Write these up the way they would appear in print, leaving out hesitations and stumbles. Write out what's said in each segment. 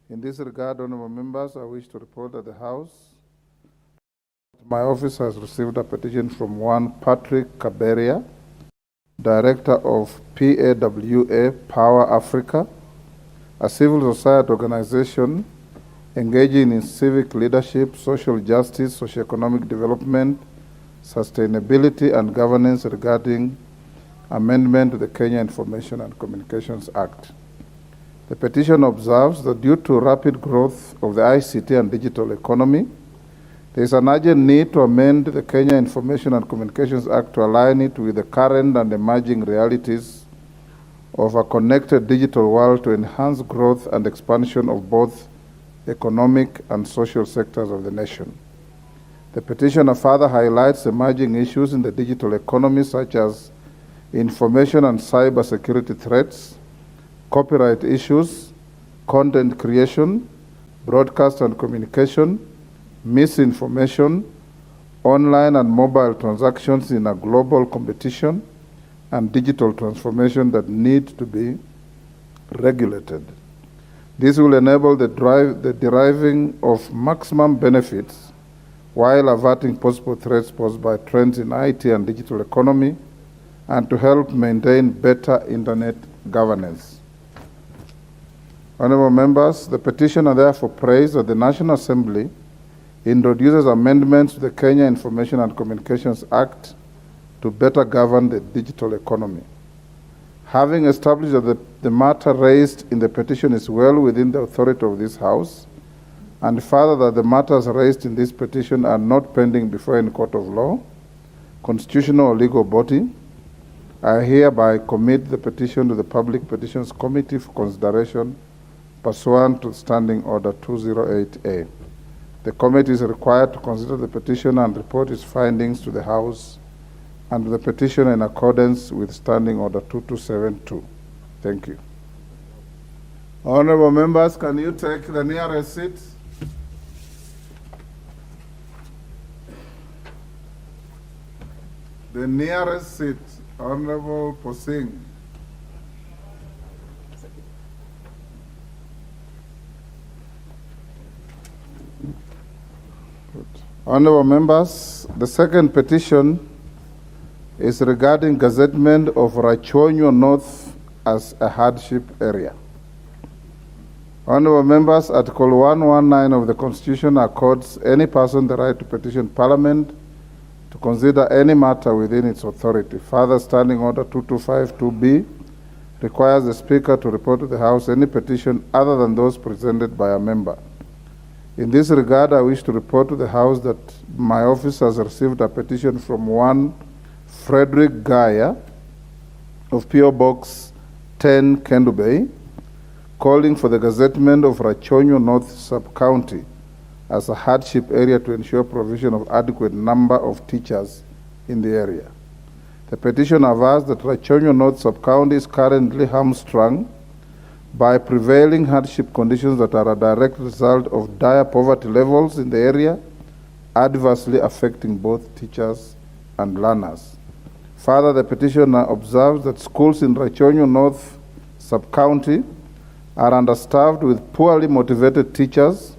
In this regard, honorable members, I wish to report that the House, my office has received a petition from one Patrick Kaberia, Director of PAWA Power Africa, a civil society organization engaging in civic leadership, social justice, socioeconomic development, sustainability, and governance regarding amendment to the Kenya Information and Communications Act. The petition observes that due to rapid growth of the ICT and digital economy, there is an urgent need to amend the Kenya Information and Communications Act to align it with the current and emerging realities of a connected digital world to enhance growth and expansion of both economic and social sectors of the nation. The petitioner further highlights emerging issues in the digital economy such as information and cyber security threats, copyright issues, content creation, broadcast and communication, misinformation, online and mobile transactions in a global competition, and digital transformation that need to be regulated. This will enable the deriving of maximum benefits while averting possible threats posed by trends in IT and digital economy, and to help maintain better internet governance. Honorable members, the petitioner therefore prays that the National Assembly introduces amendments to the Kenya Information and Communications Act to better govern the digital economy. Having established that the matter raised in the petition is well within the authority of this House, and further that the matters raised in this petition are not pending before any court of law, constitutional or legal body, I hereby commit the petition to the Public Petitions Committee for consideration pursuant to Standing Order 208A. The committee is required to consider the petition and report its findings to the House and the petition in accordance with Standing Order 2272. Thank you. Honorable members, can you take the nearest seat? The nearest seat, Honorable Proceedings. Honorable members, the second petition is regarding gazettement of Rachonyo North as a hardship area. Honorable members, Article 119 of the Constitution accords any person the right to petition Parliament to consider any matter within its authority. Further, Standing Order 2252B requires the Speaker to report to the House any petition other than those presented by a member. In this regard, I wish to report to the House that my office has received a petition from one Frederick Gaya of P.O. Box 10, Kendu Bay, calling for the gazettement of Rachonyo North Sub-County as a hardship area to ensure provision of adequate number of teachers in the area. The petition avers that Rachonyo North Sub-County is currently hamstrung by prevailing hardship conditions that are a direct result of dire poverty levels in the area, adversely affecting both teachers and learners. Further, the petitioner observes that schools in Rachonyo North Sub-County are understaffed with poorly motivated teachers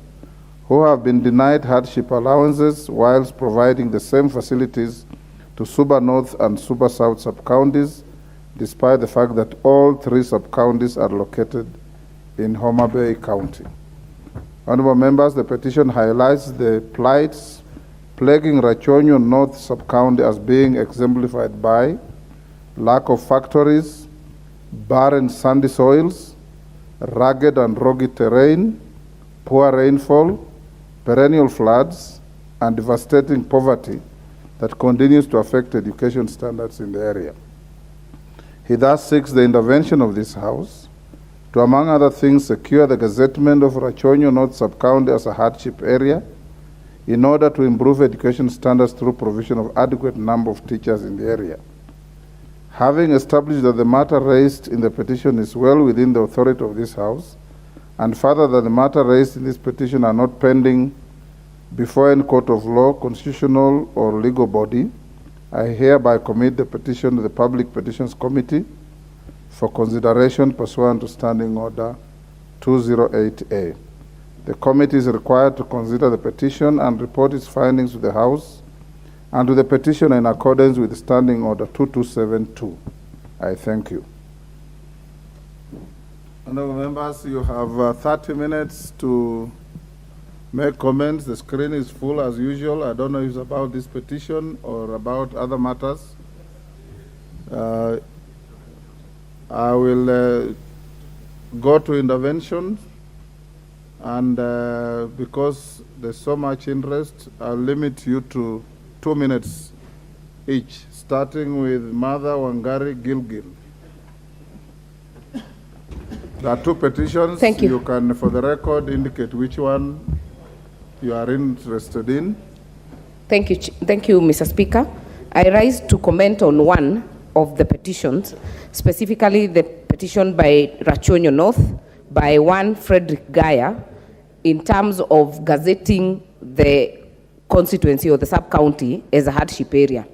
who have been denied hardship allowances whilst providing the same facilities to Suba North and Suba South sub-counties, despite the fact that all three sub-counties are located in Homa Bay County. Honorable members, the petition highlights the plights plaguing Rachonyo North Sub-County as being exemplified by lack of factories, barren sandy soils, rugged and rocky terrain, poor rainfall, perennial floods, and devastating poverty that continues to affect education standards in the area. He thus seeks the intervention of this House to, among other things, secure the gazettement of Rachonyo North Sub-County as a hardship area in order to improve education standards through provision of adequate number of teachers in the area. Having established that the matter raised in the petition is well within the authority of this House, and further that the matter raised in this petition are not pending before any court of law, constitutional or legal body, I hereby commit the petition to the Public Petitions Committee for consideration pursuant to Standing Order 208A. The committee is required to consider the petition and report its findings to the House and to the petitioner in accordance with Standing Order 2272. I thank you. Honourable members, you have 30 minutes to make comments. The screen is full as usual. I don't know if it's about this petition or about other matters. I will go to intervention, and because there's so much interest, I'll limit you to 2 minutes each, starting with Mother Wangari Gilgil. There are 2 petitions. Thank you. You can, for the record, indicate which one you are interested in. Thank you, Mr. Speaker. I rise to comment on one of the petitions, specifically the petition by Rachuonyo North, by one Frederick Gaya, in terms of gazetting the constituency or the sub-county as a hardship area.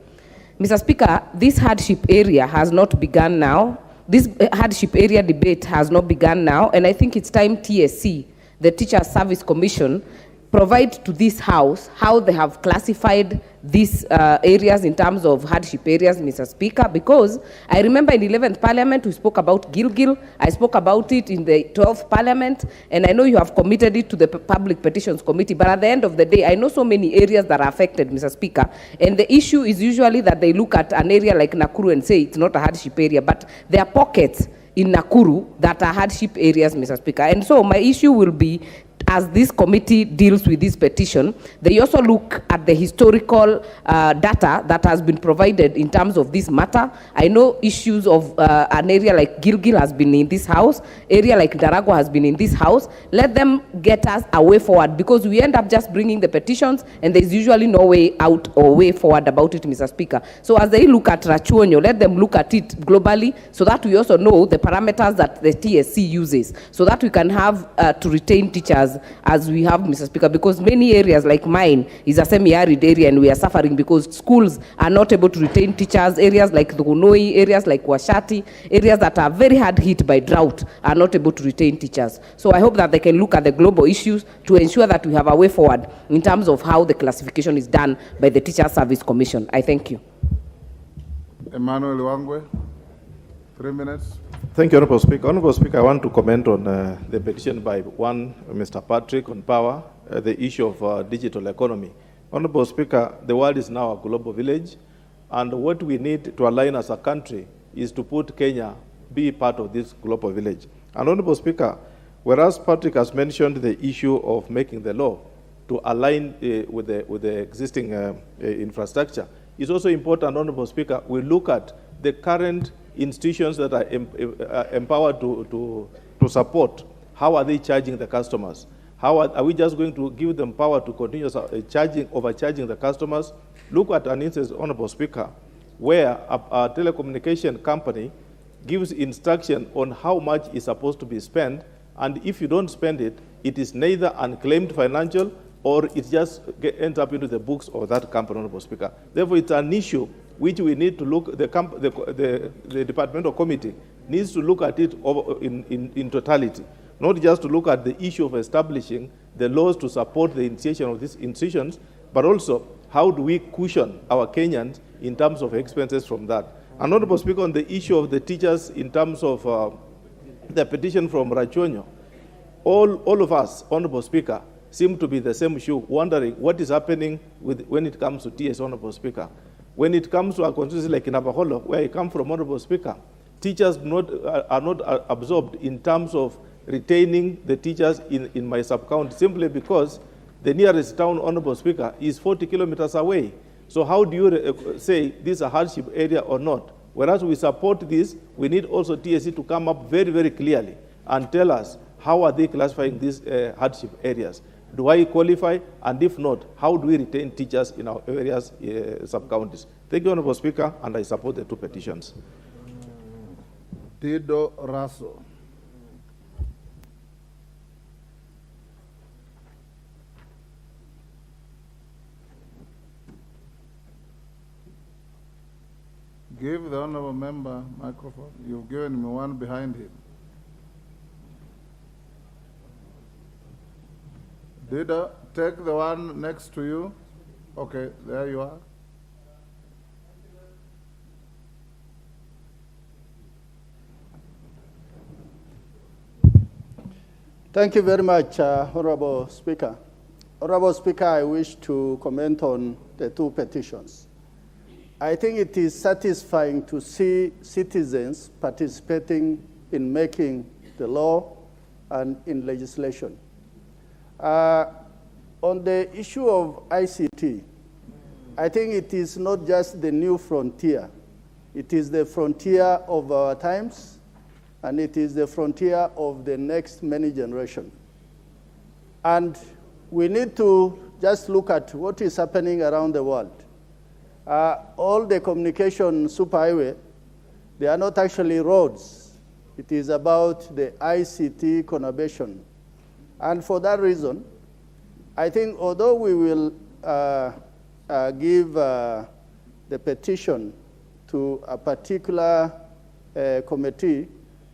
Mr. Speaker, this hardship area has not begun now. This hardship area debate has not begun now, and I think it's time TSC, the Teacher Service Commission, provide to this House how they have classified these areas in terms of hardship areas, Mr. Speaker, because I remember in 11th Parliament we spoke about Gilgil, I spoke about it in the 12th Parliament, and I know you have committed it to the Public Petitions Committee, but at the end of the day, I know so many areas that are affected, Mr. Speaker, and the issue is usually that they look at an area like Nakuru and say it's not a hardship area, but there are pockets in Nakuru that are hardship areas, Mr. Speaker, and so my issue will be, as this committee deals with this petition, they also look at the historical data that has been provided in terms of this matter. I know issues of an area like Gilgil has been in this House, area like Daragwa has been in this House. Let them get us a way forward, because we end up just bringing the petitions and there's usually no way out or way forward about it, Mr. Speaker. So as they look at Rachuonyo, let them look at it globally, so that we also know the parameters that the TSC uses, so that we can have to retain teachers as we have, Mr. Speaker, because many areas like mine is a semi-arid area and we are suffering because schools are not able to retain teachers. Areas like the Hunoi, areas like Washati, areas that are very hard hit by drought are not able to retain teachers. So I hope that they can look at the global issues to ensure that we have a way forward in terms of how the classification is done by the Teacher Service Commission. I thank you. Emmanuel Wangwe, 3 minutes. Thank you, Honourable Speaker. Honourable Speaker, I want to comment on the petition by one Mr. Patrick on power, the issue of digital economy. Honourable Speaker, the world is now a global village, and what we need to align as a country is to put Kenya be part of this global village. And Honourable Speaker, whereas Patrick has mentioned the issue of making the law to align with the existing infrastructure, it's also important, Honourable Speaker, we look at the current institutions that are empowered to support. How are they charging the customers? How are we just going to give them power to continue overcharging the customers? Look at an instance, Honourable Speaker, where a telecommunication company gives instruction on how much is supposed to be spent, and if you don't spend it, it is neither unclaimed financial or it just ends up into the books of that company, Honourable Speaker. Therefore, it's an issue which we need to look, the departmental committee needs to look at it in totality, not just to look at the issue of establishing the laws to support the initiation of these institutions, but also how do we cushion our Kenyans in terms of expenses from that. And Honourable Speaker, on the issue of the teachers in terms of the petition from Rachuonyo, all of us, Honourable Speaker, seem to be the same shoe, wondering what is happening when it comes to TS, Honourable Speaker. When it comes to a constituency like in Abaholo, where I come from, Honourable Speaker, teachers are not absorbed in terms of retaining the teachers in my sub-county, simply because the nearest town, Honourable Speaker, is 40 kilometers away. So how do you say this is a hardship area or not? Whereas we support this, we need also TSC to come up very, very clearly and tell us how are they classifying these hardship areas. Do I qualify? And if not, how do we retain teachers in our areas, sub-counties? Thank you, Honourable Speaker, and I support the 2 petitions. Tido Raso. Give the honourable member microphone. You've given me one behind him. Dida, take the one next to you. Okay, there you are. Thank you very much, Honorable Speaker. Honorable Speaker, I wish to comment on the two petitions. I think it is satisfying to see citizens participating in making the law and in legislation. On the issue of ICT, I think it is not just the new frontier. It is the frontier of our times, and it is the frontier of the next many generation. And we need to just look at what is happening around the world. All the communication superhighway, they are not actually roads. It is about the ICT conurbation. And for that reason, I think although we will give the petition to a particular committee,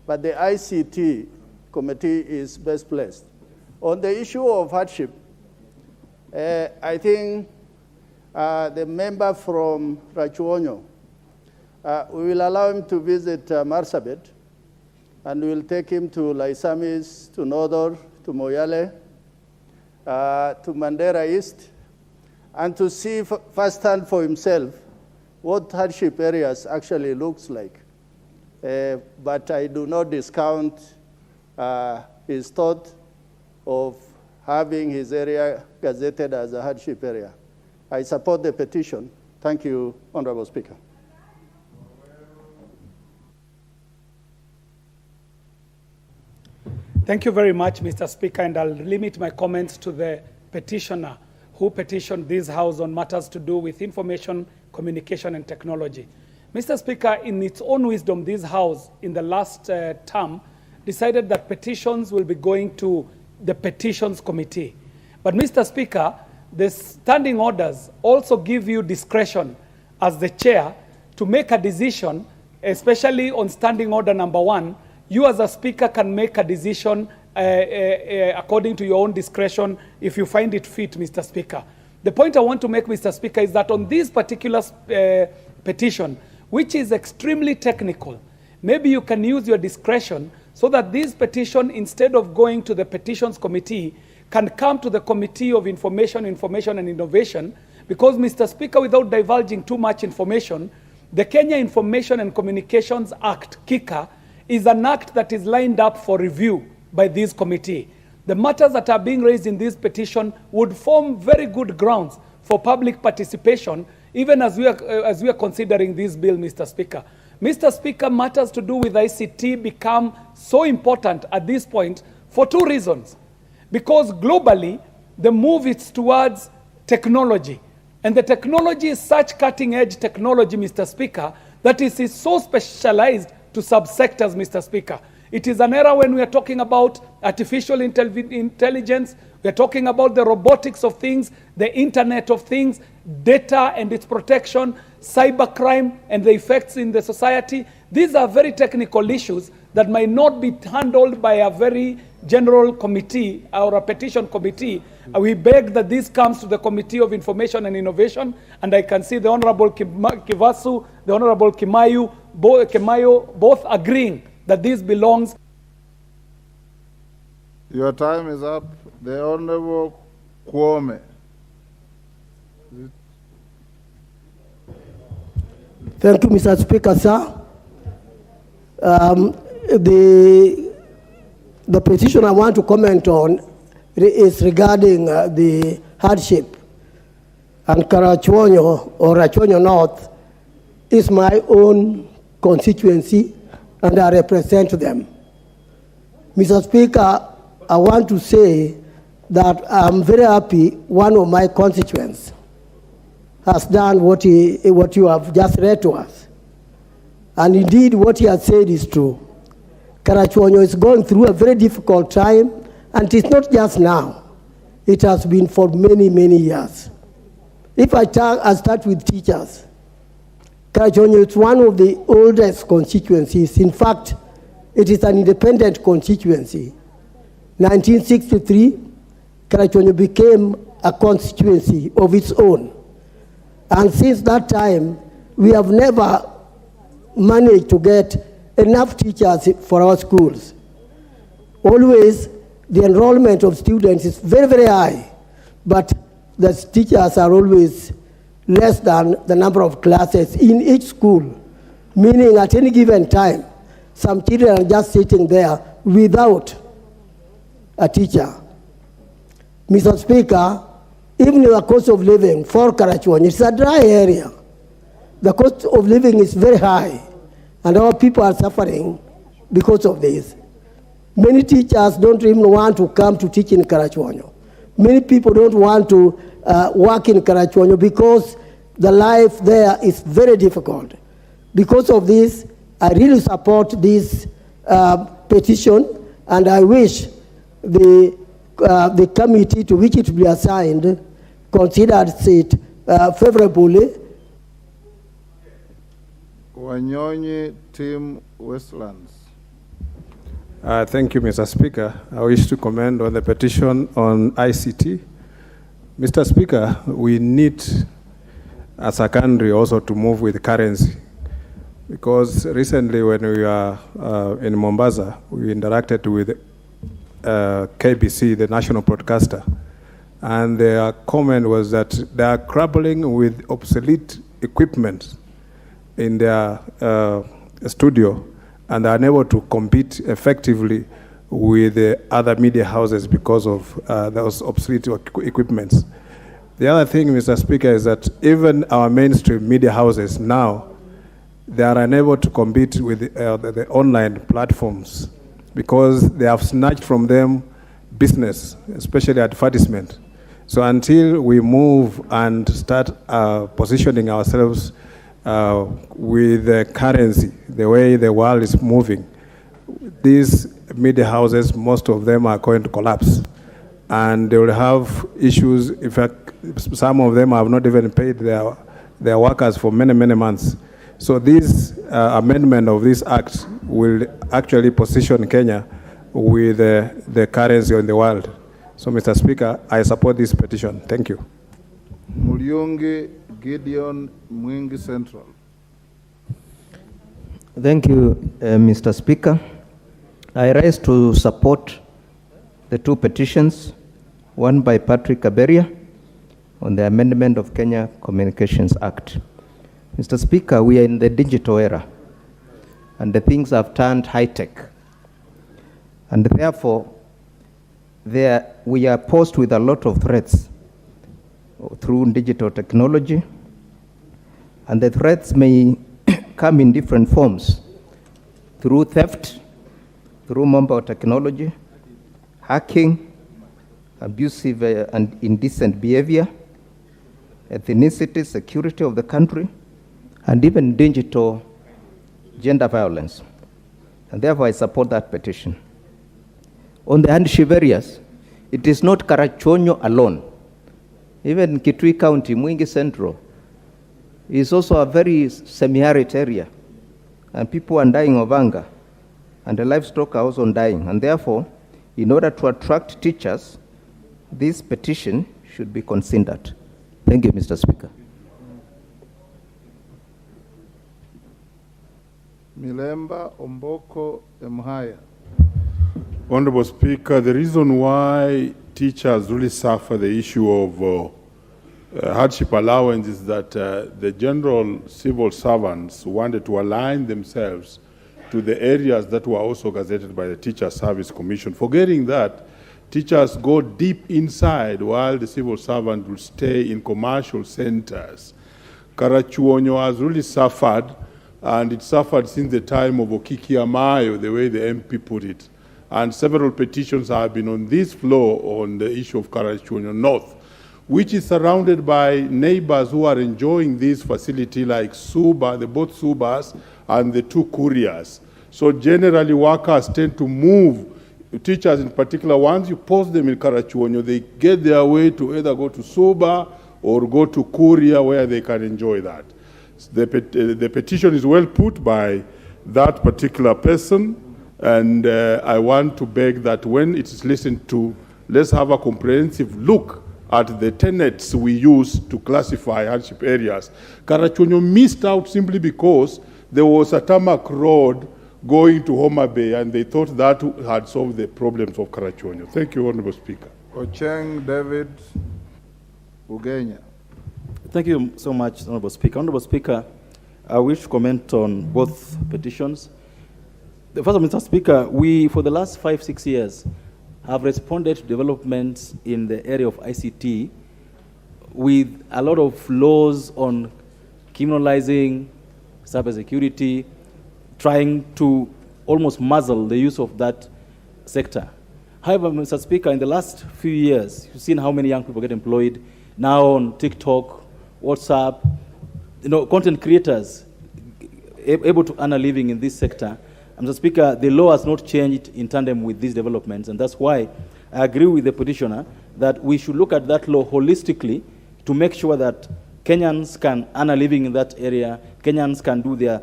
but the ICT committee is best placed. On the issue of hardship, I think the member from Rachuonyo, we will allow him to visit Marsabit, and we will take him to Laisamis, to Nodor, to Moyale, to Mandera East, and to see firsthand for himself what hardship areas actually looks like. But I do not discount his thought of having his area gazetted as a hardship area. I support the petition. Thank you, Honorable Speaker. Thank you very much, Mr. Speaker, and I'll limit my comments to the petitioner who petitioned this House on matters to do with information, communication, and technology. Mr. Speaker, in its own wisdom, this House, in the last term, decided that petitions will be going to the Petitions Committee. But, Mr. Speaker, the standing orders also give you discretion as the chair to make a decision, especially on standing order number 1. You as a speaker can make a decision according to your own discretion if you find it fit, Mr. Speaker. The point I want to make, Mr. Speaker, is that on this particular petition, which is extremely technical, maybe you can use your discretion so that this petition, instead of going to the Petitions Committee, can come to the Committee of Information and Innovation, because, Mr. Speaker, without divulging too much information, the Kenya Information and Communications Act, KICA, is an act that is lined up for review by this committee. The matters that are being raised in this petition would form very good grounds for public participation, even as we are considering this bill, Mr. Speaker. Mr. Speaker, matters to do with ICT become so important at this point for two reasons. Because globally, the move is towards technology. And the technology is such cutting-edge technology, Mr. Speaker, that it is so specialized to subsectors, Mr. Speaker. It is an era when we are talking about artificial intelligence, we are talking about the robotics of things, the Internet of Things, data and its protection, cybercrime and the effects in the society. These are very technical issues that might not be handled by a very general committee or a petition committee. We beg that this comes to the Committee of Information and Innovation, and I can see the Honorable Kivasu, the Honorable Kimayo, both agreeing that this belongs. Your time is up. The Honorable Kwame. Thank you, Mr. Speaker, sir. The petition I want to comment on is regarding the hardship. And Karachuonyo, or Rachuonyo North, is my own constituency, and I represent them. Mr. Speaker, I want to say that I'm very happy one of my constituents has done what you have just read to us. And indeed, what he has said is true. Karachuonyo is going through a very difficult time, and it's not just now. It has been for many, many years. If I start with teachers, Karachuonyo is one of the oldest constituencies. In fact, it is an independent constituency. 1963, Karachuonyo became a constituency of its own. And since that time, we have never managed to get enough teachers for our schools. Always, the enrollment of students is very, very high, but the teachers are always less than the number of classes in each school, meaning at any given time, some children are just sitting there without a teacher. Mr. Speaker, even the cost of living for Karachuonyo, it's a dry area. The cost of living is very high, and our people are suffering because of this. Many teachers don't even want to come to teach in Karachuonyo. Many people don't want to work in Karachuonyo because the life there is very difficult. Because of this, I really support this petition, and I wish the committee to which it will be assigned considers it favorably. Wanyonyi, Team Westlands. Thank you, Mr. Speaker. I wish to comment on the petition on ICT. Mr. Speaker, we need, as a country, also to move with currency. Because recently when we were in Mombasa, we interacted with KBC, the national broadcaster. And their comment was that they are grappling with obsolete equipment in their studio, and are unable to compete effectively with the other media houses because of those obsolete equipments. The other thing, Mr. Speaker, is that even our mainstream media houses now, they are unable to compete with the online platforms because they have snatched from them business, especially advertisement. So until we move and start positioning ourselves with the currency, the way the world is moving, these media houses, most of them are going to collapse. And they will have issues. In fact, some of them have not even paid their workers for many, many months. So this amendment of this act will actually position Kenya with the currency in the world. So, Mr. Speaker, I support this petition. Thank you. Mulyungi Gideon, Mwingi Central. Thank you, Mr. Speaker. I rise to support the two petitions, one by Patrick Kaberia on the amendment of Kenya Communications Act. Mr. Speaker, we are in the digital era, and the things have turned high-tech. And therefore, we are posed with a lot of threats through digital technology, and the threats may come in different forms, through theft, through mobile technology, hacking, abusive and indecent behavior, ethnicity, security of the country, and even digital gender violence. And therefore, I support that petition. On the hardship areas, it is not Karachuonyo alone. Even Kitui County, Mwingi Central, is also a very semi-arid area, and people are dying of hunger, and the livestock are also dying. And therefore, in order to attract teachers, this petition should be considered. Thank you, Mr. Speaker. Milemba Omboko Mhaya. Honorable Speaker, the reason why teachers really suffer the issue of hardship allowance is that the general civil servants wanted to align themselves to the areas that were also gazetted by the Teacher Service Commission, forgetting that teachers go deep inside while the civil servant will stay in commercial centers. Karachuonyo has really suffered, and it suffered since the time of Okiki Amayo, the way the MP put it. And several petitions have been on this floor on the issue of Karachuonyo North, which is surrounded by neighbors who are enjoying this facility like Suba, the both Subas and the two couriers. So generally workers tend to move, teachers in particular, once you post them in Karachuonyo, they get their way to either go to Suba or go to Kuria where they can enjoy that. The petition is well put by that particular person, and I want to beg that when it is listened to, let's have a comprehensive look at the tenets we use to classify hardship areas. Karachuonyo missed out simply because there was a tarmac road going to Homa Bay, and they thought that had solved the problems of Karachuonyo. Thank you, Honorable Speaker. Ocheng David Ugenya. Thank you so much, Honorable Speaker. Honorable Speaker, I wish to comment on both petitions. The first, Mr. Speaker, we, for the last 5-6 years, have responded to developments in the area of ICT with a lot of laws on criminalizing cybersecurity, trying to almost muzzle the use of that sector. However, Mr. Speaker, in the last few years, you've seen how many young people get employed now on TikTok, WhatsApp, content creators able to earn a living in this sector. Mr. Speaker, the law has not changed in tandem with these developments, and that's why I agree with the petitioner that we should look at that law holistically to make sure that Kenyans can earn a living in that area, Kenyans can do their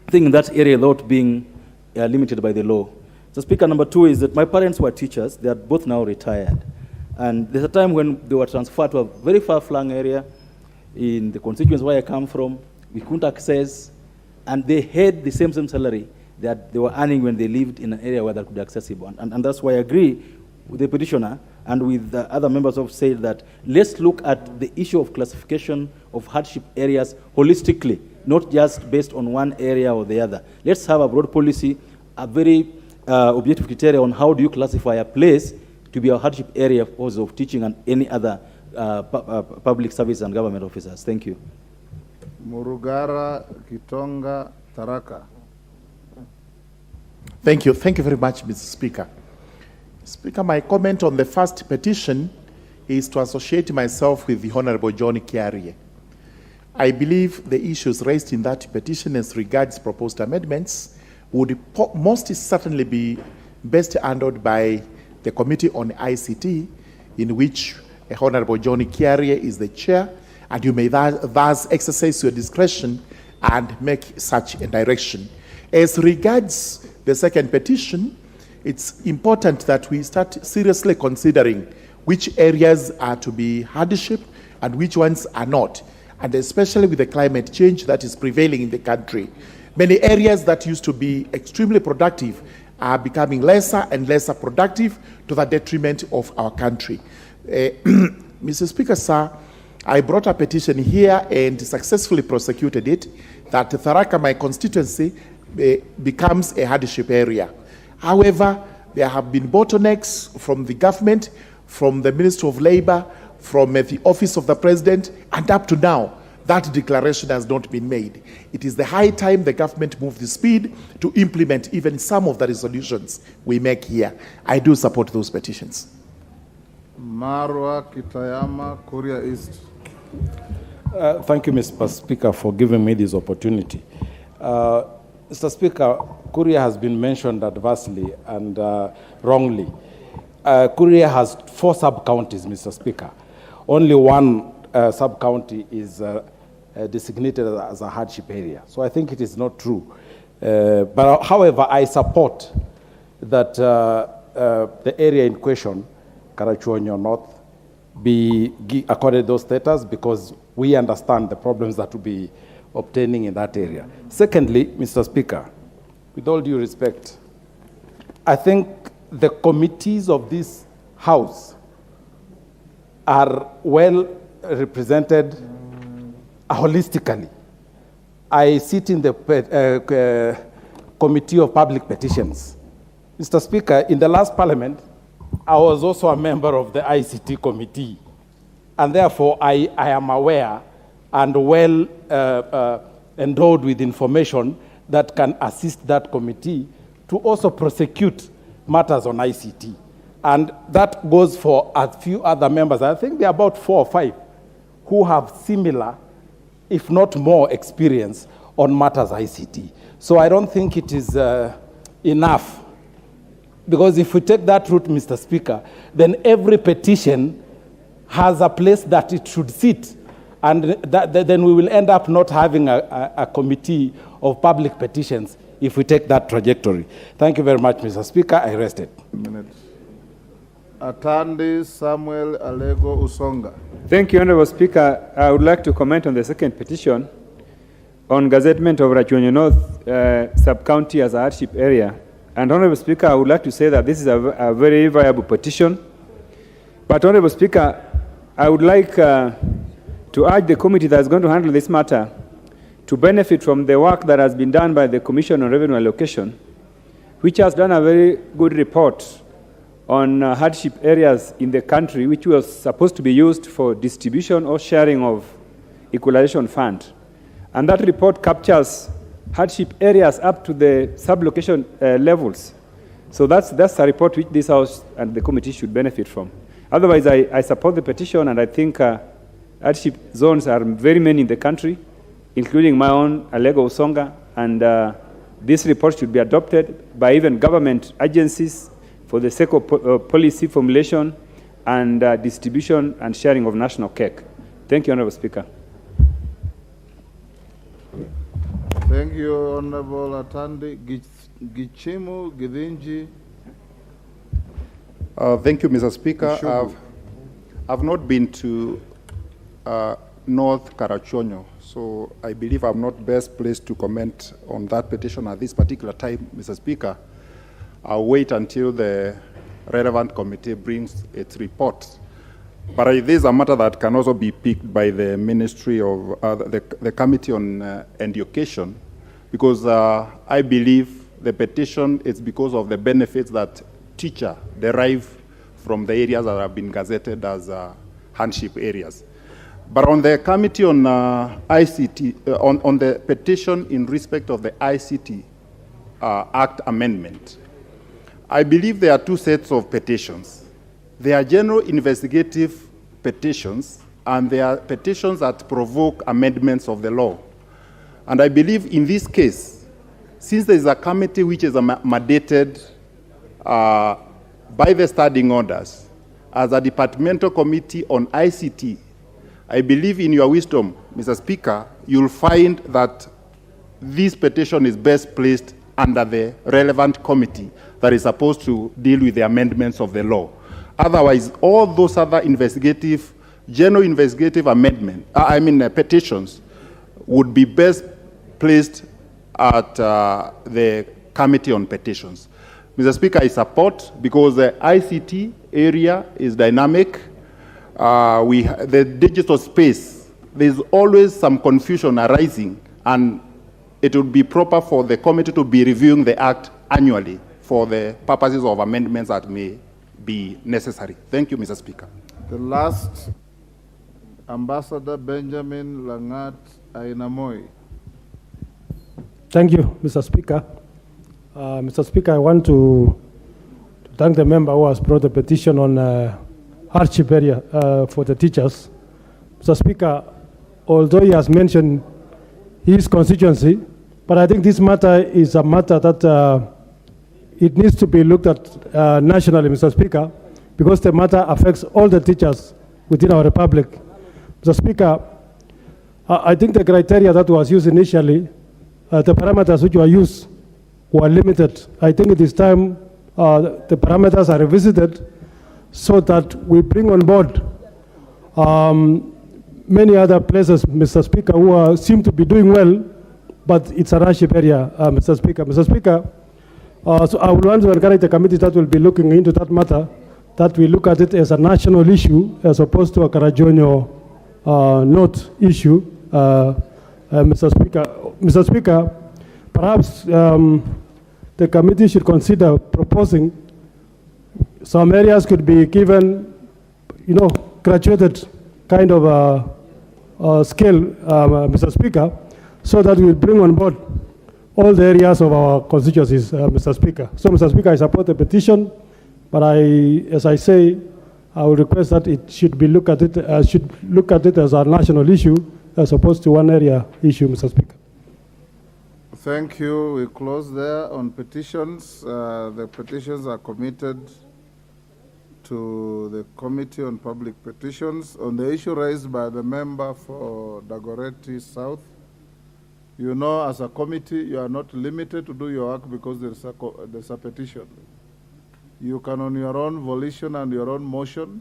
thing in that area without being limited by the law. So Speaker, number two is that my parents were teachers. They are both now retired. And there's a time when they were transferred to a very far-flung area in the constituency where I come from. We couldn't access, and they had the same salary that they were earning when they lived in an area where that could be accessible. And that's why I agree with the petitioner and with the other members of said that let's look at the issue of classification of hardship areas holistically, not just based on one area or the other. Let's have a broad policy, a very objective criteria on how do you classify a place to be a hardship area of teaching and any other public service and government officers. Thank you. Murugara Kitonga Taraka. Thank you. Thank you very much, Mr. Speaker. Speaker, my comment on the first petition is to associate myself with the Honorable John Kiarie. I believe the issues raised in that petition as regards proposed amendments would most certainly be best handled by the Committee on ICT, in which Honorable John Kiarie is the chair, and you may thus exercise your discretion and make such a direction. As regards the second petition, it's important that we start seriously considering which areas are to be hardship and which ones are not, and especially with the climate change that is prevailing in the country. Many areas that used to be extremely productive are becoming lesser and lesser productive to the detriment of our country. Mr. Speaker, sir, I brought a petition here and successfully prosecuted it that Tharaka, my constituency, becomes a hardship area. However, there have been bottlenecks from the government, from the Ministry of Labor, from the Office of the President, and up to now, that declaration has not been made. It is the high time the government move the speed to implement even some of the resolutions we make here. I do support those petitions. Marwa Kitayama, Korea East. Thank you, Mr. Speaker, for giving me this opportunity. Mr. Speaker, Korea has been mentioned adversely and wrongly. Korea has 4 sub-counties, Mr. Speaker. Only one sub-county is designated as a hardship area. So I think it is not true. But however, I support that the area in question, Karachuonyo North, be accorded those status because we understand the problems that will be obtaining in that area. Secondly, Mr. Speaker, with all due respect, I think the committees of this House are well represented holistically. I sit in the Committee of Public Petitions. Mr. Speaker, in the last Parliament, I was also a member of the ICT committee, and therefore I am aware and well endowed with information that can assist that committee to also prosecute matters on ICT. And that goes for a few other members. I think there are about 4 or 5 who have similar, if not more, experience on matters ICT. So I don't think it is enough. Because if we take that route, Mr. Speaker, then every petition has a place that it should sit. And then we will end up not having a committee of public petitions if we take that trajectory. Thank you very much, Mr. Speaker. I rest it. Atandi Samuel Alego Usonga. Thank you, Honorable Speaker. I would like to comment on the second petition on gazettement of Rachuonyo North sub-county as a hardship area. And Honorable Speaker, I would like to say that this is a very viable petition. But Honorable Speaker, I would like to urge the committee that is going to handle this matter to benefit from the work that has been done by the Commission on Revenue Allocation, which has done a very good report on hardship areas in the country, which was supposed to be used for distribution or sharing of equalization fund. And that report captures hardship areas up to the sub-location levels. So that's a report which this House and the committee should benefit from. Otherwise, I support the petition, and I think hardship zones are very many in the country, including my own, Alego Usonga, and this report should be adopted by even government agencies for the sake of policy formulation and distribution and sharing of national cake. Thank you, Honorable Speaker. Thank you, Honorable Atandi. Gichimu Githinji. Thank you, Mr. Speaker. I've not been to North Karachuonyo, so I believe I'm not best placed to comment on that petition at this particular time, Mr. Speaker. I'll wait until the relevant committee brings its report. But this is a matter that can also be picked by the Ministry of the Committee on Education, because I believe the petition is because of the benefits that teachers derive from the areas that have been gazetted as hardship areas. But on the Committee on ICT, on the petition in respect of the ICT Act amendment, I believe there are two sets of petitions. There are general investigative petitions, and there are petitions that provoke amendments of the law. And I believe in this case, since there is a committee which is mandated by the standing orders as a departmental committee on ICT, I believe in your wisdom, Mr. Speaker, you'll find that this petition is best placed under the relevant committee that is supposed to deal with the amendments of the law. Otherwise, all those other general investigative petitions would be best placed at the Committee on Petitions. Mr. Speaker, I support, because the ICT area is dynamic. The digital space, there's always some confusion arising, and it would be proper for the committee to be reviewing the Act annually for the purposes of amendments that may be necessary. Thank you, Mr. Speaker. The last, Ambassador Benjamin Langat Ainamoi. Thank you, Mr. Speaker. Mr. Speaker, I want to thank the member who has brought the petition on hardship area for the teachers. Mr. Speaker, although he has mentioned his constituency, but I think this matter is a matter that it needs to be looked at nationally, Mr. Speaker, because the matter affects all the teachers within our republic. Mr. Speaker, I think the criteria that was used initially, the parameters which were used were limited. I think it is time the parameters are revisited so that we bring on board many other places, Mr. Speaker, who seem to be doing well, but it's a hardship area, Mr. Speaker. Mr. Speaker, so I would want to encourage the committee that will be looking into that matter, that we look at it as a national issue as opposed to a Karachuonyo North issue, Mr. Speaker. Mr. Speaker, perhaps the committee should consider proposing some areas could be given, graduated kind of a scale, Mr. Speaker, so that we bring on board all the areas of our constituencies, Mr. Speaker. So, Mr. Speaker, I support the petition, but as I say, I would request that it should be look at it as a national issue as opposed to one area issue, Mr. Speaker. Thank you. We close there on petitions. The petitions are committed to the Committee on Public Petitions. On the issue raised by the member for Dagoretti South, you know, as a committee, you are not limited to do your work because there's a petition. you can, on your own volition and your own motion,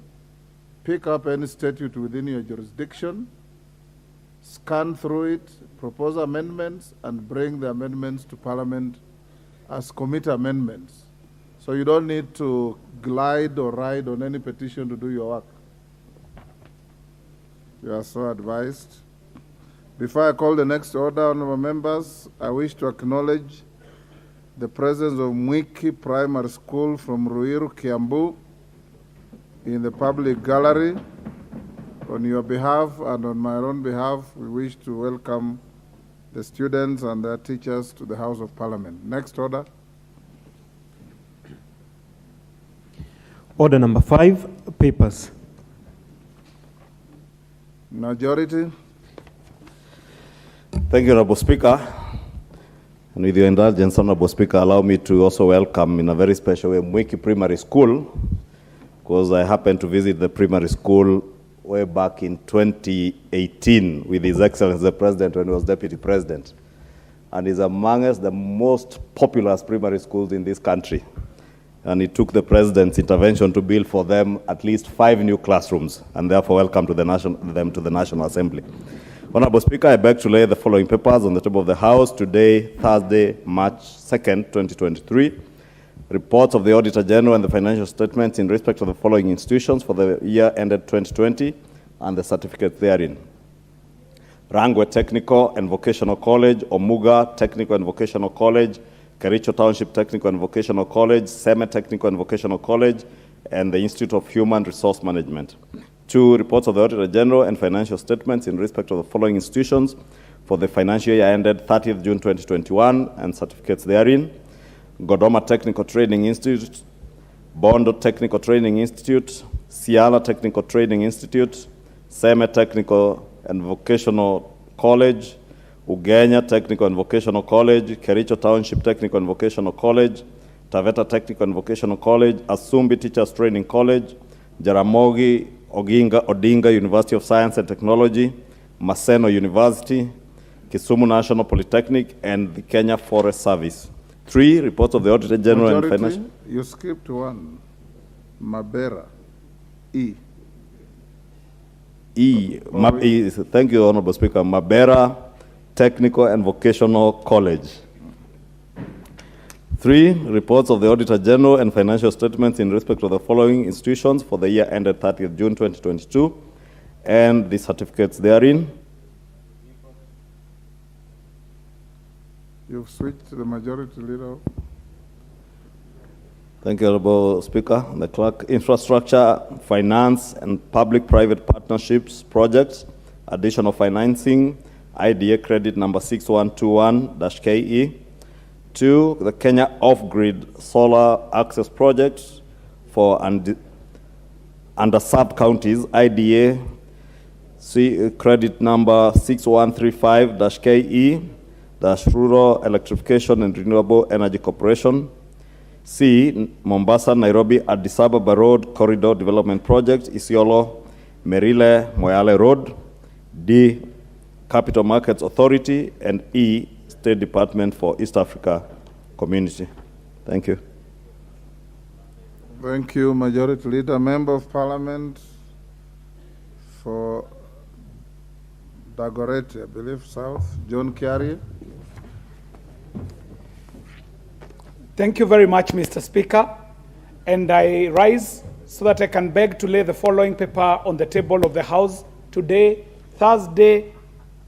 pick up any statute within your jurisdiction, scan through it, propose amendments, and bring the amendments to Parliament as committee amendments. So you don't need to glide or ride on any petition to do your work. You are so advised. Before I call the next order, honorable members, I wish to acknowledge the presence of Mwiki Primary School from Ruiru, Kiambu, in the public gallery. On your behalf and on my own behalf, we wish to welcome the students and their teachers to the House of Parliament. Next order. Order number 5, papers. Majority. Thank you, Honorable Speaker. And with your indulgence, Honorable Speaker, allow me to also welcome in a very special way Mwiki Primary School, because I happened to visit the primary school way back in 2018 with His Excellency the President when he was Deputy President. And is amongst the most populous primary schools in this country. And it took the President's intervention to build for them at least 5 new classrooms, and therefore welcome to them to the National Assembly. Honorable Speaker, I beg to lay the following papers on the table of the House today, Thursday, March 2nd, 2023. Reports of the Auditor General and the financial statements in respect of the following institutions for the year ended 2020 and the certificates therein. Rangwe Technical and Vocational College, Omuga Technical and Vocational College, Kericho Township Technical and Vocational College, Seme Technical and Vocational College, and the Institute of Human Resource Management. 2, reports of the Auditor General and financial statements in respect of the following institutions for the financial year ended 30th June 2021 and certificates therein. Godoma Technical Training Institute, Bondo Technical Training Institute, Siala Technical Training Institute, Seme Technical and Vocational College, Ugenya Technical and Vocational College, Kericho Township Technical and Vocational College, Taveta Technical and Vocational College, Asumbi Teachers Training College, Jaramogi Odinga University of Science and Technology, Maseno University, Kisumu National Polytechnic, and the Kenya Forest Service. 3, reports of the Auditor General and Financial. You skipped one. Mabera. E. Thank you, Honorable Speaker. Mabera Technical and Vocational College. 3, reports of the Auditor General and financial statements in respect of the following institutions for the year ended 30th June 2022 and the certificates therein. You've switched to the majority leader. Thank you, Honorable Speaker. The Clerk, Infrastructure, Finance, and Public-Private Partnerships Projects, additional financing, IDA credit number 6121-KE. 2, the Kenya Off-Grid Solar Access Project for underserved counties, IDA credit number 6135-KE, Rural Electrification and Renewable Energy Corporation. C, Mombasa, Nairobi, Addis Ababa Road Corridor Development Project, Isiolo, Merile, Moyale Road. D, Capital Markets Authority. And E, State Department for East Africa Community. Thank you. Thank you, Majority Leader. Member of Parliament for Dagoretti, I believe, South, John Kiari. Thank you very much, Mr. Speaker. And I rise so that I can beg to lay the following paper on the table of the House today, Thursday,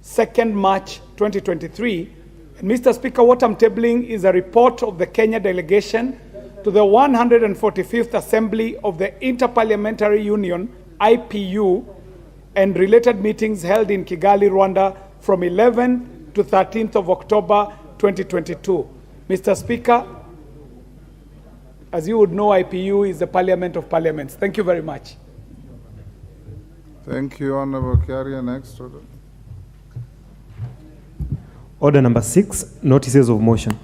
2nd March 2023. And Mr. Speaker, what I'm tabling is a report of the Kenya delegation to the 145th Assembly of the Interparliamentary Union, IPU, and related meetings held in Kigali, Rwanda from 11th to 13th of October 2022. Mr. Speaker, as you would know, IPU is the Parliament of Parliaments. Thank you very much. Thank you, Honorable Kiari. Next order. Order number 6, notices of motion.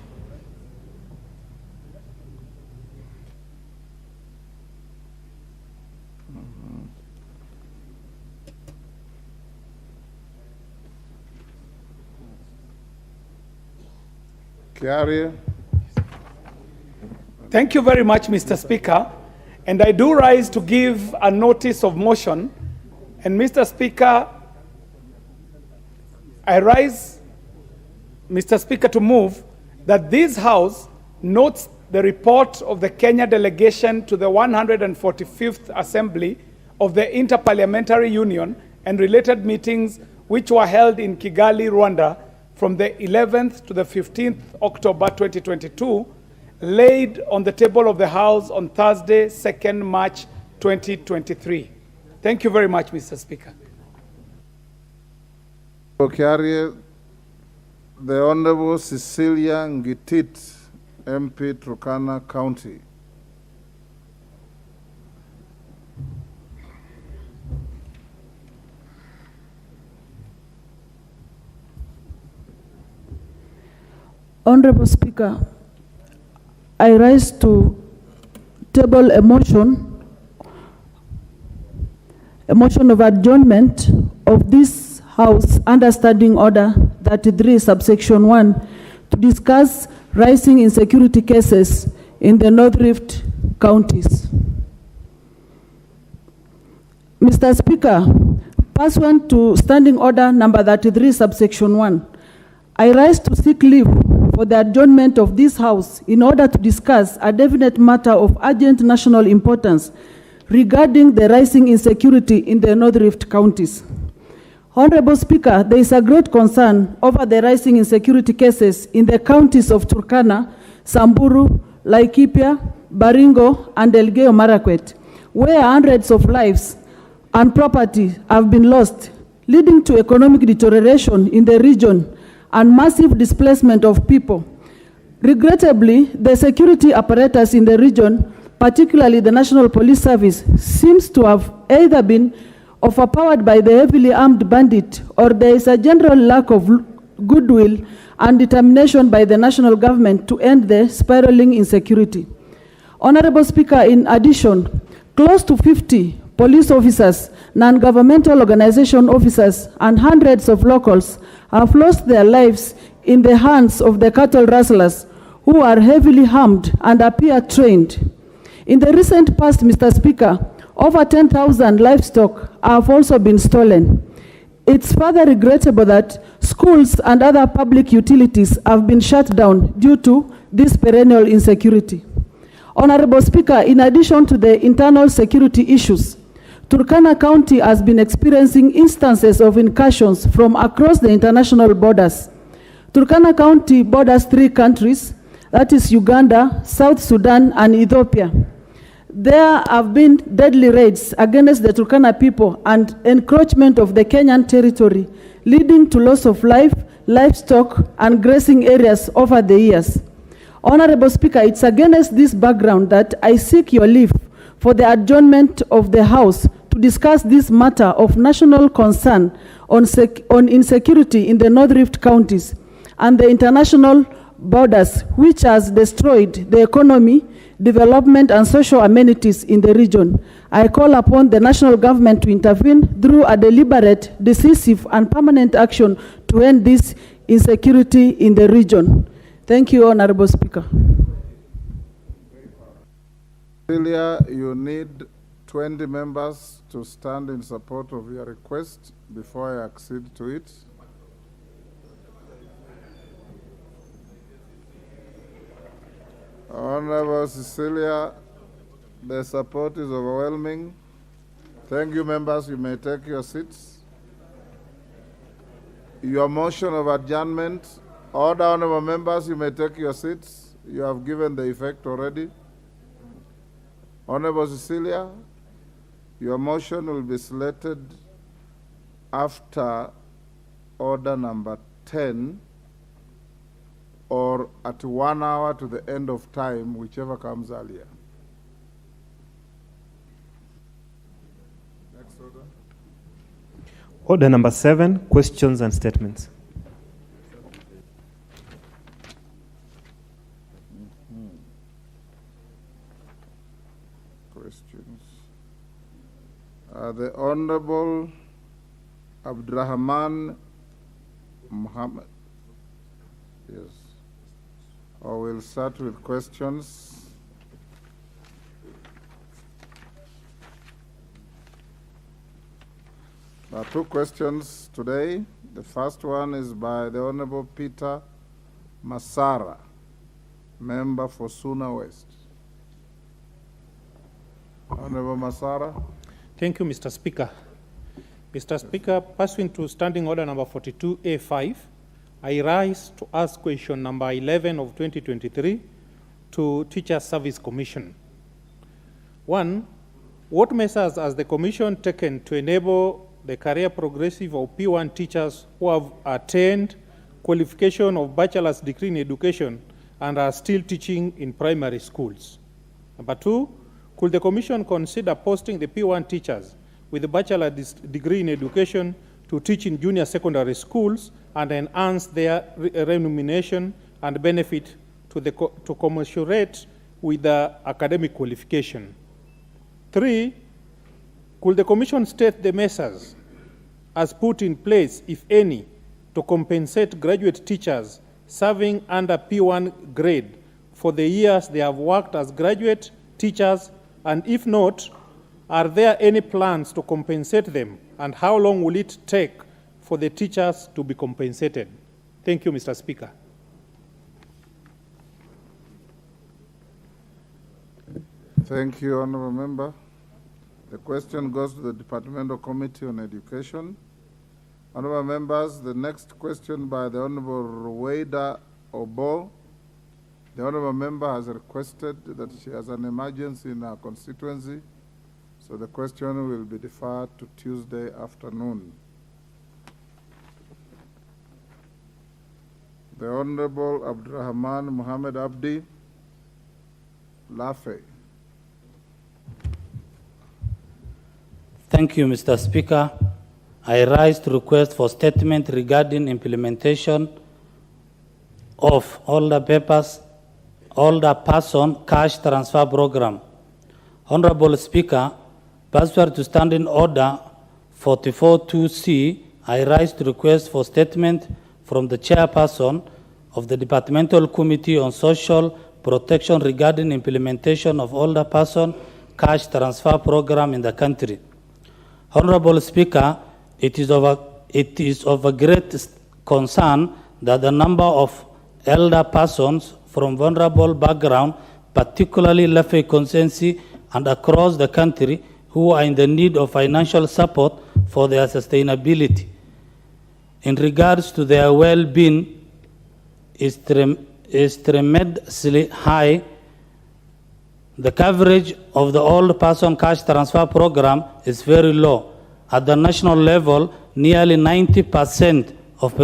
Kiari. Thank you very much, Mr. Speaker. And I do rise to give a notice of motion. And Mr. Speaker, I rise, Mr. Speaker, to move that this House notes the report of the Kenya delegation to the 145th Assembly of the Interparliamentary Union and related meetings which were held in Kigali, Rwanda from the 11th to the 15th October 2022, laid on the table of the House on Thursday, 2nd March 2023. Thank you very much, Mr. Speaker. Carry the Honorable Cecilia Ngitit, MP, Turkana County. Honorable Speaker, I rise to table a motion of adjournment of this House under Standing Order 33, subsection 1, to discuss rising insecurity cases in the North Rift counties. Mr. Speaker, pursuant to Standing Order number 33, subsection 1, I rise to seek leave for the adjournment of this House in order to discuss a definite matter of urgent national importance regarding the rising insecurity in the North Rift counties. Honorable Speaker, there is a great concern over the rising insecurity cases in the counties of Turkana, Samburu, Laikipia, Baringo, and Elgeyo Marakwet, where hundreds of lives and property have been lost, leading to economic deterioration in the region and massive displacement of people. Regrettably, the security apparatus in the region, particularly the National Police Service, seems to have either been overpowered by the heavily armed bandit, or there is a general lack of goodwill and determination by the national government to end the spiraling insecurity. Honorable Speaker, in addition, close to 50 police officers, non-governmental organization officers, and hundreds of locals have lost their lives in the hands of the cattle rustlers who are heavily armed and appear trained. In the recent past, Mr. Speaker, over 10,000 livestock have also been stolen. It's further regrettable that schools and other public utilities have been shut down due to this perennial insecurity. Honorable Speaker, in addition to the internal security issues, Turkana County has been experiencing instances of incursions from across the international borders. Turkana County borders 3 countries, that is Uganda, South Sudan, and Ethiopia. There have been deadly raids against the Turkana people and encroachment of the Kenyan territory, leading to loss of life, livestock, and grazing areas over the years. Honorable Speaker, it's against this background that I seek your leave for the adjournment of the House to discuss this matter of national concern on insecurity in the North Rift counties and the international borders, which has destroyed the economy, development, and social amenities in the region. I call upon the national government to intervene through a deliberate, decisive, and permanent action to end this insecurity in the region. Thank you, Honorable Speaker. Celia, you need 20 members to stand in support of your request before I accede to it. Honorable Cecilia, the support is overwhelming. Thank you, members. You may take your seats. Your motion of adjournment. Order, honorable members, you may take your seats. You have given the effect already. Honorable Cecilia, your motion will be slated after order number 10 or at 1 hour to the end of time, whichever comes earlier. Next order. Order number 7, questions and statements. Questions. The Honorable Abdurrahman Muhammad. Yes. I will start with questions. There are two questions today. The first one is by the Honorable Peter Masara, member for Suna West. Honorable Masara. Thank you, Mr. Speaker. Mr. Speaker, pursuant to Standing Order number 42A5, I rise to ask question number 11 of 2023 to Teacher Service Commission. 1. What measures has the Commission taken to enable the career progressive of P1 teachers who have attained qualification of bachelor's degree in education and are still teaching in primary schools? Number 2, could the Commission consider posting the P1 teachers with a bachelor's degree in education to teach in junior secondary schools and enhance their remuneration and benefit to commensurate with the academic qualification? 3, could the Commission state the measures as put in place, if any, to compensate graduate teachers serving under P1 grade for the years they have worked as graduate teachers, and if not, are there any plans to compensate them, and how long will it take for the teachers to be compensated? Thank you, Mr. Speaker. Thank you, Honourable Member. The question goes to the Departmental Committee on Education. Honourable Members, the next question by the Honourable Rueda Obo. The Honourable Member has requested that she has an emergency in her constituency, so the question will be deferred to Tuesday afternoon. The Honourable Abdurrahman Muhammad Abdi Lafe. Thank you, Mr. Speaker. I rise to request for statement regarding implementation of older person cash transfer program. Honorable Speaker, pursuant to Standing Order 44.2c, I rise to request for statement from the chairperson of the Departmental Committee on Social Protection regarding implementation of older person cash transfer program in the country. Honorable Speaker, it is of a great concern that the number of elder persons from vulnerable background, particularly Lafay constituency and across the country, who are in the need of financial support for their sustainability. In regards to their well-being, is tremendously high. The coverage of the old person cash transfer program is very low. At the national level, nearly 90% of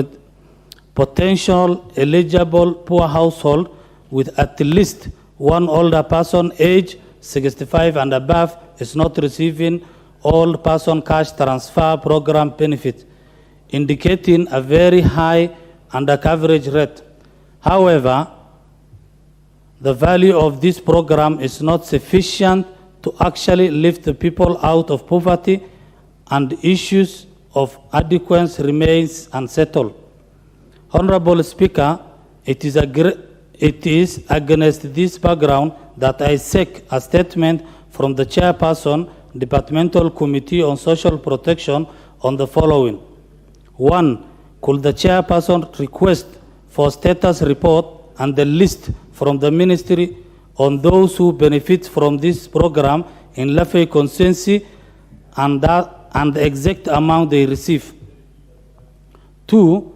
potential eligible poor household with at least one older person age 65 and above is not receiving old person cash transfer program benefit, indicating a very high under-coverage rate. However, the value of this program is not sufficient to actually lift the people out of poverty, and issues of adequacy remains unsettled. Honorable Speaker, it is against this background that I seek a statement from the chairperson, Departmental Committee on Social Protection on the following. 1. Could the chairperson request for status report and the list from the ministry on those who benefit from this program in Lafay constituency and the exact amount they receive? 2.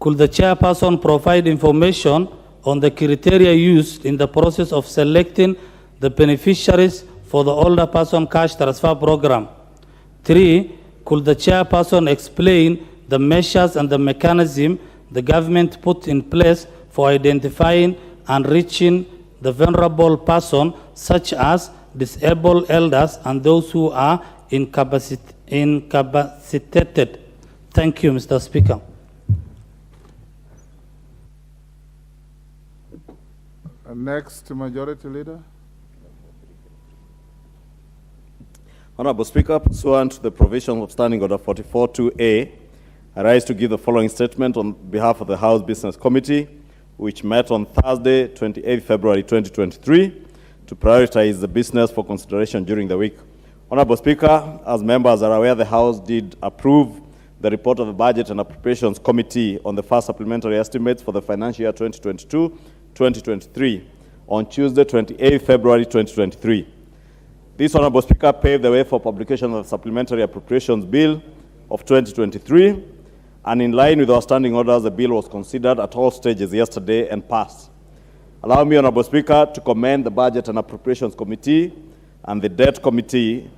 Could the chairperson provide information on the criteria used in the process of selecting the beneficiaries for the older person cash transfer program? 3. Could the chairperson explain the measures and the mechanism the government put in place for identifying and reaching the vulnerable person, such as disabled elders and those who are incapacitated? Thank you, Mr. Speaker. Next, Majority Leader. Honorable Speaker, pursuant to the provisions of Standing Order 44.2a, I rise to give the following statement on behalf of the House Business Committee, which met on Thursday, 28 February 2023, to prioritize the business for consideration during the week. Honorable Speaker, as members are aware, the House did approve the report of the Budget and Appropriations Committee on the first supplementary estimates for the financial year 2022-2023 on Tuesday, 28 February 2023. This, Honorable Speaker, paved the way for publication of the Supplementary Appropriations Bill of 2023, and in line with our standing orders, the bill was considered at all stages yesterday and passed. Allow me, Honorable Speaker, to commend the Budget and Appropriations Committee and the Debt Committee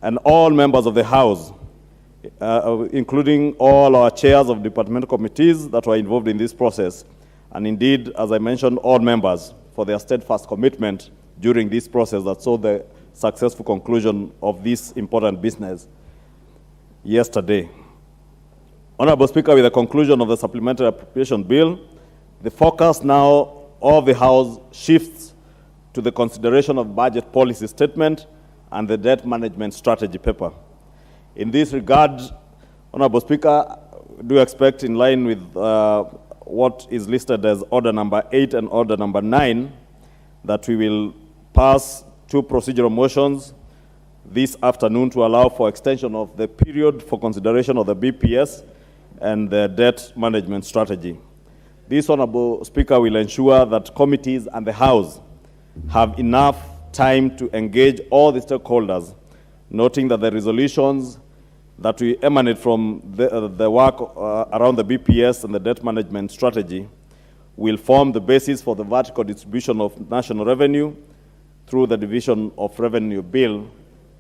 and all members of the House, including all our chairs of departmental committees that were involved in this process, and indeed, as I mentioned, all members for their steadfast commitment during this process that saw the successful conclusion of this important business yesterday. Honorable Speaker, with the conclusion of the Supplementary Appropriation Bill, the focus now of the House shifts to the consideration of budget policy statement and the debt management strategy paper. In this regard, Honorable Speaker, do expect, in line with what is listed as Order Number 8 and Order Number 9, that we will pass two procedural motions this afternoon to allow for extension of the period for consideration of the BPS and the debt management strategy. This, Honorable Speaker, will ensure that committees and the House have enough time to engage all the stakeholders, noting that the resolutions that we emanate from the work around the BPS and the debt management strategy will form the basis for the vertical distribution of national revenue through the Division of Revenue Bill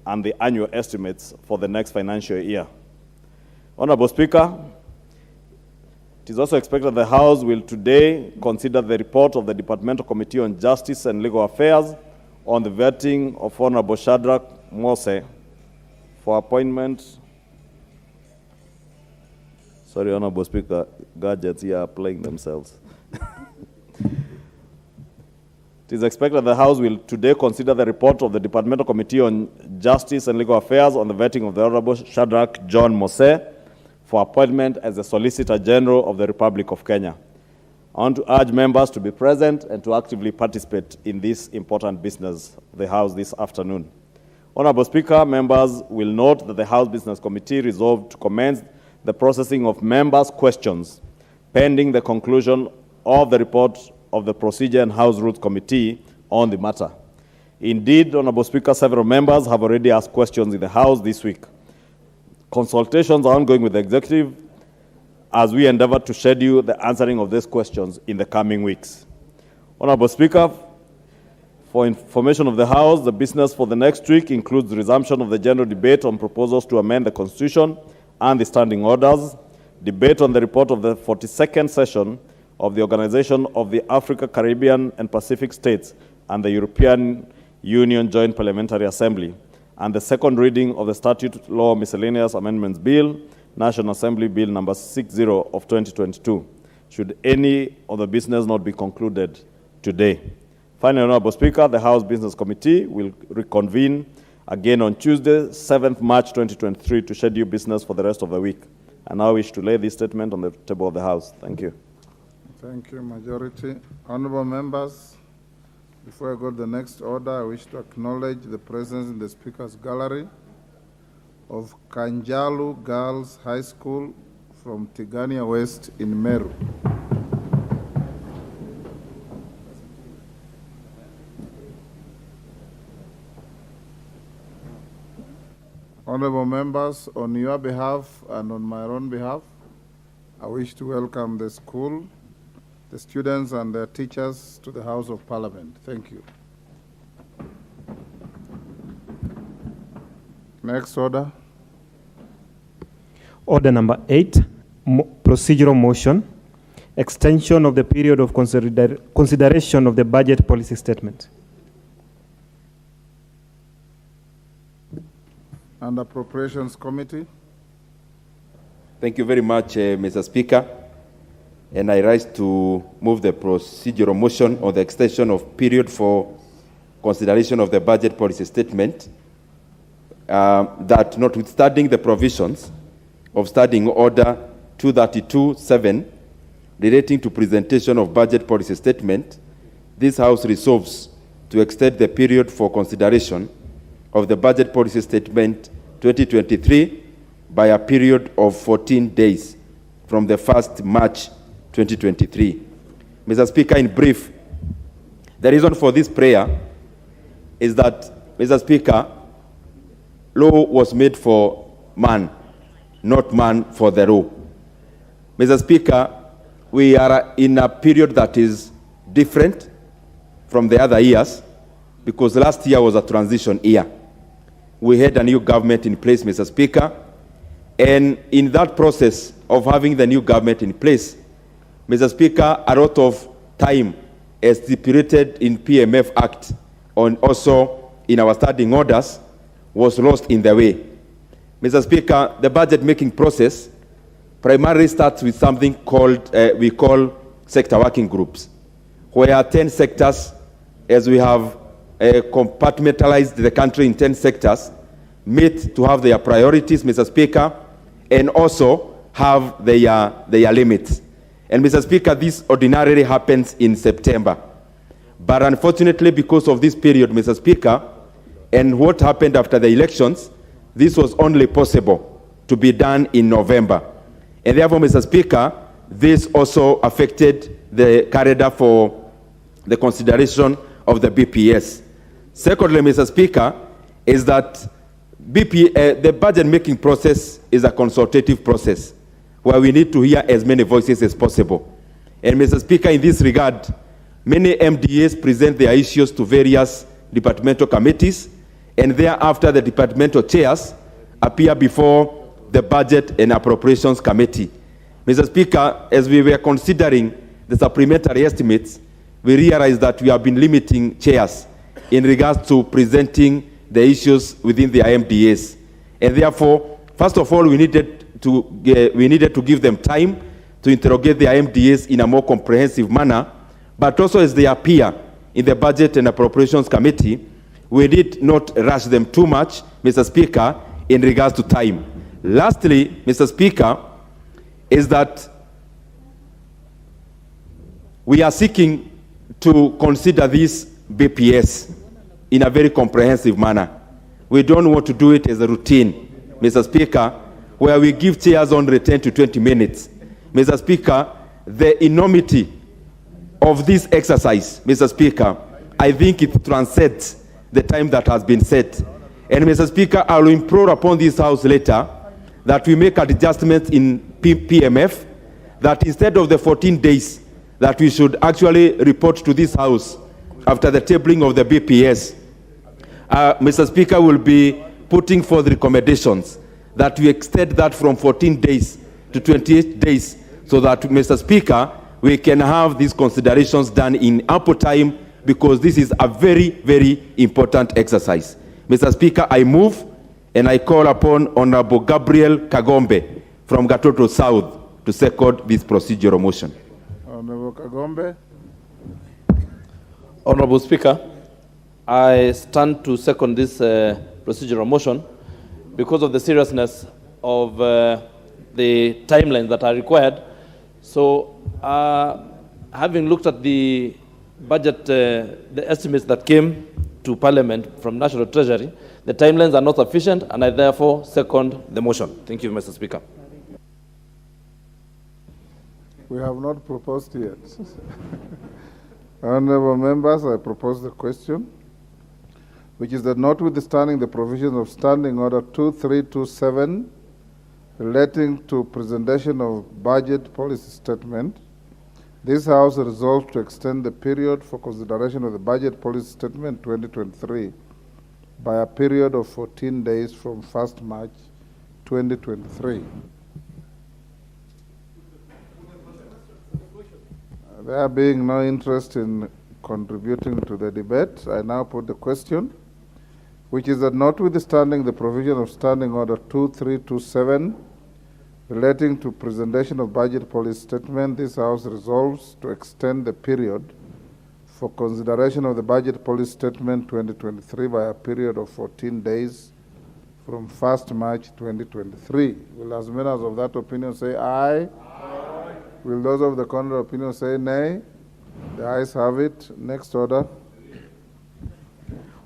and the annual estimates for the next financial year. Honorable Speaker, it is also expected the House will today consider the report of the Departmental Committee on Justice and Legal Affairs on the vetting of Honorable Shadrach Mose for appointment. Sorry, Honorable Speaker, gadgets here are playing themselves. It is expected the House will today consider the report of the Departmental Committee on Justice and Legal Affairs on the vetting of the Honorable Shadrach John Mose for appointment as the Solicitor General of the Republic of Kenya. I want to urge members to be present and to actively participate in this important business of the House this afternoon. Honorable Speaker, members will note that the House Business Committee resolved to commence the processing of members' questions pending the conclusion of the report of the Procedure and House Rules Committee on the matter. Indeed, Honorable Speaker, several members have already asked questions in the House this week. Consultations are ongoing with the Executive as we endeavor to schedule the answering of these questions in the coming weeks. Honorable Speaker, for information of the House, the business for the next week includes the resumption of the general debate on proposals to amend the Constitution and the standing orders, debate on the report of the 42nd session of the Organization of the Africa, Caribbean, and Pacific States and the European Union Joint Parliamentary Assembly, and the second reading of the Statute Law Miscellaneous Amendments Bill, National Assembly Bill number 60 of 2022, should any of the business not be concluded today. Finally, Honorable Speaker, the House Business Committee will reconvene again on Tuesday, 7th March 2023 to schedule business for the rest of the week. I now wish to lay this statement on the table of the House. Thank you. Thank you, Majority. Honorable members, before I go to the next order, I wish to acknowledge the presence in the Speaker's Gallery of Kanjalu Girls High School from Tigania West in Meru. Honorable members, on your behalf and on my own behalf, I wish to welcome the school, the students and their teachers to the House of Parliament. Thank you. Next order. Order number 8, procedural motion, extension of the period of consideration of the budget policy statement. And Appropriations Committee. Thank you very much, Mr. Speaker. And I rise to move the procedural motion on the extension of period for consideration of the budget policy statement, that notwithstanding the provisions of Standing Order 232-7 relating to presentation of budget policy statement, this House resolves to extend the period for consideration of the Budget Policy Statement 2023 by a period of 14 days from the 1st March 2023. Mr. Speaker, in brief, the reason for this prayer is that, Mr. Speaker, law was made for man, not man for the law. Mr. Speaker, we are in a period that is different from the other years because last year was a transition year. We had a new government in place, Mr. Speaker, and in that process of having the new government in place, Mr. Speaker, a lot of time as stipulated in PMF Act and also in our standing orders was lost in the way. Mr. Speaker, the budget making process primarily starts with something called, we call sector working groups, where 10 sectors, as we have compartmentalized the country in 10 sectors, meet to have their priorities, Mr. Speaker, and also have their limits. And Mr. Speaker, this ordinarily happens in September. But unfortunately, because of this period, Mr. Speaker, and what happened after the elections, this was only possible to be done in November. And therefore, Mr. Speaker, this also affected the calendar for the consideration of the BPS. Secondly, Mr. Speaker, is that the budget-making process is a consultative process where we need to hear as many voices as possible. And Mr. Speaker, in this regard, many MDAs present their issues to various departmental committees, and thereafter the departmental chairs appear before the Budget and Appropriations Committee. Mr. Speaker, as we were considering the supplementary estimates, we realized that we have been limiting chairs in regards to presenting the issues within their MDAs. And therefore, first of all, we needed to give them time to interrogate their MDAs in a more comprehensive manner, but also as they appear in the Budget and Appropriations Committee, we did not rush them too much, Mr. Speaker, in regards to time. Lastly, Mr. Speaker, is that we are seeking to consider this BPS in a very comprehensive manner. We don't want to do it as a routine, Mr. Speaker, where we give chairs only 10 to 20 minutes. Mr. Speaker, the enormity of this exercise, Mr. Speaker, I think it transcends the time that has been set. And Mr. Speaker, I will implore upon this House later that we make adjustments in PMF, that instead of the 14 days that we should actually report to this House after the tabling of the BPS, Mr. Speaker, will be putting forth recommendations that we extend that from 14 days to 28 days so that, Mr. Speaker, we can have these considerations done in ample time because this is a very, very important exercise. Mr. Speaker, I move and I call upon Honorable Gabriel Kagombe from Gatoto South to second this procedural motion. Honorable Kagombe. Honorable Speaker, I stand to second this procedural motion because of the seriousness of the timelines that are required. So, having looked at the budget, the estimates that came to Parliament from National Treasury, the timelines are not sufficient, and I therefore second the motion. Thank you, Mr. Speaker. We have not proposed yet. Honorable members, I propose the question, which is that notwithstanding the provisions of Standing Order 2327 relating to presentation of budget policy statement, this House resolved to extend the period for consideration of the budget policy statement 2023 by a period of 14 days from 1st March 2023. There being no interest in contributing to the debate, I now put the question, which is that notwithstanding the provision of Standing Order 2327 relating to presentation of budget policy statement, this House resolves to extend the period for consideration of the budget policy statement 2023 by a period of 14 days from 1st March 2023. Will as many as of that opinion say aye? Aye. Will those of the contrary opinion say nay? The ayes have it. Next order.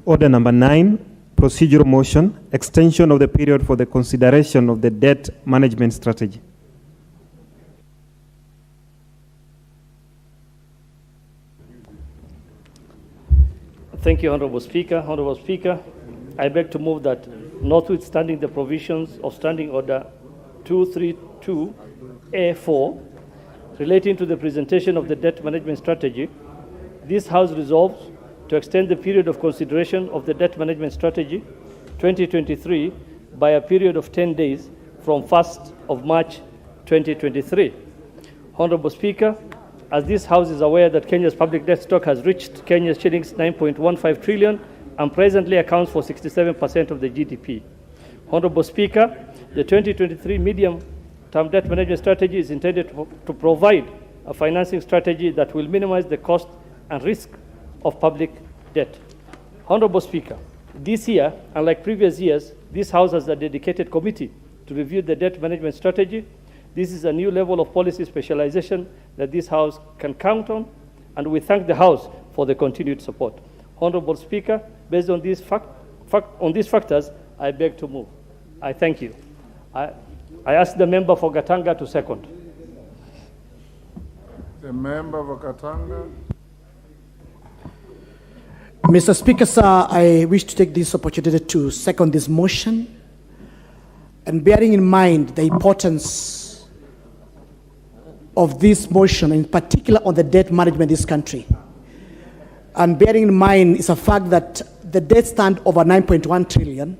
Order number 9, procedural motion, extension of the period for the consideration of the debt management strategy. Thank you, Honorable Speaker. Honorable Speaker, I beg to move that, notwithstanding the provisions of Standing Order 232A4 relating to the presentation of the debt management strategy, this House resolves to extend the period of consideration of the debt management strategy 2023 by a period of 10 days from 1st of March 2023. Honorable Speaker, as this House is aware that Kenya's public debt stock has reached Kenya's shillings 9.15 trillion and presently accounts for 67% of the GDP. Honorable Speaker, the 2023 medium-term debt management strategy is intended to provide a financing strategy that will minimize the cost and risk of public debt. Honorable Speaker, this year, unlike previous years, this House has a dedicated committee to review the debt management strategy. This is a new level of policy specialization that this House can count on, and we thank the House for the continued support. Honorable Speaker, based on these factors, I beg to move. I thank you. I ask the member for Gatanga to second. The member for Gatanga. Mr. Speaker, sir, I wish to take this opportunity to second this motion, and bearing in mind the importance of this motion, in particular on the debt management in this country. And bearing in mind is a fact that the debt stand over 9.1 trillion,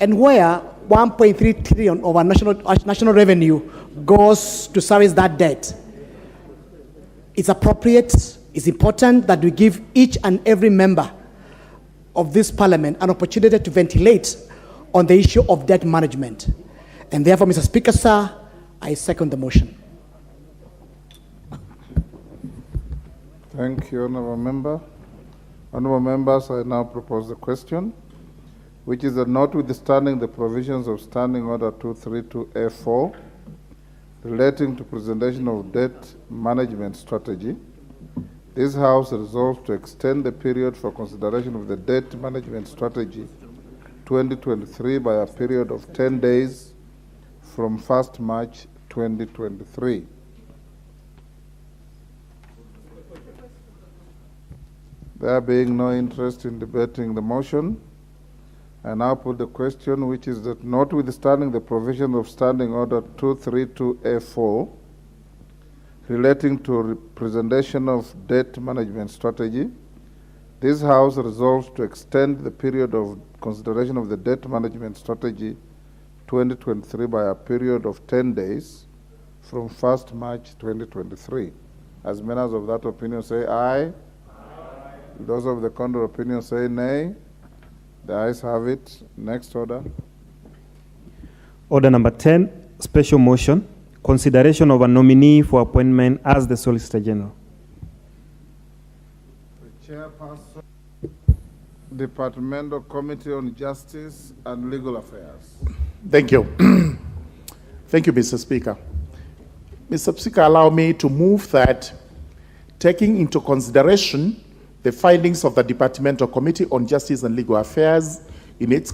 and where 1.3 trillion of our national revenue goes to service that debt. It's appropriate, it's important that we give each and every member of this parliament an opportunity to ventilate on the issue of debt management. And therefore, Mr. Speaker, sir, I second the motion. Thank you, Honourable Member. Honourable Members, I now propose the question, which is that notwithstanding the provisions of Standing Order 232A4 relating to presentation of debt management strategy, this House resolves to extend the period for consideration of the debt management strategy 2023 by a period of 10 days from 1st March 2023. There being no interest in debating the motion, I now put the question, which is that notwithstanding the provision of Standing Order 232A4 relating to presentation of debt management strategy, this House resolves to extend the period of consideration of the debt management strategy 2023 by a period of 10 days from 1st March 2023. As members of that opinion say aye. Those of the contrary opinion say nay. The ayes have it. Next order. Order number 10, special motion, consideration of a nominee for appointment as the Solicitor General. The Chairperson, Departmental Committee on Justice and Legal Affairs. Thank you. Thank you, Mr. Speaker. Mr. Speaker, allow me to move that, taking into consideration the findings of the Departmental Committee on Justice and Legal Affairs in its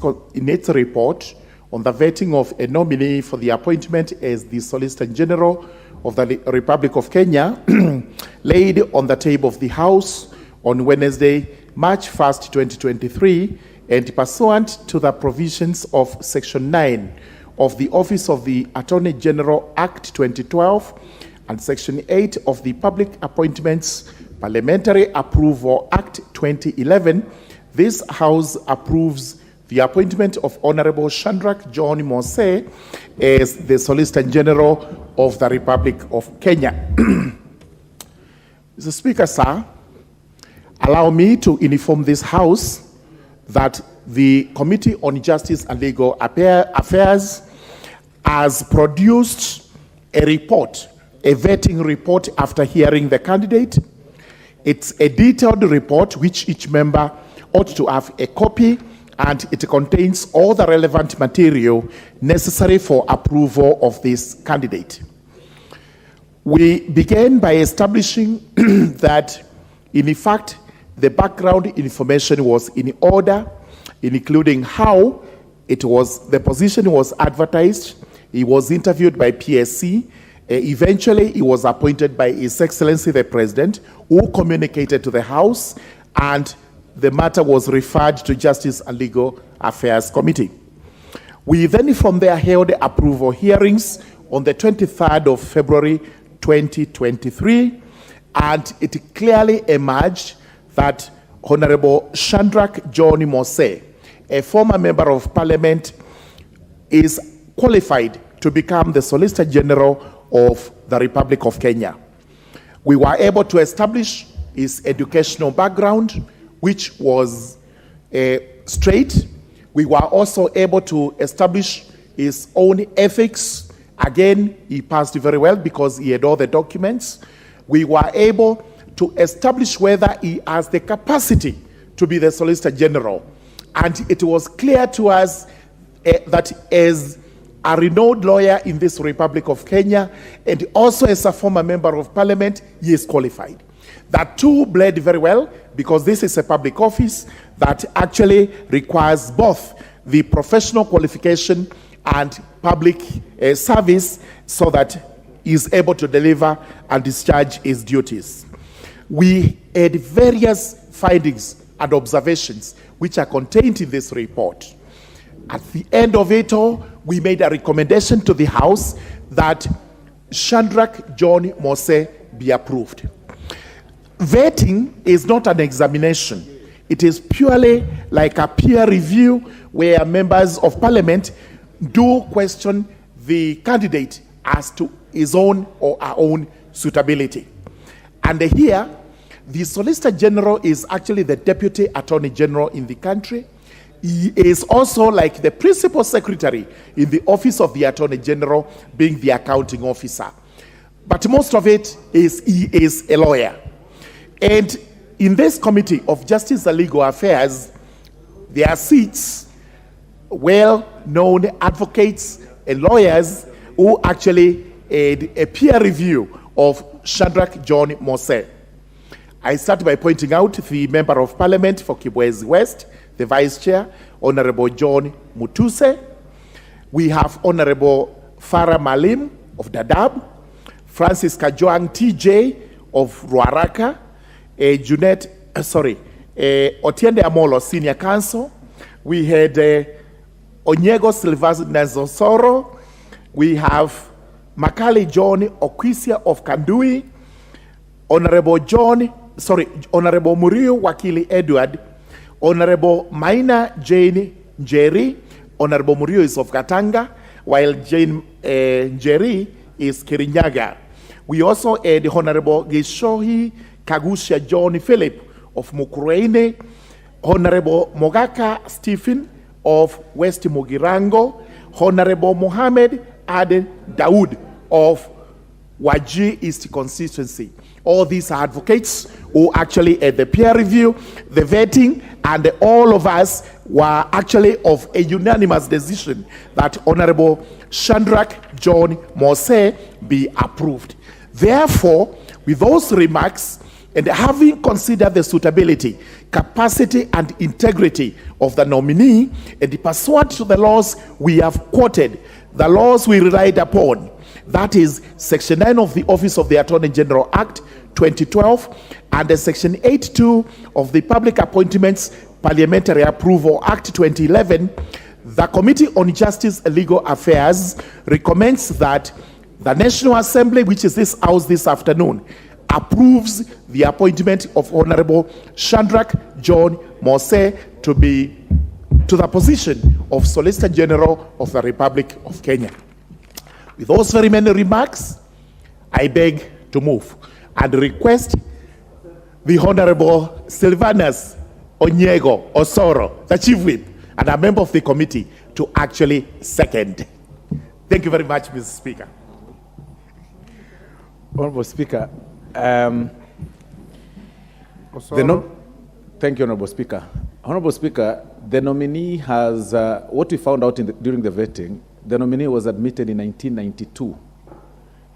report on the vetting of a nominee for the appointment as the Solicitor General of the Republic of Kenya, laid on the table of the House on Wednesday, March 1st, 2023, and pursuant to the provisions of Section 9 of the Office of the Attorney General Act 2012 and Section 8 of the Public Appointments Parliamentary Approval Act 2011, this House approves the appointment of Honorable Shadrach John Mose as the Solicitor General of the Republic of Kenya. Mr. Speaker, sir, allow me to inform this House that the Committee on Justice and Legal Affairs has produced a report, a vetting report after hearing the candidate. It's a detailed report which each member ought to have a copy, and it contains all the relevant material necessary for approval of this candidate. We began by establishing that, in fact, the background information was in order including how the position was advertised. He was interviewed by PSC. Eventually, he was appointed by His Excellency the President, who communicated to the House, and the matter was referred to Justice and Legal Affairs Committee. We then from there held approval hearings on the 23rd of February 2023, and it clearly emerged that Honorable Shadrach John Mose, a former member of Parliament, is qualified to become the Solicitor General of the Republic of Kenya. We were able to establish his educational background, which was straight. We were also able to establish his own ethics. Again, he passed very well because he had all the documents. We were able to establish whether he has the capacity to be the Solicitor General. And it was clear to us that as a renowned lawyer in this Republic of Kenya, and also as a former member of Parliament, he is qualified. That too bled very well, because this is a public office that actually requires both the professional qualification and public service, so that he is able to deliver and discharge his duties. We had various findings and observations which are contained in this report. At the end of it all, we made a recommendation to the House that Shadrach John Mose be approved. Vetting is not an examination. It is purely like a peer review where members of Parliament do question the candidate as to his own or her own suitability. And here, the Solicitor General is actually the Deputy Attorney General in the country. He is also like the Principal Secretary in the Office of the Attorney General, being the accounting officer. But most of it is he is a lawyer. And in this Committee of Justice and Legal Affairs, there are seats well-known advocates and lawyers who actually had a peer review of Shadrach John Mose. I start by pointing out the Member of Parliament for Kibwezi West, the Vice Chair, Honorable John Mutuse. We have Honorable Farah Malim of Dadaab, Francis Kajoang TJ of Ruaraka, Otiende Amolo, Senior Counsel. We had Onyego Silvas Nazosoro. We have Makali John Okwisia of Kandui, Honorable Murio Wakili Edward, Honorable Maina Jane Njeri. Honorable Murio is of Katanga, while Jane Njeri is Kirinyaga. We also had Honorable Gishohi Kagusha John Philip of Mukurene, Honorable Mogaka Stephen of West Mugirango, Honorable Mohammed Aden Daoud of Waji East Constituency. All these are advocates who actually had the peer review, the vetting, and all of us were actually of a unanimous decision that Honorable Shadrach John Mose be approved. Therefore, with those remarks, and having considered the suitability, capacity, and integrity of the nominee, and pursuant to the laws we have quoted, the laws we relied upon, that is Section 9 of the Office of the Attorney General Act 2012 and Section 8.2 of the Public Appointments Parliamentary Approval Act 2011, the Committee on Justice and Legal Affairs recommends that the National Assembly, which is this house this afternoon, approves the appointment of Honorable Shadrach John Mose to the position of Solicitor General of the Republic of Kenya. With those very many remarks, I beg to move and request the Honorable Silvanus Onyego Osoro, the Chief Whip, and a member of the committee, to actually second. Thank you very much, Mr. Speaker. Honorable Speaker, Osoro. thank you, Honorable Speaker. Honorable Speaker, the nominee has, what we found out during the vetting, the nominee was admitted in 1992.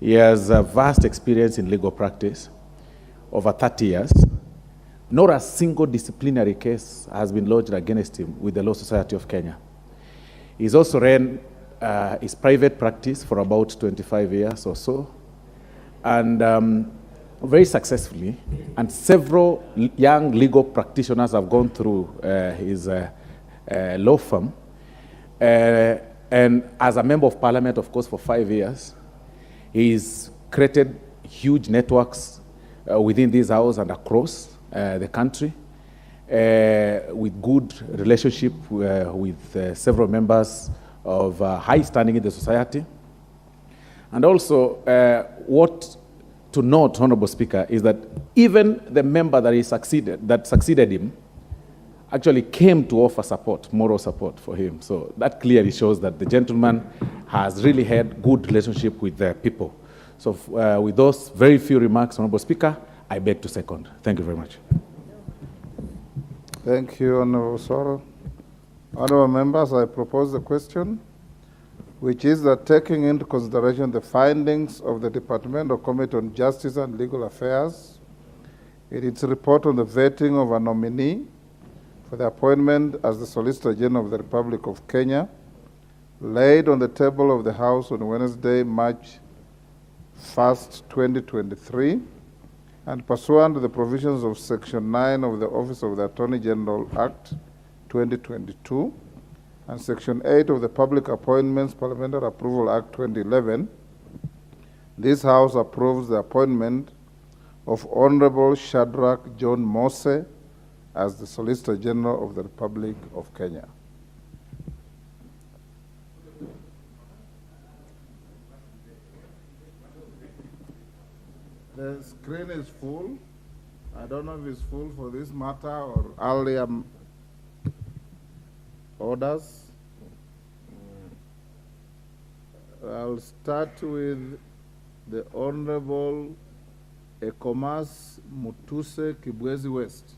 He has a vast experience in legal practice, over 30 years, not a single disciplinary case has been lodged against him with the Law Society of Kenya. He's also ran his private practice for about 25 years or so, and very successfully, and several young legal practitioners have gone through his law firm. And as a member of parliament, of course, for 5 years, he's created huge networks within this house and across the country with good relationship with several members of high standing in the society. And also, what to note, Honorable Speaker, is that even the member that succeeded him actually came to offer support, moral support for him. So that clearly shows that the gentleman has really had good relationship with the people. So with those very few remarks, Honorable Speaker, I beg to second. Thank you very much. Thank you, Honorable Soro. Honorable members, I propose the question, which is that taking into consideration the findings of the Departmental Committee on Justice and Legal Affairs in its report on the vetting of a nominee for the appointment as the Solicitor General of the Republic of Kenya, laid on the table of the House on Wednesday, March 1st, 2023, and pursuant to the provisions of Section 9 of the Office of the Attorney General Act 2022, and Section 8 of the Public Appointments Parliamentary Approval Act 2011, this House approves the appointment of Honorable Shadrach John Mose as the Solicitor General of the Republic of Kenya. The screen is full. I don't know if it's full for this matter or earlier orders. I'll start with the Honorable Ekomas Mutuse Kibwezi West.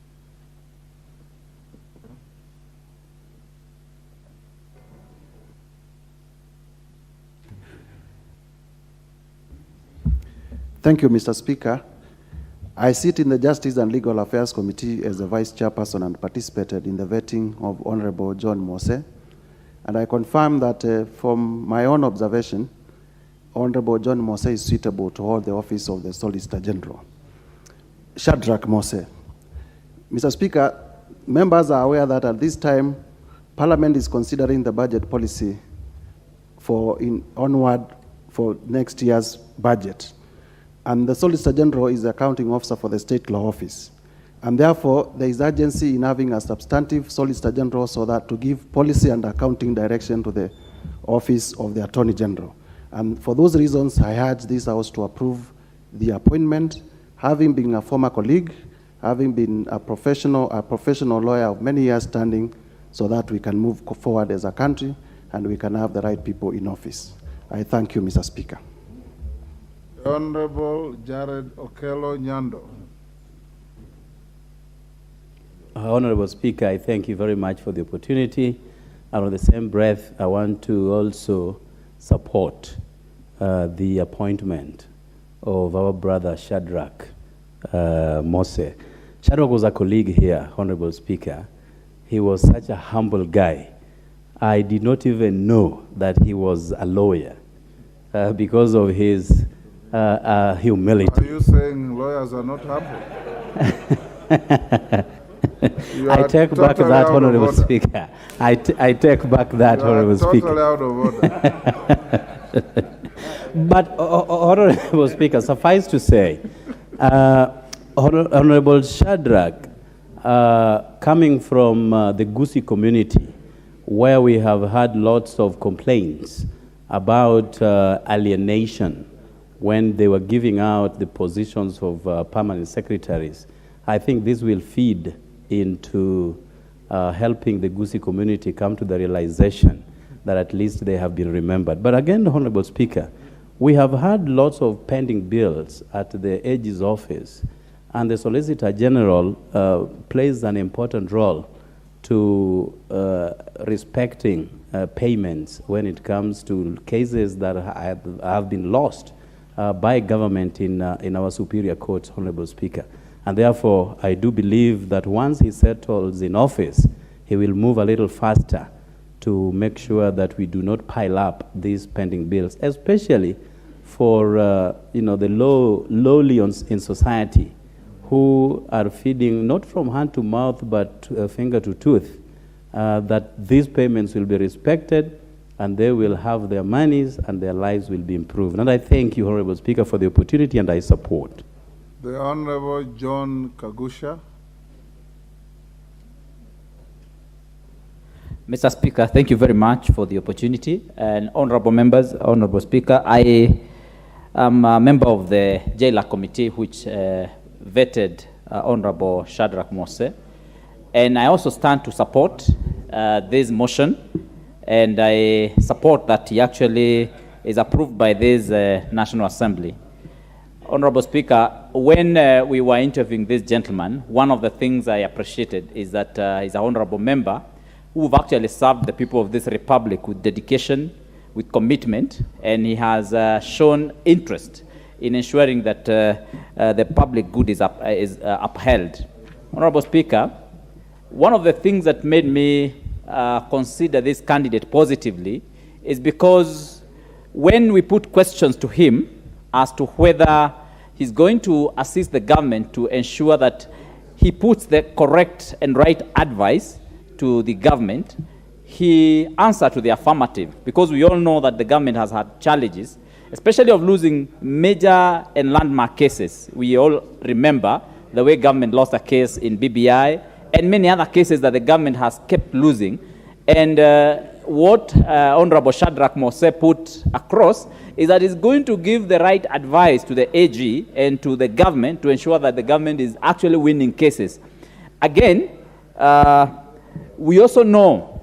Thank you, Mr. Speaker. I sit in the Justice and Legal Affairs Committee as the Vice Chairperson and participated in the vetting of Honorable John Mose. And I confirm that from my own observation, Honorable John Mose is suitable to hold the office of the Solicitor General. Shadrach Mose. Mr. Speaker, members are aware that at this time, Parliament is considering the budget policy for next year's budget. And the Solicitor General is the accounting officer for the State Law Office. And therefore, there is urgency in having a substantive Solicitor General so that to give policy and accounting direction to the Office of the Attorney General. And for those reasons, I urge this House to approve the appointment, having been a former colleague, having been a professional lawyer of many years standing, so that we can move forward as a country and we can have the right people in office. I thank you, Mr. Speaker. Honorable Jared Okello Nyando. Honorable Speaker, I thank you very much for the opportunity. And on the same breath, I want to also support the appointment of our brother Shadrach Mose. Shadrach was a colleague here, Honorable Speaker. He was such a humble guy. I did not even know that he was a lawyer because of his humility. Are you saying lawyers are not humble? I take back that, Honorable Speaker. I take back that, Honorable Speaker. Totally out of order. But, Honorable Speaker, suffice to say, Honorable Shadrach, coming from the Gusii community, where we have had lots of complaints about alienation when they were giving out the positions of permanent secretaries, I think this will feed into helping the Gusii community come to the realization that at least they have been remembered. But again, Honorable Speaker, we have had lots of pending bills at the AG's office, and the Solicitor General plays an important role to respecting payments when it comes to cases that have been lost by government in our superior courts, Honorable Speaker. And therefore, I do believe that once he settles in office, he will move a little faster to make sure that we do not pile up these pending bills, especially for the lowly in society who are feeding not from hand to mouth but finger to tooth, that these payments will be respected and they will have their monies and their lives will be improved. And I thank you, Honorable Speaker, for the opportunity, and I support. The Honorable John Kagusha. Mr. Speaker, thank you very much for the opportunity. And honorable members, honorable Speaker, I am a member of the Jailer Committee, which vetted Honorable Shadrach Mose. And I also stand to support this motion. And I support that he actually is approved by this National Assembly. Honorable Speaker, when we were interviewing this gentleman, one of the things I appreciated is that he's an honorable member who've actually served the people of this republic with dedication, with commitment, and he has shown interest in ensuring that the public good is upheld. Honorable Speaker, one of the things that made me consider this candidate positively is because when we put questions to him as to whether he's going to assist the government to ensure that he puts the correct and right advice to the government, he answered to the affirmative, because we all know that the government has had challenges, especially of losing major and landmark cases. We all remember the way government lost a case in BBI and many other cases that the government has kept losing. And what Honorable Shadrach Mose put across is that it's going to give the right advice to the AG and to the government to ensure that the government is actually winning cases. Again, we also know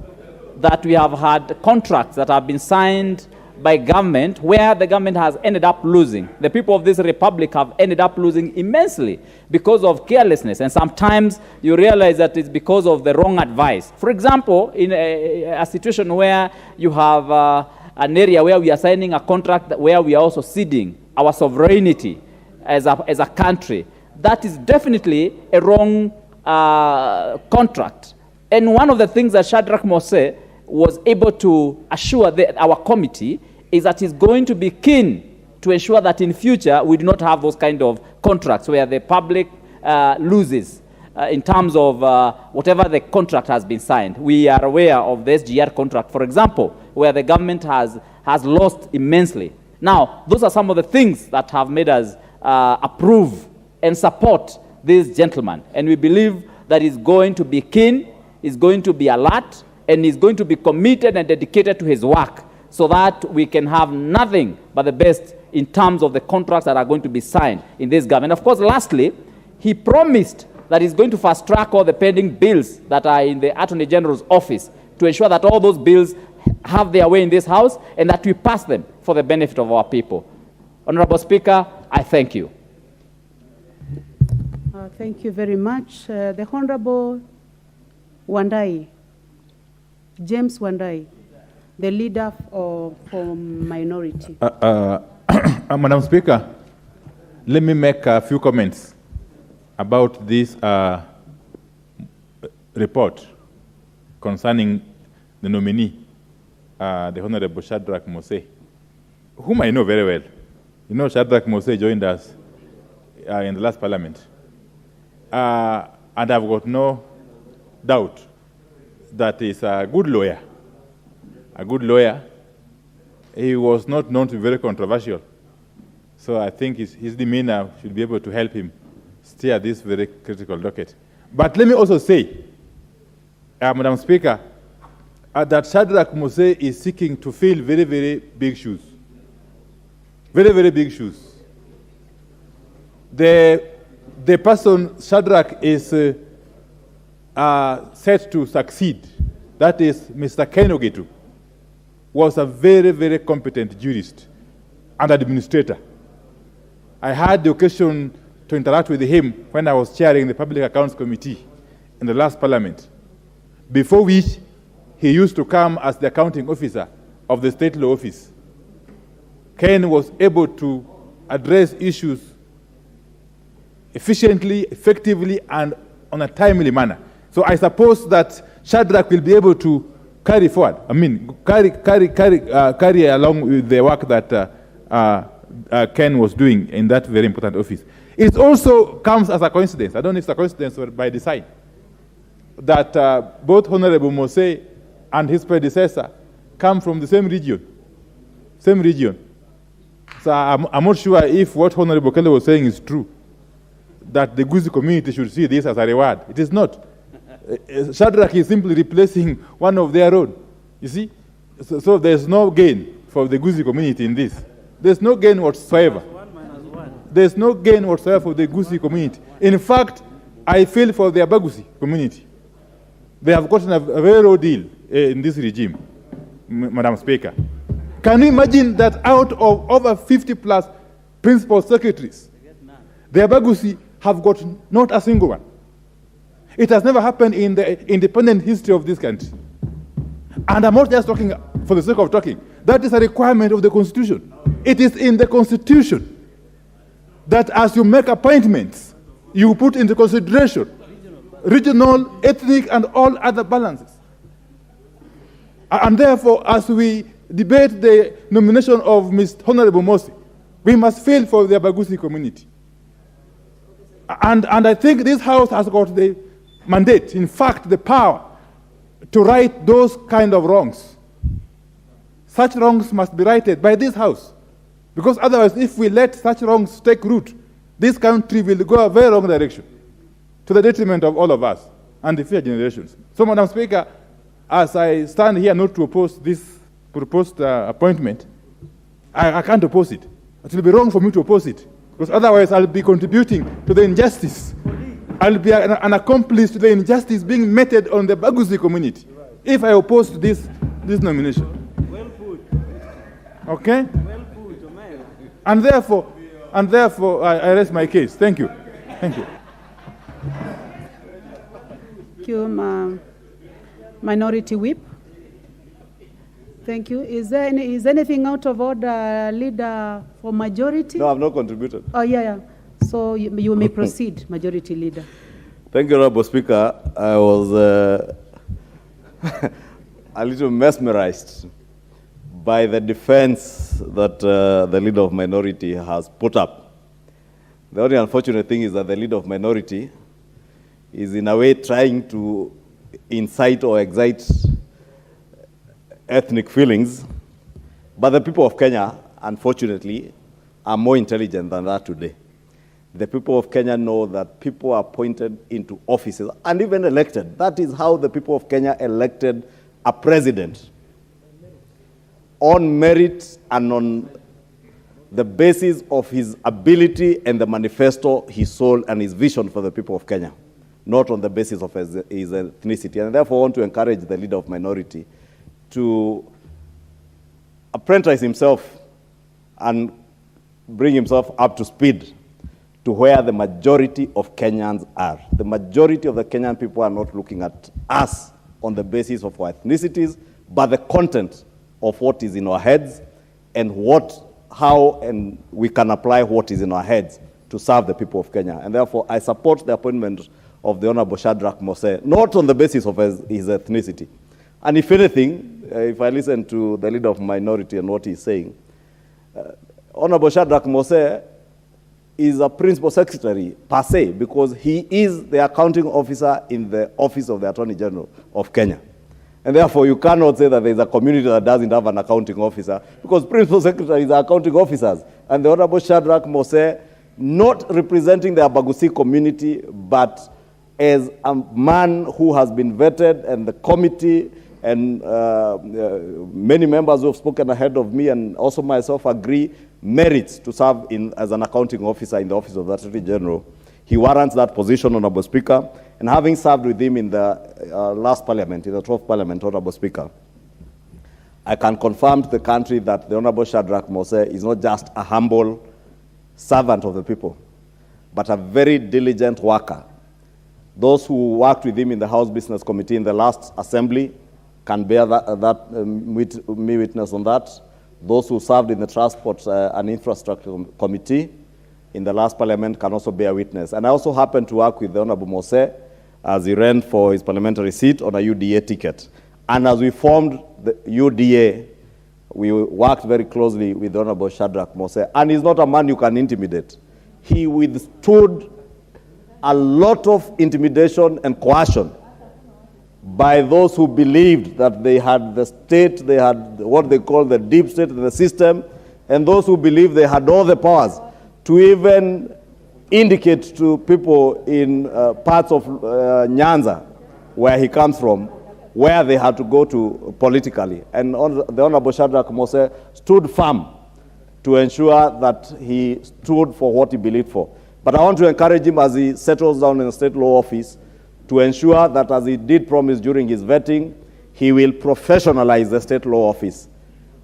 that we have had contracts that have been signed by government where the government has ended up losing. The people of this republic have ended up losing immensely because of carelessness. And sometimes you realize that it's because of the wrong advice. For example, in a situation where you have an area where we are signing a contract where we are also ceding our sovereignty as a country, that is definitely a wrong contract. And one of the things that Shadrach Mose was able to assure our committee is that he's going to be keen to ensure that in future we do not have those kind of contracts where the public loses in terms of whatever the contract has been signed. We are aware of the SGR contract, for example, where the government has lost immensely. Now, those are some of the things that have made us approve and support this gentleman. And we believe that he's going to be keen, he's going to be alert, and he's going to be committed and dedicated to his work so that we can have nothing but the best in terms of the contracts that are going to be signed in this government. Of course, lastly, he promised that he's going to fast-track all the pending bills that are in the Attorney General's office to ensure that all those bills have their way in this House and that we pass them for the benefit of our people. Honorable Speaker, I thank you. Thank you very much. The Honorable Wandai, James Wandai, the leader for minority. Madam Speaker, let me make a few comments about this report concerning the nominee, the Honorable Shadrach Mose, whom I know very well. You know, Shadrach Mose joined us in the last parliament. And I've got no doubt that he's a good lawyer. A good lawyer. He was not known to be very controversial. So I think his demeanor should be able to help him steer this very critical docket. But let me also say, Madam Speaker, that Shadrach Mose is seeking to fill very, very big shoes. Very, very big shoes. The person Shadrach is set to succeed, that is Mr. Ken Ogetu, was a very, very competent jurist and administrator. I had the occasion to interact with him when I was chairing the Public Accounts Committee in the last parliament, before which he used to come as the accounting officer of the State Law Office. Ken was able to address issues efficiently, effectively, and on a timely manner. So I suppose that Shadrach will be able to carry forward, carry along with the work that Ken was doing in that very important office. It also comes as a coincidence, I don't know if it's a coincidence or by design, that both Honorable Mose and his predecessor come from the same region. So I'm not sure if what Honorable Kelly was saying is true, that the Guzi community should see this as a reward. It is not. Shadrach is simply replacing one of their own. You see? So there's no gain for the Guzi community in this. There's no gain whatsoever. There's no gain whatsoever for the Guzi community. In fact, I feel for the Abagusi community. They have gotten a very low deal in this regime, Madam Speaker. Can you imagine that out of over 50 plus principal secretaries, the Abagusi have got not a single one? It has never happened in the independent history of this country. And I'm not just talking for the sake of talking. That is a requirement of the Constitution. It is in the Constitution that as you make appointments, you put into consideration regional, ethnic, and all other balances. And therefore, as we debate the nomination of Ms. Honorable Mosi, we must feel for the Abagusi community. And I think this House has got the mandate, in fact, the power to right those kind of wrongs. Such wrongs must be righted by this House. Because otherwise, if we let such wrongs take root, this country will go a very wrong direction to the detriment of all of us and the future generations. So, Madam Speaker, as I stand here not to oppose this proposed appointment, I can't oppose it. It will be wrong for me to oppose it, because otherwise I'll be contributing to the injustice. I'll be an accomplice to the injustice being meted on the Bagusi community if I oppose this nomination. Well put. Okay? Well put, and therefore I rest my case. Thank you. Thank you. Thank you, Minority Whip. Thank you. Is anything out of order, Leader, for Majority? No, I've not contributed. Oh, yeah. So you may proceed, Majority Leader. Thank you, Honorable Speaker. I was a little mesmerized by the defense that the Leader of Minority has put up. The only unfortunate thing is that the Leader of Minority is in a way trying to incite or excite ethnic feelings, but the people of Kenya, unfortunately, are more intelligent than that today. The people of Kenya know that people are appointed into offices and even elected. That is how the people of Kenya elected a president, on merit and on the basis of his ability and the manifesto he sold and his vision for the people of Kenya, not on the basis of his ethnicity. And therefore, I want to encourage the Leader of Minority to apprentice himself and bring himself up to speed to where the majority of Kenyans are. The majority of the Kenyan people are not looking at us on the basis of our ethnicities, but the content of what is in our heads and how we can apply what is in our heads to serve the people of Kenya. And therefore, I support the appointment of the Honorable Shadrach Mose, not on the basis of his ethnicity. And if anything, if I listen to the Leader of Minority and what he's saying, Honorable Shadrach Mose is a principal secretary per se, because he is the accounting officer in the office of the Attorney General of Kenya. And therefore, you cannot say that there is a community that doesn't have an accounting officer, because principal secretaries are accounting officers. And the Honorable Shadrach Mose, not representing the Abagusi community, but as a man who has been vetted, and the committee and many members who have spoken ahead of me and also myself agree, merits to serve as an accounting officer in the office of the Attorney General. He warrants that position, Honorable Speaker, and having served with him in the last parliament, in the 12th parliament, Honorable Speaker, I can confirm to the country that the Honorable Shadrach Mose is not just a humble servant of the people, but a very diligent worker. Those who worked with him in the House Business Committee in the last assembly can bear me witness on that. Those who served in the Transport and Infrastructure Committee in the last parliament can also bear witness. And I also happened to work with the Honorable Mose as he ran for his parliamentary seat on a UDA ticket. And as we formed the UDA, we worked very closely with the Honorable Shadrach Mose. And he's not a man you can intimidate. He withstood a lot of intimidation and coercion by those who believed that they had the state, they had what they call the deep state in the system, and those who believed they had all the powers to even indicate to people in parts of Nyanza, where he comes from, where they had to go to politically. And the Honorable Shadrach Mose stood firm to ensure that he stood for what he believed for. But I want to encourage him as he settles down in the state law office to ensure that, as he did promise during his vetting, he will professionalize the state law office.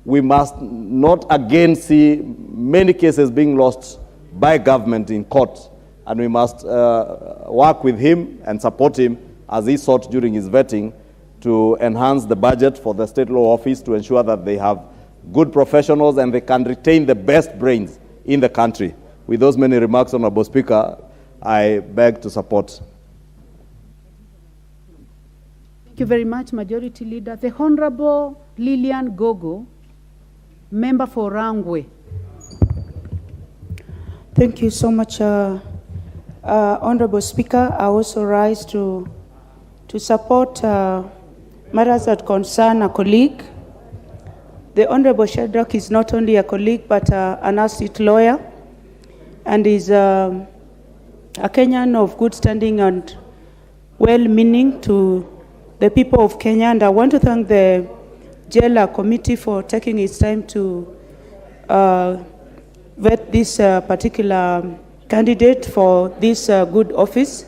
We must not again see many cases being lost by government in court, and we must work with him and support him as he sought during his vetting to enhance the budget for the state law office to ensure that they have good professionals and they can retain the best brains in the country. With those many remarks, Honorable Speaker, I beg to support. Thank you very much, Majority Leader. The Honorable Lillian Gogo, member for Rangwe. Thank you so much, Honorable Speaker. I also rise to support matters that concern a colleague. The Honorable Shadrach is not only a colleague, but an astute lawyer, and is a Kenyan of good standing and well-meaning to the people of Kenya. And I want to thank the Jailer Committee for taking its time to vet this particular candidate for this good office.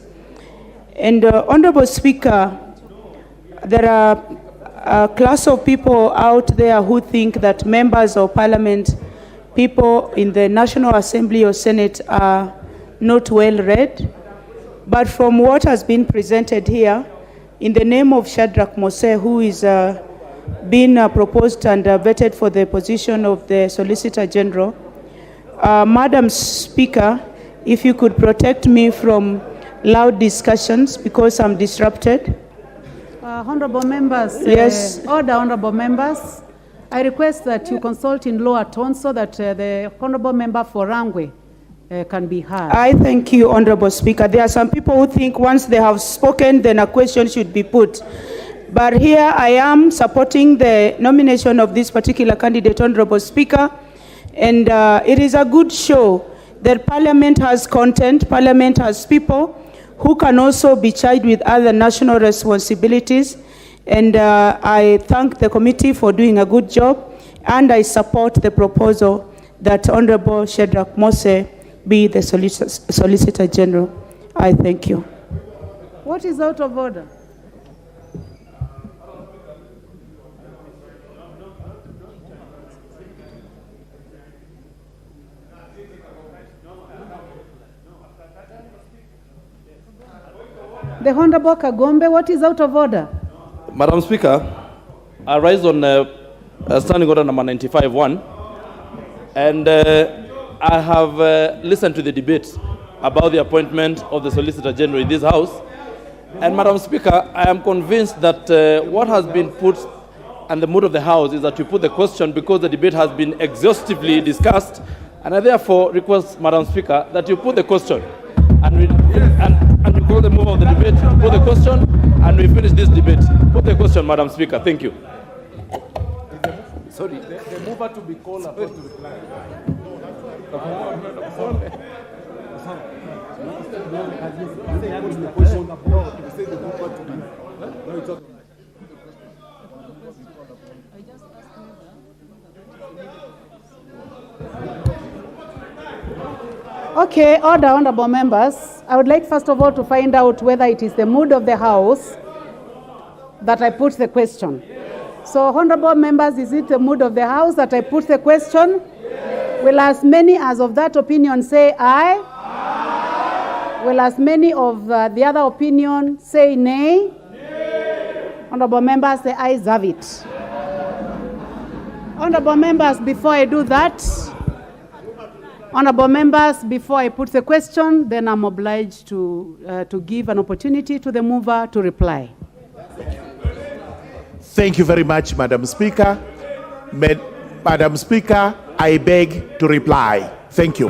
And Honorable Speaker, there are a class of people out there who think that members of parliament, people in the National Assembly or Senate, are not well read. But from what has been presented here, in the name of Shadrach Mose, who is being proposed and vetted for the position of the Solicitor General, Madam Speaker, if you could protect me from loud discussions because I'm disrupted. Honorable members, yes. Order, honorable members. I request that you consult in lower tones so that the honorable member for Rangwe can be heard. I thank you, Honorable Speaker. There are some people who think once they have spoken, then a question should be put. But here I am supporting the nomination of this particular candidate, Honorable Speaker, and it is a good show that Parliament has content, Parliament has people who can also be charged with other national responsibilities. And I thank the committee for doing a good job, and I support the proposal that Honorable Shadrach Mose be the Solicitor General. I thank you. What is out of order? The Honorable Kagombe, what is out of order? Madam Speaker, I rise on standing order number 95-1, and I have listened to the debate about the appointment of the Solicitor General in this House. And Madam Speaker, I am convinced that what has been put and the mood of the House is that you put the question because the debate has been exhaustively discussed, and I therefore request, Madam Speaker, that you put the question and we call the move of the debate, put the question, and we finish this debate. Put the question, Madam Speaker. Thank you. Sorry. The mover to be called upon to reply. Okay, order, honorable members. I would like first of all to find out whether it is the mood of the House that I put the question. So, honorable members, is it the mood of the House that I put the question? Will as many as of that opinion say aye? Aye. Will as many of the other opinion say nay? Nay. Honorable members, the ayes have it. Honorable members, before I do that, Honorable members, before I put the question, then I'm obliged to give an opportunity to the mover to reply. Thank you very much, Madam Speaker. Madam Speaker, I beg to reply. Thank you.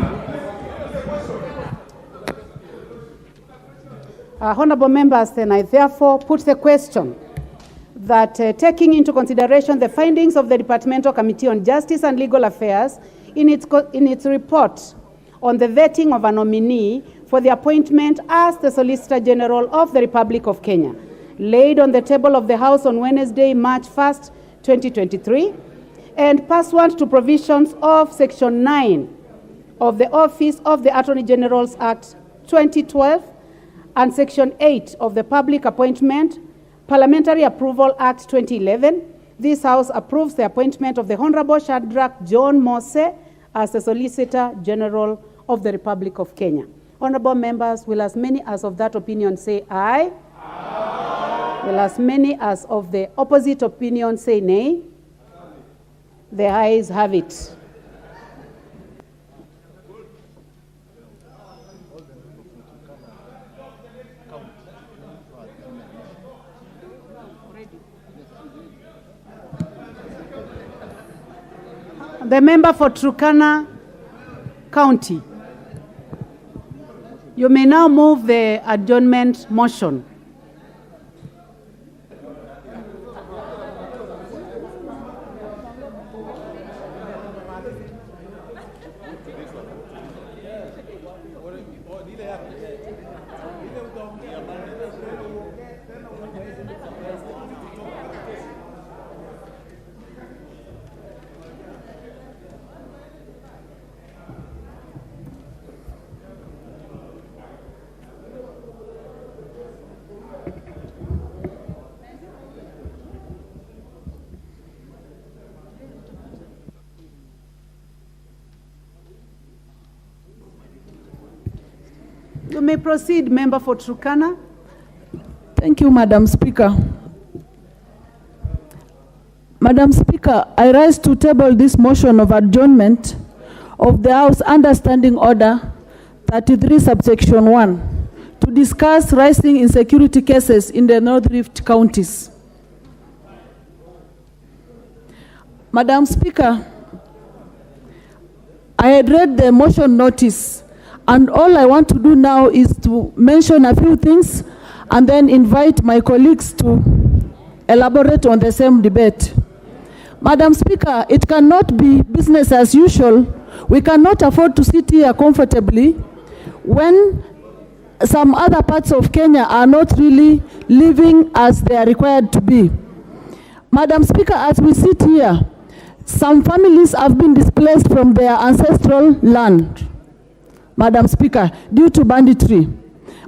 Honorable members, then I therefore put the question that taking into consideration the findings of the Departmental Committee on Justice and Legal Affairs in its report on the vetting of a nominee for the appointment as the Solicitor General of the Republic of Kenya, laid on the table of the House on Wednesday, March 1st, 2023, and pursuant to provisions of Section 9 of the Office of the Attorney General's Act 2012 and Section 8 of the Public Appointment Parliamentary Approval Act 2011, this House approves the appointment of the Honorable Shadrach John Mose as the Solicitor General of the Republic of Kenya. Honorable members, will as many as of that opinion say aye? Aye. Will as many as of the opposite opinion say nay? The ayes have it. The member for Turkana County. You may now move the adjournment motion. You may proceed, member for Turkana. Thank you, Madam Speaker. Madam Speaker, I rise to table this motion of adjournment of the House under Standing Order 33 subsection 1 to discuss rising insecurity cases in the North Rift counties. Madam Speaker, I had read the motion notice, and all I want to do now is to mention a few things and then invite my colleagues to elaborate on the same debate. Madam Speaker, it cannot be business as usual. We cannot afford to sit here comfortably when some other parts of Kenya are not really living as they are required to be. Madam Speaker, as we sit here, some families have been displaced from their ancestral land, Madam Speaker, due to banditry.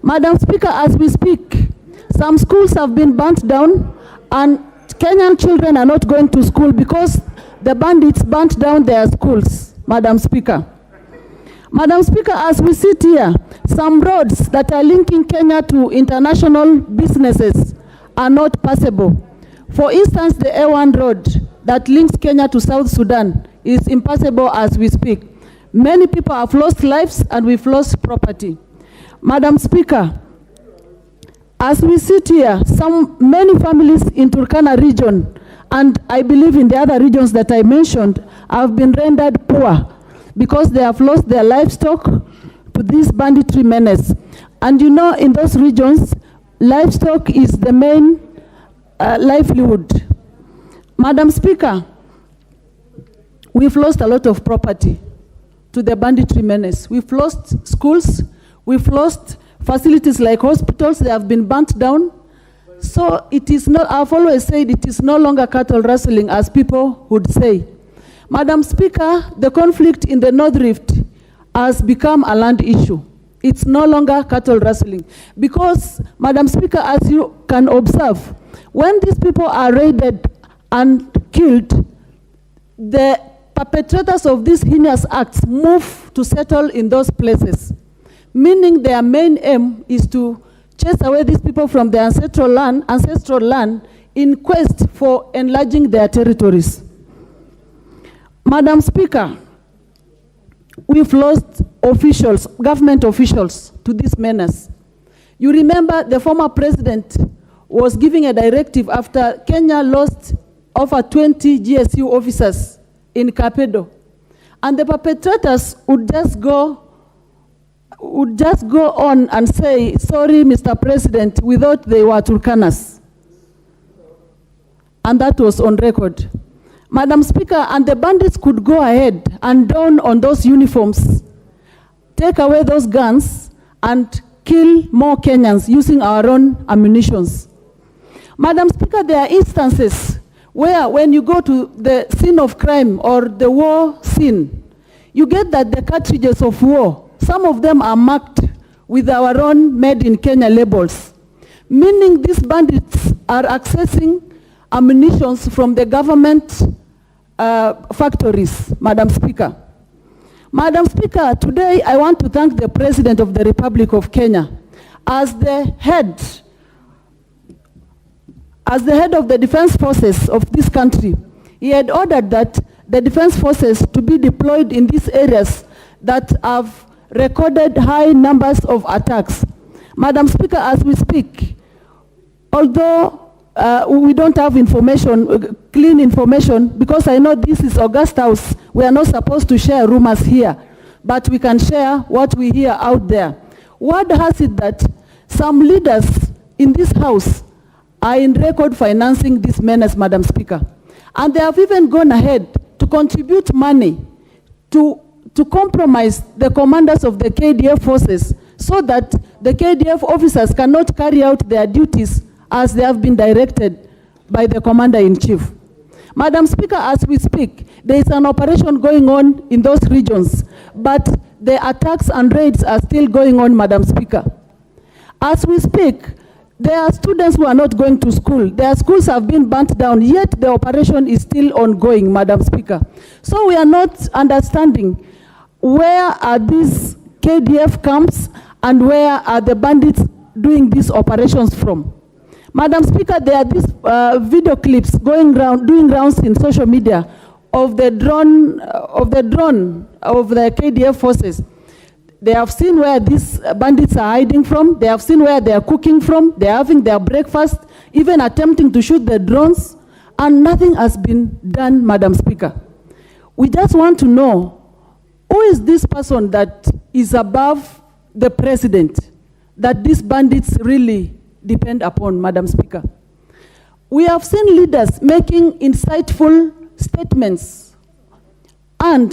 Madam Speaker, as we speak, some schools have been burnt down and Kenyan children are not going to school because the bandits burnt down their schools, Madam Speaker. Madam Speaker, as we sit here, some roads that are linking Kenya to international businesses are not passable. For instance, the A1 road that links Kenya to South Sudan is impassable as we speak. Many people have lost lives and we've lost property. Madam Speaker, as we sit here, many families in Turkana region, and I believe in the other regions that I mentioned, have been rendered poor because they have lost their livestock to this banditry menace. And you know, in those regions, livestock is the main livelihood. Madam Speaker, we've lost a lot of property to the banditry menace. We've lost schools, we've lost facilities like hospitals, they have been burnt down. So it is not, I've always said it is no longer cattle rustling as people would say. Madam Speaker, the conflict in the North Rift has become a land issue. It's no longer cattle rustling. Because, Madam Speaker, as you can observe, when these people are raided and killed, the perpetrators of these heinous acts move to settle in those places, meaning their main aim is to chase away these people from their ancestral land in quest for enlarging their territories. Madam Speaker, we've lost officials, government officials, to this menace. You remember the former president was giving a directive after Kenya lost over 20 GSU officers in Kapedo. And the perpetrators would just go on and say, sorry, Mr. President, we thought they were Turkanas. And that was on record. Madam Speaker, and the bandits could go ahead and don on those uniforms, take away those guns, and kill more Kenyans using our own ammunitions. Madam Speaker, there are instances where when you go to the scene of crime or the war scene, you get that the cartridges of war, some of them are marked with our own made in Kenya labels, meaning these bandits are accessing ammunitions from the government factories, Madam Speaker. Madam Speaker, today I want to thank the President of the Republic of Kenya as the head of the defense forces of this country. He had ordered that the defense forces to be deployed in these areas that have recorded high numbers of attacks. Madam Speaker, as we speak, although we don't have information, clean information, because I know this is August House. We are not supposed to share rumors here, but we can share what we hear out there. Word has it that some leaders in this house are in record financing this menace, Madam Speaker. And they have even gone ahead to contribute money to compromise the commanders of the KDF forces so that the KDF officers cannot carry out their duties as they have been directed by the Commander-in-Chief. Madam Speaker, as we speak, there is an operation going on in those regions, but the attacks and raids are still going on, Madam Speaker. As we speak, there are students who are not going to school. Their schools have been burnt down, yet the operation is still ongoing, Madam Speaker. So we are not understanding where are these KDF camps and where are the bandits doing these operations from. Madam Speaker, there are these video clips doing rounds in social media of the drone of the KDF forces. They have seen where these bandits are hiding from. They have seen where they are cooking from. They are having their breakfast, even attempting to shoot the drones, and nothing has been done, Madam Speaker. We just want to know, who is this person that is above the president that these bandits really depend upon, Madam Speaker? We have seen leaders making insightful statements and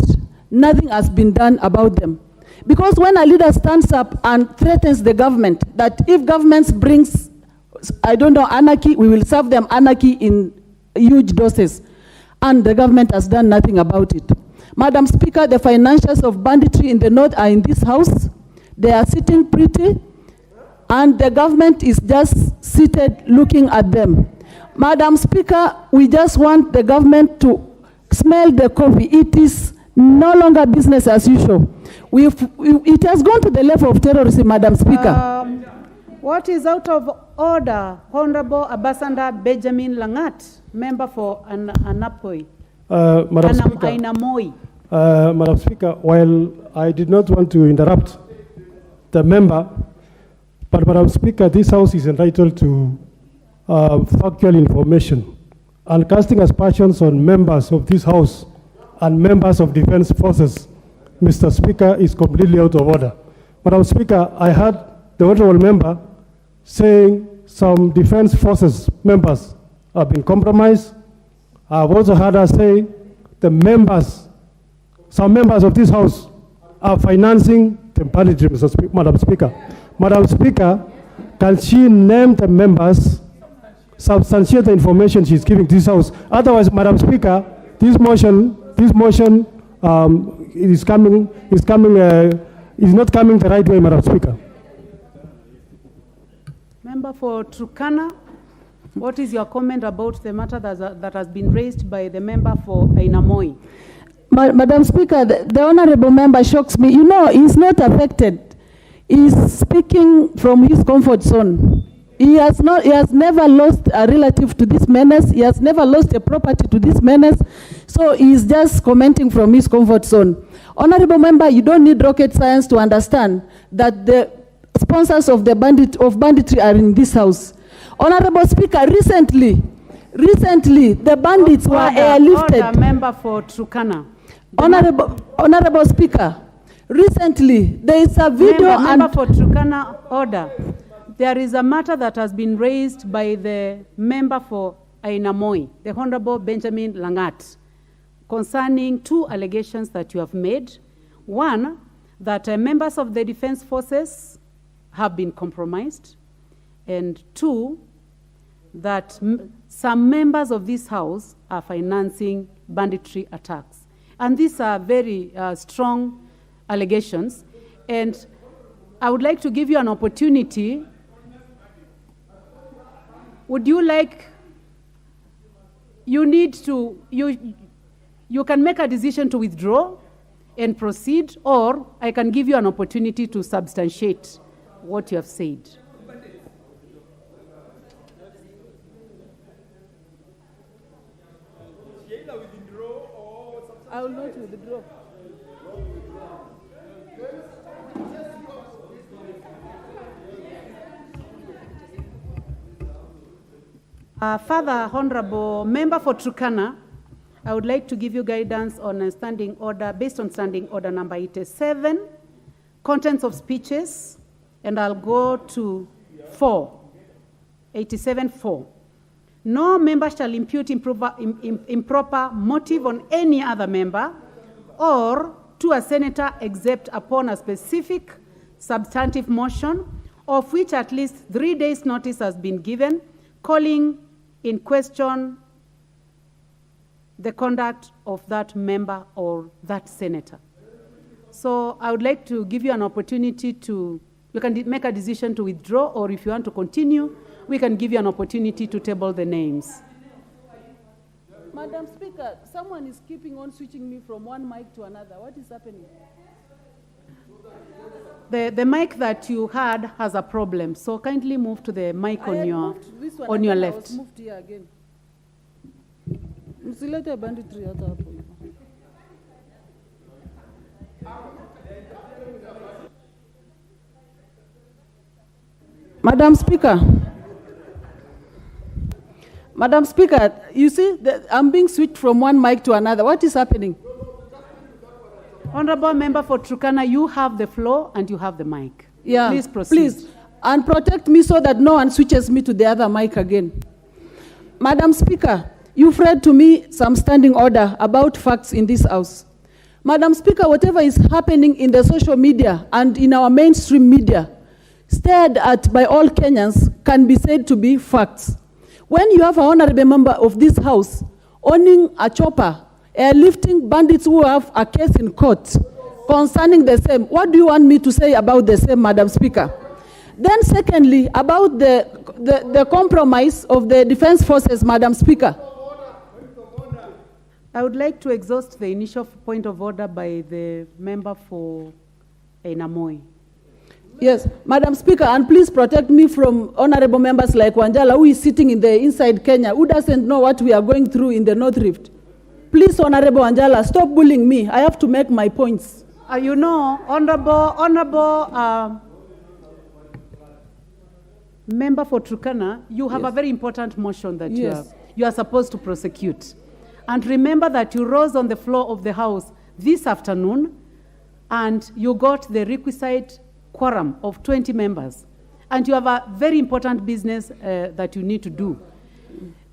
nothing has been done about them. Because when a leader stands up and threatens the government that if government brings, anarchy, we will serve them anarchy in huge doses, and the government has done nothing about it. Madam Speaker, the financials of banditry in the north are in this house. They are sitting pretty, and the government is just seated looking at them. Madam Speaker, we just want the government to smell the coffee. It is no longer business as usual. It has gone to the level of terrorism, Madam Speaker. What is out of order? Honorable Ambassador Benjamin Langat, member for Anapoi. Madam Speaker, Ainamoi. Madam Speaker, while I did not want to interrupt the member, but Madam Speaker, this House is entitled to factual information, and casting aspersions on members of this House and members of defense forces, Mr. Speaker, is completely out of order. Madam Speaker, I heard the honorable member saying some defense forces members have been compromised. I've also heard her say some members of this House are financing the banditry, Madam Speaker. Madam Speaker, can she name the members, substantiate the information she's giving to this House? Otherwise, Madam Speaker, this motion is not coming the right way, Madam Speaker. Member for Turkana, what is your comment about the matter that has been raised by the member for Ainamoi? Madam Speaker, the honorable member shocks me. You know, he's not affected. He's speaking from his comfort zone. He has never lost a relative to this menace. He has never lost a property to this menace. So he is just commenting from his comfort zone. Honorable member, you don't need rocket science to understand that the sponsors of banditry are in this house. Honorable Speaker, recently, the bandits were airlifted. Order, member for Turkana. Honorable Speaker, recently there is a video member for Turkana, order. There is a matter that has been raised by the member for Ainamoi, the Honorable Benjamin Langat, concerning two allegations that you have made. One, that members of the defense forces have been compromised. And two, that some members of this house are financing banditry attacks. And these are very strong allegations. And I would like to give you an opportunity. Would you like, you can make a decision to withdraw and proceed, or I can give you an opportunity to substantiate what you have said. I will not withdraw. Further, Honorable Member for Turkana, I would like to give you guidance on a standing order, based on standing order number 87, contents of speeches, and I'll go to 87.4. No member shall impute improper motive on any other member or to a senator except upon a specific substantive motion of which at least 3 days' notice has been given, calling in question the conduct of that member or that senator. So I would like to give you an opportunity to, you can make a decision to withdraw, or if you want to continue, we can give you an opportunity to table the names. Madam Speaker, someone is keeping on switching me from one mic to another. What is happening? The mic that you had has a problem, so kindly move to the mic on your left. I was moved here again. Msilete banditry hata hapo hivyo. Madam Speaker, you see, I'm being switched from one mic to another. What is happening? Honorable Member for Turkana, you have the floor and you have the mic. Yeah, please proceed. Please, and protect me so that no one switches me to the other mic again. Madam Speaker, you've read to me some standing order about facts in this house. Madam Speaker, whatever is happening in the social media and in our mainstream media, stared at by all Kenyans, can be said to be facts. When you have an honorable member of this house owning a chopper, airlifting bandits who have a case in court concerning the same, what do you want me to say about the same, Madam Speaker? Then secondly, about the compromise of the defense forces, Madam Speaker. I would like to exhaust the initial point of order by the member for Ainamoi. Yes, Madam Speaker, and please protect me from honorable members like Wanjala, who is sitting in the inside Kenya, who doesn't know what we are going through in the North Rift. Please, Honorable Wanjala, stop bullying me. I have to make my points. You know, honorable member for Turkana, you have a very important motion that you are supposed to prosecute. And remember that you rose on the floor of the House this afternoon and you got the requisite quorum of 20 members. And you have a very important business that you need to do.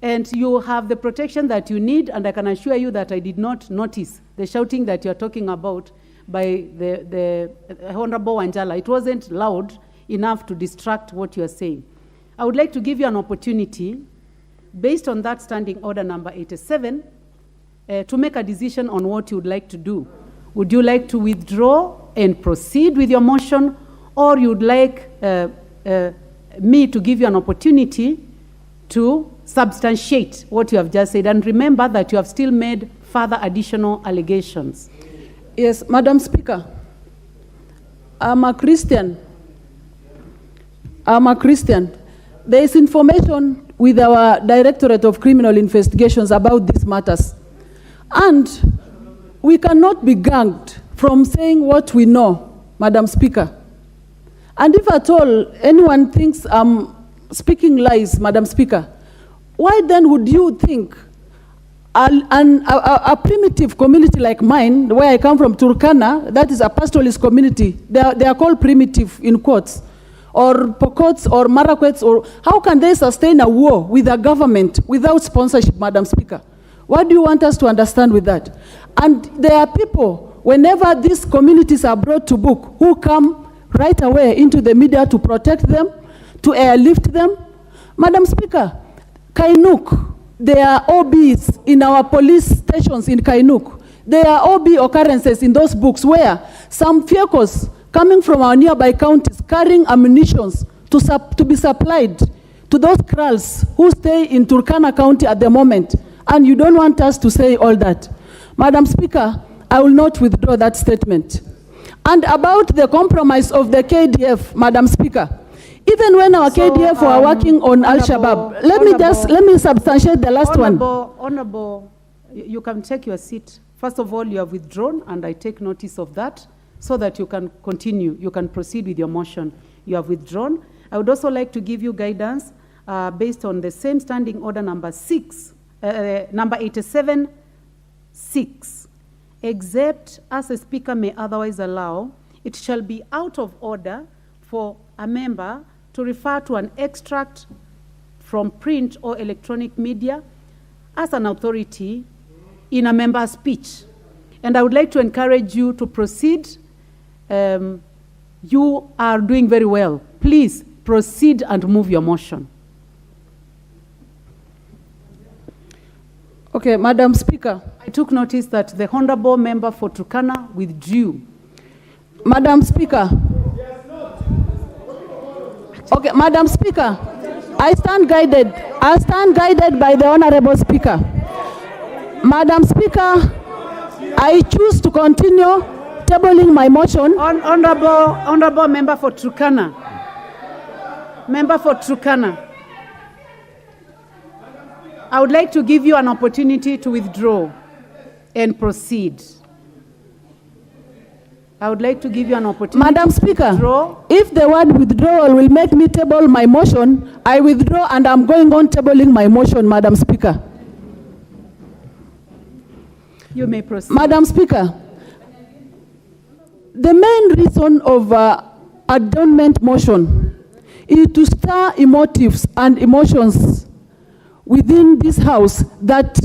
And you have the protection that you need, and I can assure you that I did not notice the shouting that you're talking about by the Honorable Wanjala. It wasn't loud enough to distract what you're saying. I would like to give you an opportunity, based on that standing order number 87, to make a decision on what you would like to do. Would you like to withdraw and proceed with your motion, or you'd like me to give you an opportunity to substantiate what you have just said? And remember that you have still made further additional allegations. Yes, Madam Speaker, I'm a Christian. there is information with our Directorate of Criminal Investigations about these matters. And we cannot be gagged from saying what we know, Madam Speaker. And if at all anyone thinks I'm speaking lies, Madam Speaker, why then would you think a primitive community like mine, where I come from, Turkana, that is a pastoralist community, they are called primitive in quotes, or Pokots or Marakwets, or how can they sustain a war with a government without sponsorship, Madam Speaker? What do you want us to understand with that? And there are people, whenever these communities are brought to book, who come right away into the media to protect them, to airlift them. Madam Speaker, Kainuk, there are OBs in our police stations in Kainuk. There are OB occurrences in those books where some vehicles coming from our nearby counties carrying ammunitions to be supplied to those krals who stay in Turkana County at the moment. And you don't want us to say all that. Madam Speaker, I will not withdraw that statement. And about the compromise of the KDF, Madam Speaker, even when our KDF were working on Al-Shabaab, let me substantiate the last one. Honorable, you can take your seat. First of all, you have withdrawn, and I take notice of that, so that you can continue. You can proceed with your motion. You have withdrawn. I would also like to give you guidance based on the same standing order number 87, 6. Except as a speaker may otherwise allow, it shall be out of order for a member to refer to an extract from print or electronic media as an authority in a member's speech. And I would like to encourage you to proceed. You are doing very well. Please proceed and move your motion. Okay, Madam Speaker. I took notice that the honorable member for Turkana withdrew. Madam Speaker. Okay, Madam Speaker, I stand guided by the Honorable Speaker. Madam Speaker, I choose to continue tabling my motion. Honorable member for Turkana. Member for Turkana. I would like to give you an opportunity to withdraw and proceed. I would like to give you an opportunity. Madam Speaker, if the word withdrawal will make me table my motion, I withdraw and I'm going on tabling my motion, Madam Speaker. You may proceed. Madam Speaker, the main reason of adjournment motion is to stir emotives and emotions within this house that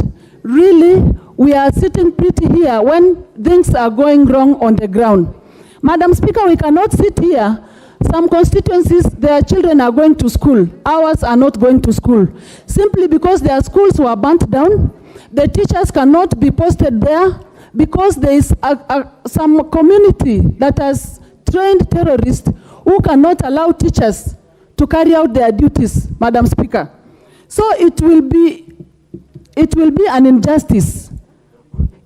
really we are sitting pretty here when things are going wrong on the ground. Madam Speaker, we cannot sit here. Some constituencies, their children are going to school. Ours are not going to school. Simply because their schools were burnt down, the teachers cannot be posted there because there is some community that has trained terrorists who cannot allow teachers to carry out their duties, Madam Speaker. So it will be an injustice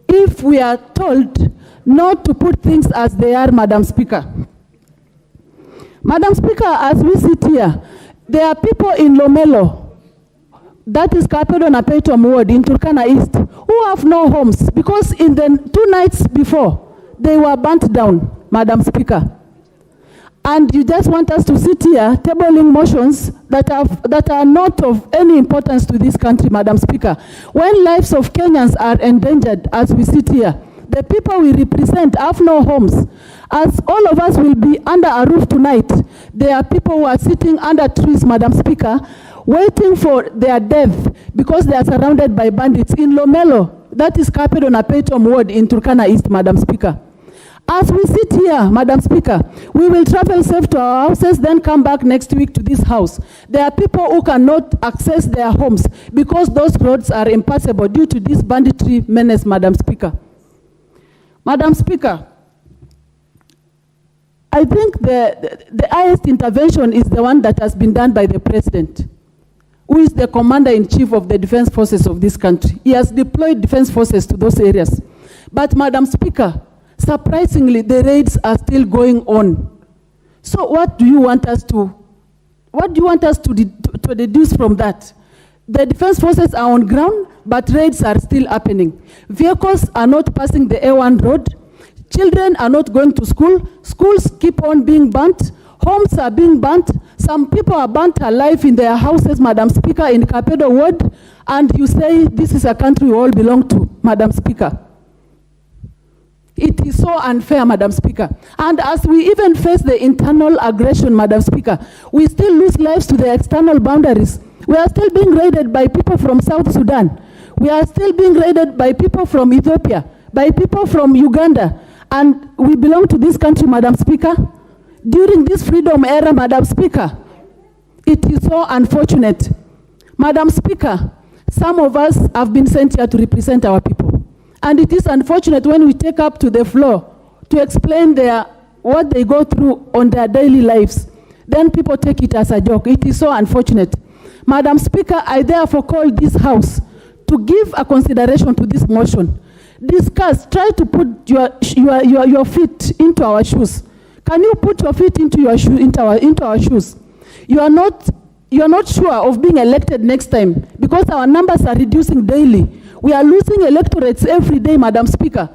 if we are told not to put things as they are, Madam Speaker. Madam Speaker, as we sit here, there are people in Lomelo, that is Kapedon Apetom ward in Turkana East, who have no homes because in the 2 nights before, they were burnt down, Madam Speaker. And you just want us to sit here tabling motions that are not of any importance to this country, Madam Speaker. When lives of Kenyans are endangered as we sit here, the people we represent have no homes. As all of us will be under a roof tonight, there are people who are sitting under trees, Madam Speaker, waiting for their death because they are surrounded by bandits in Lomelo. That is Kapedon Apetom ward in Turkana East, Madam Speaker. As we sit here, Madam Speaker, we will travel safe to our houses, then come back next week to this house. There are people who cannot access their homes because those roads are impassable due to this banditry menace, Madam Speaker. Madam Speaker, I think the highest intervention is the one that has been done by the President, who is the Commander-in-Chief of the Defense Forces of this country. He has deployed defense forces to those areas. But, Madam Speaker, surprisingly, the raids are still going on. So what do you want us to to deduce from that. The defense forces are on ground, but raids are still happening. Vehicles are not passing the A1 road. Children are not going to school. Schools keep on being burnt. Homes are being burnt. Some people are burnt alive in their houses, Madam Speaker, in Kapedo Ward. And you say this is a country we all belong to, Madam Speaker. It is so unfair, Madam Speaker. And as we even face the internal aggression, Madam Speaker, we still lose lives to the external boundaries. We are still being raided by people from South Sudan. We are still being raided by people from Ethiopia, by people from Uganda. And we belong to this country, Madam Speaker. During this freedom era, Madam Speaker, it is so unfortunate. Madam Speaker, some of us have been sent here to represent our people. And it is unfortunate when we take up to the floor to explain what they go through on their daily lives. Then people take it as a joke. It is so unfortunate. Madam Speaker, I therefore call this House to give a consideration to this motion. Discuss, try to put your feet into our shoes. Can you put your feet into our shoes? You are not sure of being elected next time because our numbers are reducing daily. We are losing electorates every day, Madam Speaker.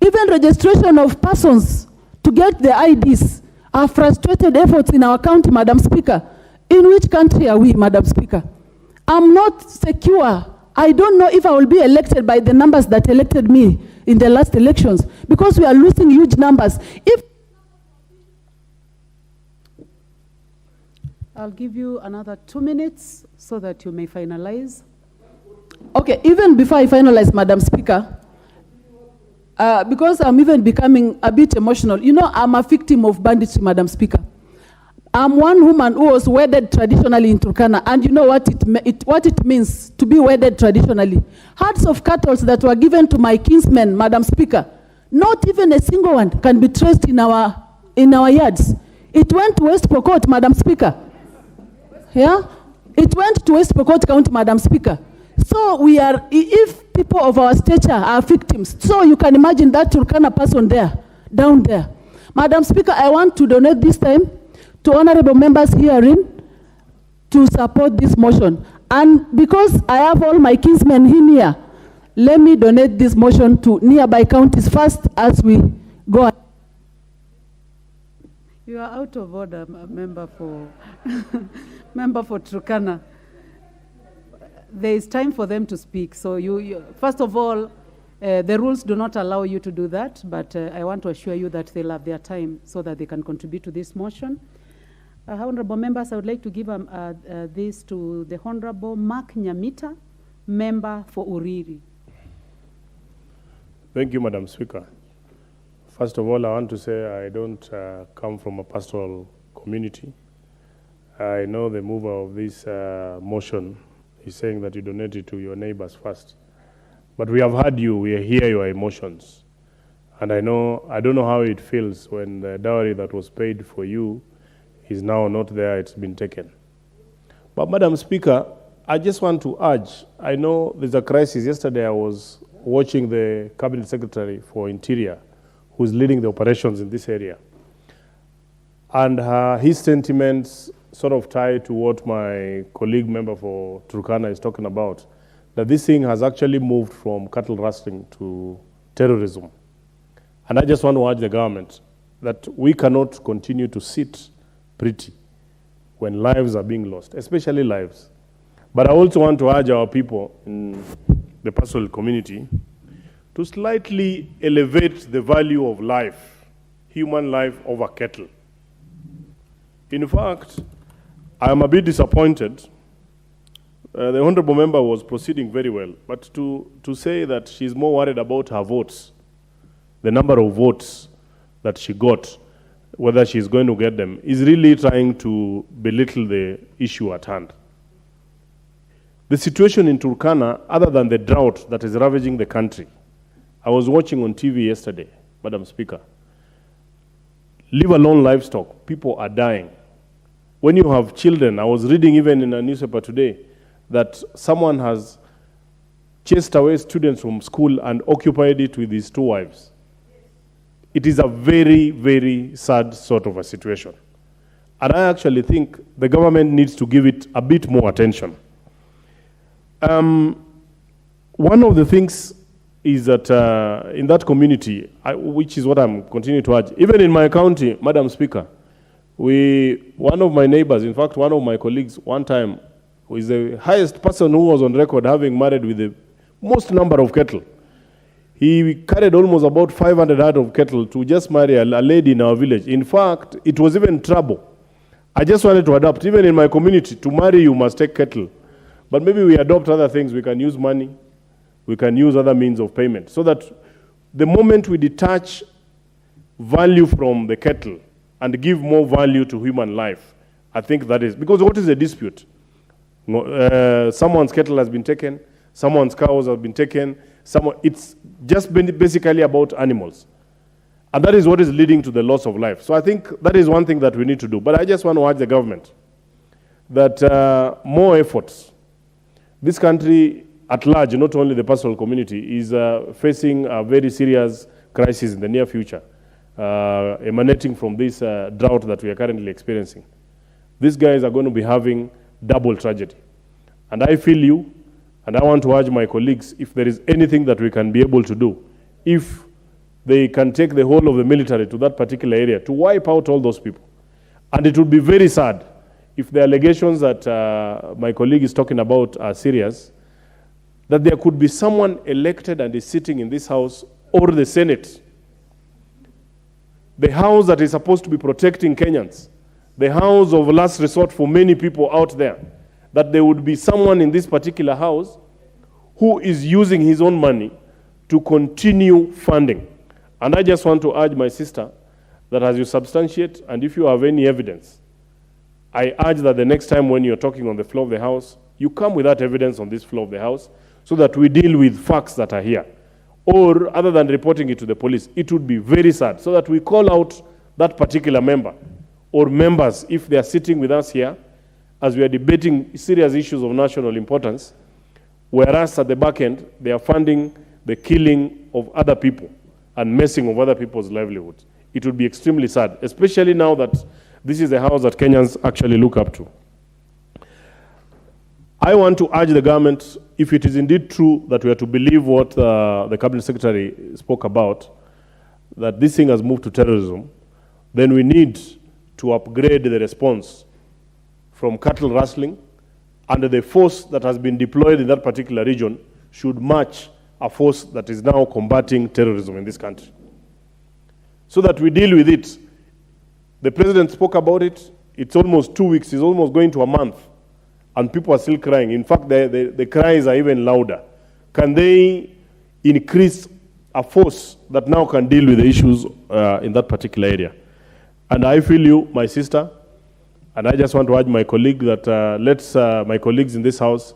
Even registration of persons to get the IDs are frustrated efforts in our county, Madam Speaker. In which country are we, Madam Speaker? I'm not secure. I don't know if I will be elected by the numbers that elected me in the last elections because we are losing huge numbers. I'll give you another 2 minutes so that you may finalize. Okay, even before I finalize, Madam Speaker, because I'm even becoming a bit emotional, you know, I'm a victim of banditry, Madam Speaker. I'm one woman who was wedded traditionally in Turkana, and you know what it means to be wedded traditionally. Herds of cattle that were given to my kinsmen, Madam Speaker, not even a single one can be traced in our yards. It went to West Pokot, Madam Speaker. Yeah? It went to West Pokot County, Madam Speaker. So we are, if people of our stature are victims, so you can imagine that Turkana person there, down there. Madam Speaker, I want to donate this time to honorable members herein to support this motion. And because I have all my kinsmen in here, let me donate this motion to nearby counties first as we go. You are out of order, member for member for Turkana. There is time for them to speak. So first of all, the rules do not allow you to do that, but I want to assure you that they'll have their time so that they can contribute to this motion. Honorable members, I would like to give this to the Honorable Mark Nyamita, member for Uriri. Thank you, Madam Speaker. First of all, I want to say I don't come from a pastoral community. I know the mover of this motion is saying that you donate it to your neighbors first. But we have heard you, we hear your emotions. And I don't know how it feels when the dowry that was paid for you is now not there, it's been taken. But Madam Speaker, I just want to urge, I know there's a crisis. Yesterday I was watching the Cabinet Secretary for Interior, who's leading the operations in this area. And his sentiments sort of tie to what my colleague member for Turkana is talking about, that this thing has actually moved from cattle rustling to terrorism. And I just want to urge the government that we cannot continue to sit pretty when lives are being lost, especially lives. But I also want to urge our people in the pastoral community to slightly elevate the value of life, human life over cattle. In fact, I am a bit disappointed. The honorable member was proceeding very well, but to say that she's more worried about her votes, the number of votes that she got, whether she's going to get them, is really trying to belittle the issue at hand. The situation in Turkana, other than the drought that is ravaging the country, I was watching on TV yesterday, Madam Speaker. Leave alone livestock, people are dying. When you have children, I was reading even in a newspaper today that someone has chased away students from school and occupied it with his 2 wives. It is a very, very sad sort of a situation. And I actually think the government needs to give it a bit more attention. One of the things is that in that community, which is what I'm continuing to urge, even in my county, Madam Speaker, one of my neighbors, in fact, one of my colleagues, one time, was the highest person who was on record having married with the most number of cattle. He carried almost about 500 head of cattle to just marry a lady in our village. In fact, it was even trouble. I just wanted to adopt, even in my community, to marry you must take cattle. But maybe we adopt other things. We can use money. We can use other means of payment. So that the moment we detach value from the cattle and give more value to human life, I think that is, because what is a dispute? Someone's cattle has been taken, someone's cows have been taken, it's just basically about animals. And that is what is leading to the loss of life. So I think that is one thing that we need to do. But I just want to urge the government that more efforts. This country at large, not only the pastoral community, is facing a very serious crisis in the near future, emanating from this drought that we are currently experiencing. These guys are going to be having double tragedy. And I feel you, and I want to urge my colleagues, if there is anything that we can be able to do, if they can take the whole of the military to that particular area to wipe out all those people. And it would be very sad if the allegations that my colleague is talking about are serious, that there could be someone elected and is sitting in this house or the Senate, the house that is supposed to be protecting Kenyans, the house of last resort for many people out there, that there would be someone in this particular house who is using his own money to continue funding. And I just want to urge my sister that as you substantiate, and if you have any evidence, I urge that the next time when you're talking on the floor of the House, you come with that evidence on this floor of the House so that we deal with facts that are here. Or other than reporting it to the police, it would be very sad so that we call out that particular member or members if they are sitting with us here as we are debating serious issues of national importance, whereas at the back end, they are funding the killing of other people and messing of other people's livelihoods. It would be extremely sad, especially now that this is a house that Kenyans actually look up to. I want to urge the government, if it is indeed true that we are to believe what the Cabinet Secretary spoke about, that this thing has moved to terrorism, then we need to upgrade the response from cattle rustling, and the force that has been deployed in that particular region should match a force that is now combating terrorism in this country. So that we deal with it. The president spoke about it. It's almost 2 weeks. It's almost going to a month. And people are still crying. In fact, the cries are even louder. Can they increase a force that now can deal with the issues in that particular area? And I feel you, my sister, and I just want to urge my colleague that my colleagues in this house,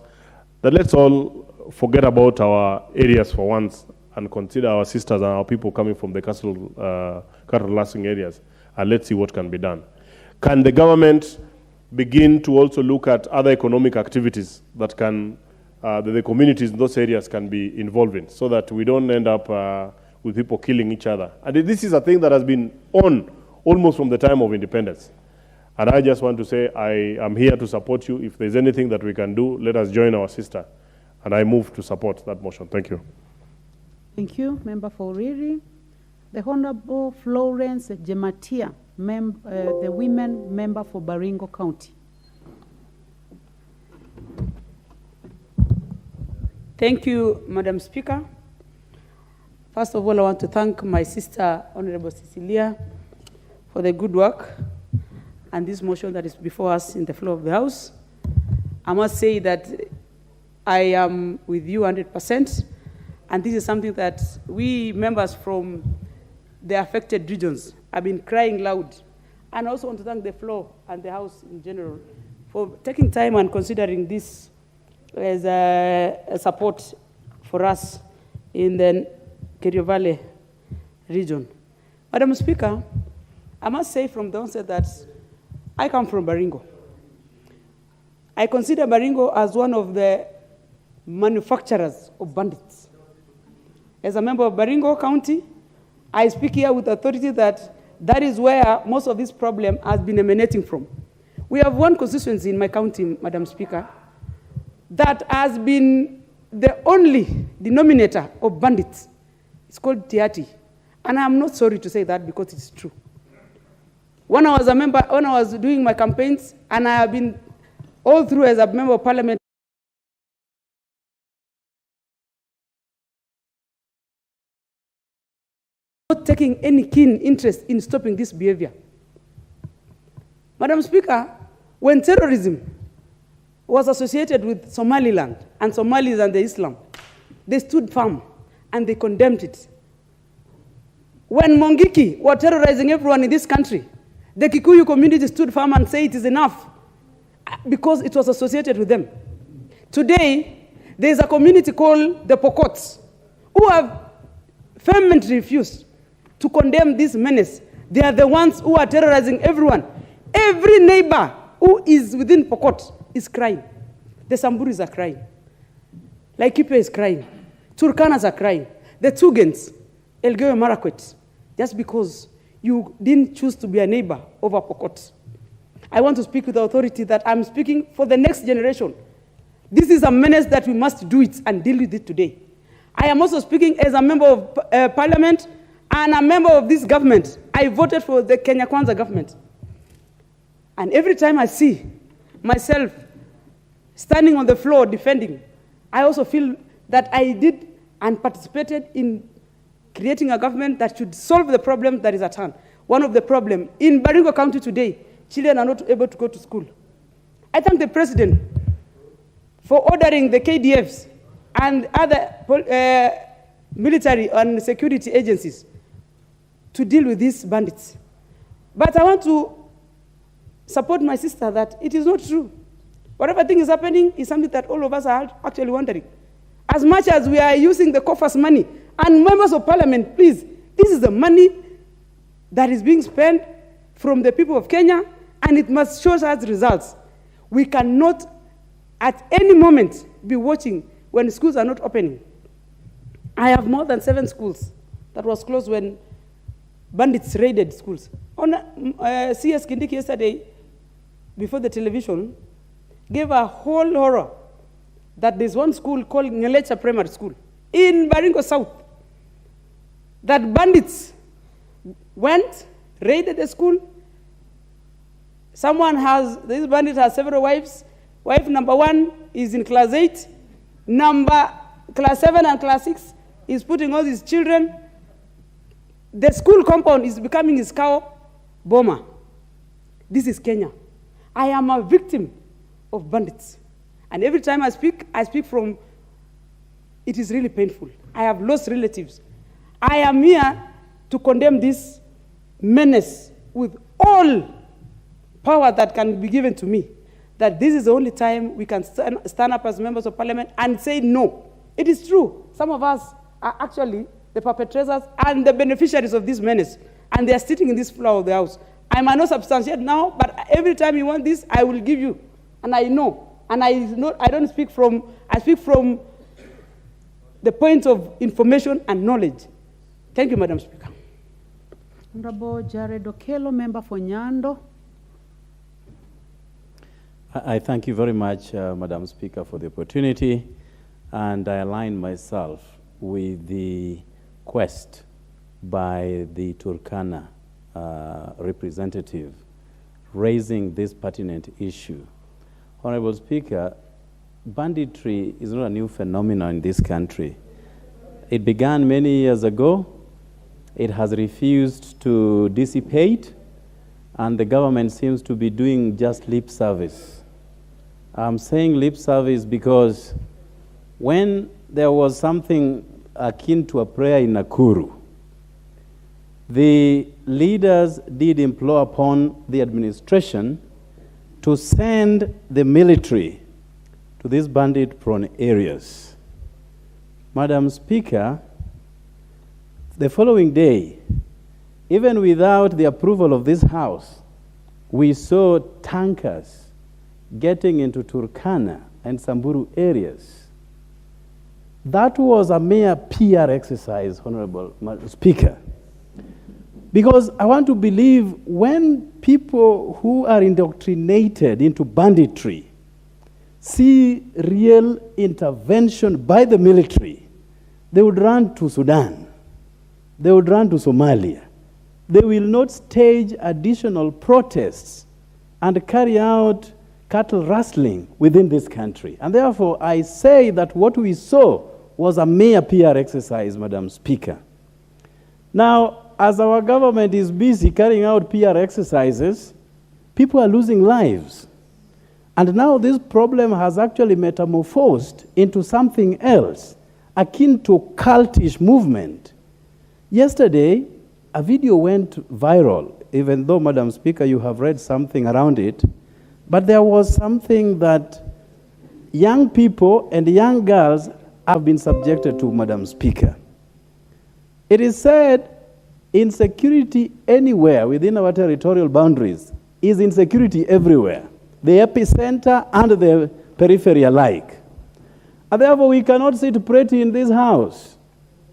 that let's all forget about our areas for once and consider our sisters and our people coming from the cattle rustling areas, and let's see what can be done. Can the government begin to also look at other economic activities that can, the communities in those areas can be involved in, so that we don't end up with people killing each other? And this is a thing that has been on almost from the time of independence. And I just want to say I am here to support you. If there's anything that we can do, let us join our sister. And I move to support that motion. Thank you. Thank you, Member for Riri. The Honorable Florence Gematia, the women member for Baringo County. Thank you, Madam Speaker. First of all, I want to thank my sister, Honorable Cecilia, for the good work and this motion that is before us in the floor of the House. I must say that I am with you 100%, and this is something that we members from the affected regions have been crying loud. And I also want to thank the floor and the House in general for taking time and considering this as a support for us in the Kerio Valley region. Madam Speaker, I must say from the onset that I come from Baringo. I consider Baringo as one of the manufacturers of bandits. As a member of Baringo County, I speak here with authority that That is where most of this problem has been emanating from. We have one constituency in my county, Madam Speaker, that has been the only denominator of bandits. It's called Tiati. And I'm not sorry to say that because it's true. When I was doing my campaigns, and I have been all through as a member of parliament, not taking any keen interest in stopping this behavior. Madam Speaker, when terrorism was associated with Somaliland and Somalis and the Islam, they stood firm and they condemned it. When Mongiki were terrorizing everyone in this country, the Kikuyu community stood firm and said it is enough because it was associated with them. Today, there is a community called the Pokots who have vehemently refused to condemn this menace. They are the ones who are terrorizing everyone. Every neighbor who is within Pokot is crying. The Samburis are crying. Laikipia is crying. Turkanas are crying. The Tugans, Elgeyo Marakwet, just because you didn't choose to be a neighbor over Pokot. I want to speak with the authority that I'm speaking for the next generation. This is a menace that we must do it and deal with it today. I am also speaking as a member of parliament and a member of this government. I voted for the Kenya Kwanza government. And every time I see myself standing on the floor defending, I also feel that I did and participated in creating a government that should solve the problem that is at hand. One of the problems in Baringo County today, children are not able to go to school. I thank the president for ordering the KDFs and other military and security agencies to deal with these bandits. But I want to support my sister that it is not true. Whatever thing is happening is something that all of us are actually wondering. As much as we are using the coffers money, and members of parliament, please, this is the money that is being spent from the people of Kenya, and it must show us results. We cannot, at any moment, be watching when schools are not opening. I have more than 7 schools that was closed when bandits raided schools. On CS Kindiki yesterday, before the television, gave a whole horror that there's one school called Ngelecha Primary School in Baringo South, that bandits went, raided the school. This bandit has several wives. Wife number 1 is in class 8. Class 7 and class 6 is putting all his children. The school compound is becoming his cow bomber. This is Kenya. I am a victim of bandits. And every time I speak from, it is really painful. I have lost relatives. I am here to condemn this menace with all power that can be given to me, that this is the only time we can stand up as members of parliament and say no. It is true. Some of us are actually the perpetrators and the beneficiaries of this menace, and they are sitting in this floor of the house. I might not substantiate now, but every time you want this, I will give you. And I know. And I don't speak from, I speak from the point of information and knowledge. Thank you, Madam Speaker. Honorable Jared Okello, member for Nyando. I thank you very much, Madam Speaker, for the opportunity, and I align myself with the quest by the Turkana representative raising this pertinent issue. Honorable Speaker, banditry is not a new phenomenon in this country. It began many years ago. It has refused to dissipate, and the government seems to be doing just lip service. I'm saying lip service because when there was something akin to a prayer in Nakuru, the leaders did implore upon the administration to send the military to these bandit-prone areas. Madam Speaker, the following day, even without the approval of this House, we saw tankers getting into Turkana and Samburu areas. That was a mere PR exercise, Honorable Speaker, Because I want to believe when people who are indoctrinated into banditry see real intervention by the military, they would run to Sudan. They would run to Somalia. They will not stage additional protests and carry out cattle rustling within this country. And therefore, I say that what we saw was a mere PR exercise, Madam Speaker. Now, as our government is busy carrying out PR exercises, people are losing lives. And now this problem has actually metamorphosed into something else, akin to a cultish movement. Yesterday, a video went viral, even though, Madam Speaker, you have read something around it, but there was something that young people and young girls have been subjected to, Madam Speaker. It is said insecurity anywhere within our territorial boundaries is insecurity everywhere, the epicenter and the periphery alike. And therefore, we cannot sit pretty in this house,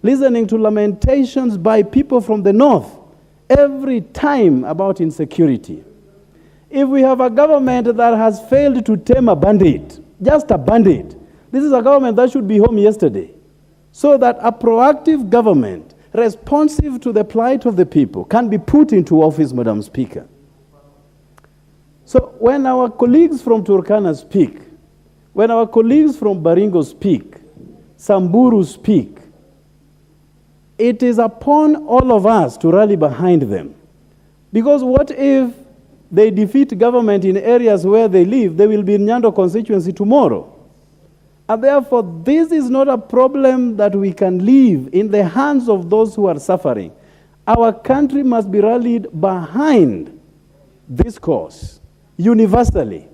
listening to lamentations by people from the north every time about insecurity. If we have a government that has failed to tame a bandit, just a bandit, this is a government that should be home yesterday, so that a proactive government responsive to the plight of the people can be put into office, Madam Speaker. So when our colleagues from Turkana speak, when our colleagues from Baringo speak, Samburu speak, it is upon all of us to rally behind them. Because what if they defeat government in areas where they live? They will be in Nyando constituency tomorrow. And therefore, this is not a problem that we can leave in the hands of those who are suffering. Our country must be rallied behind this cause, universally.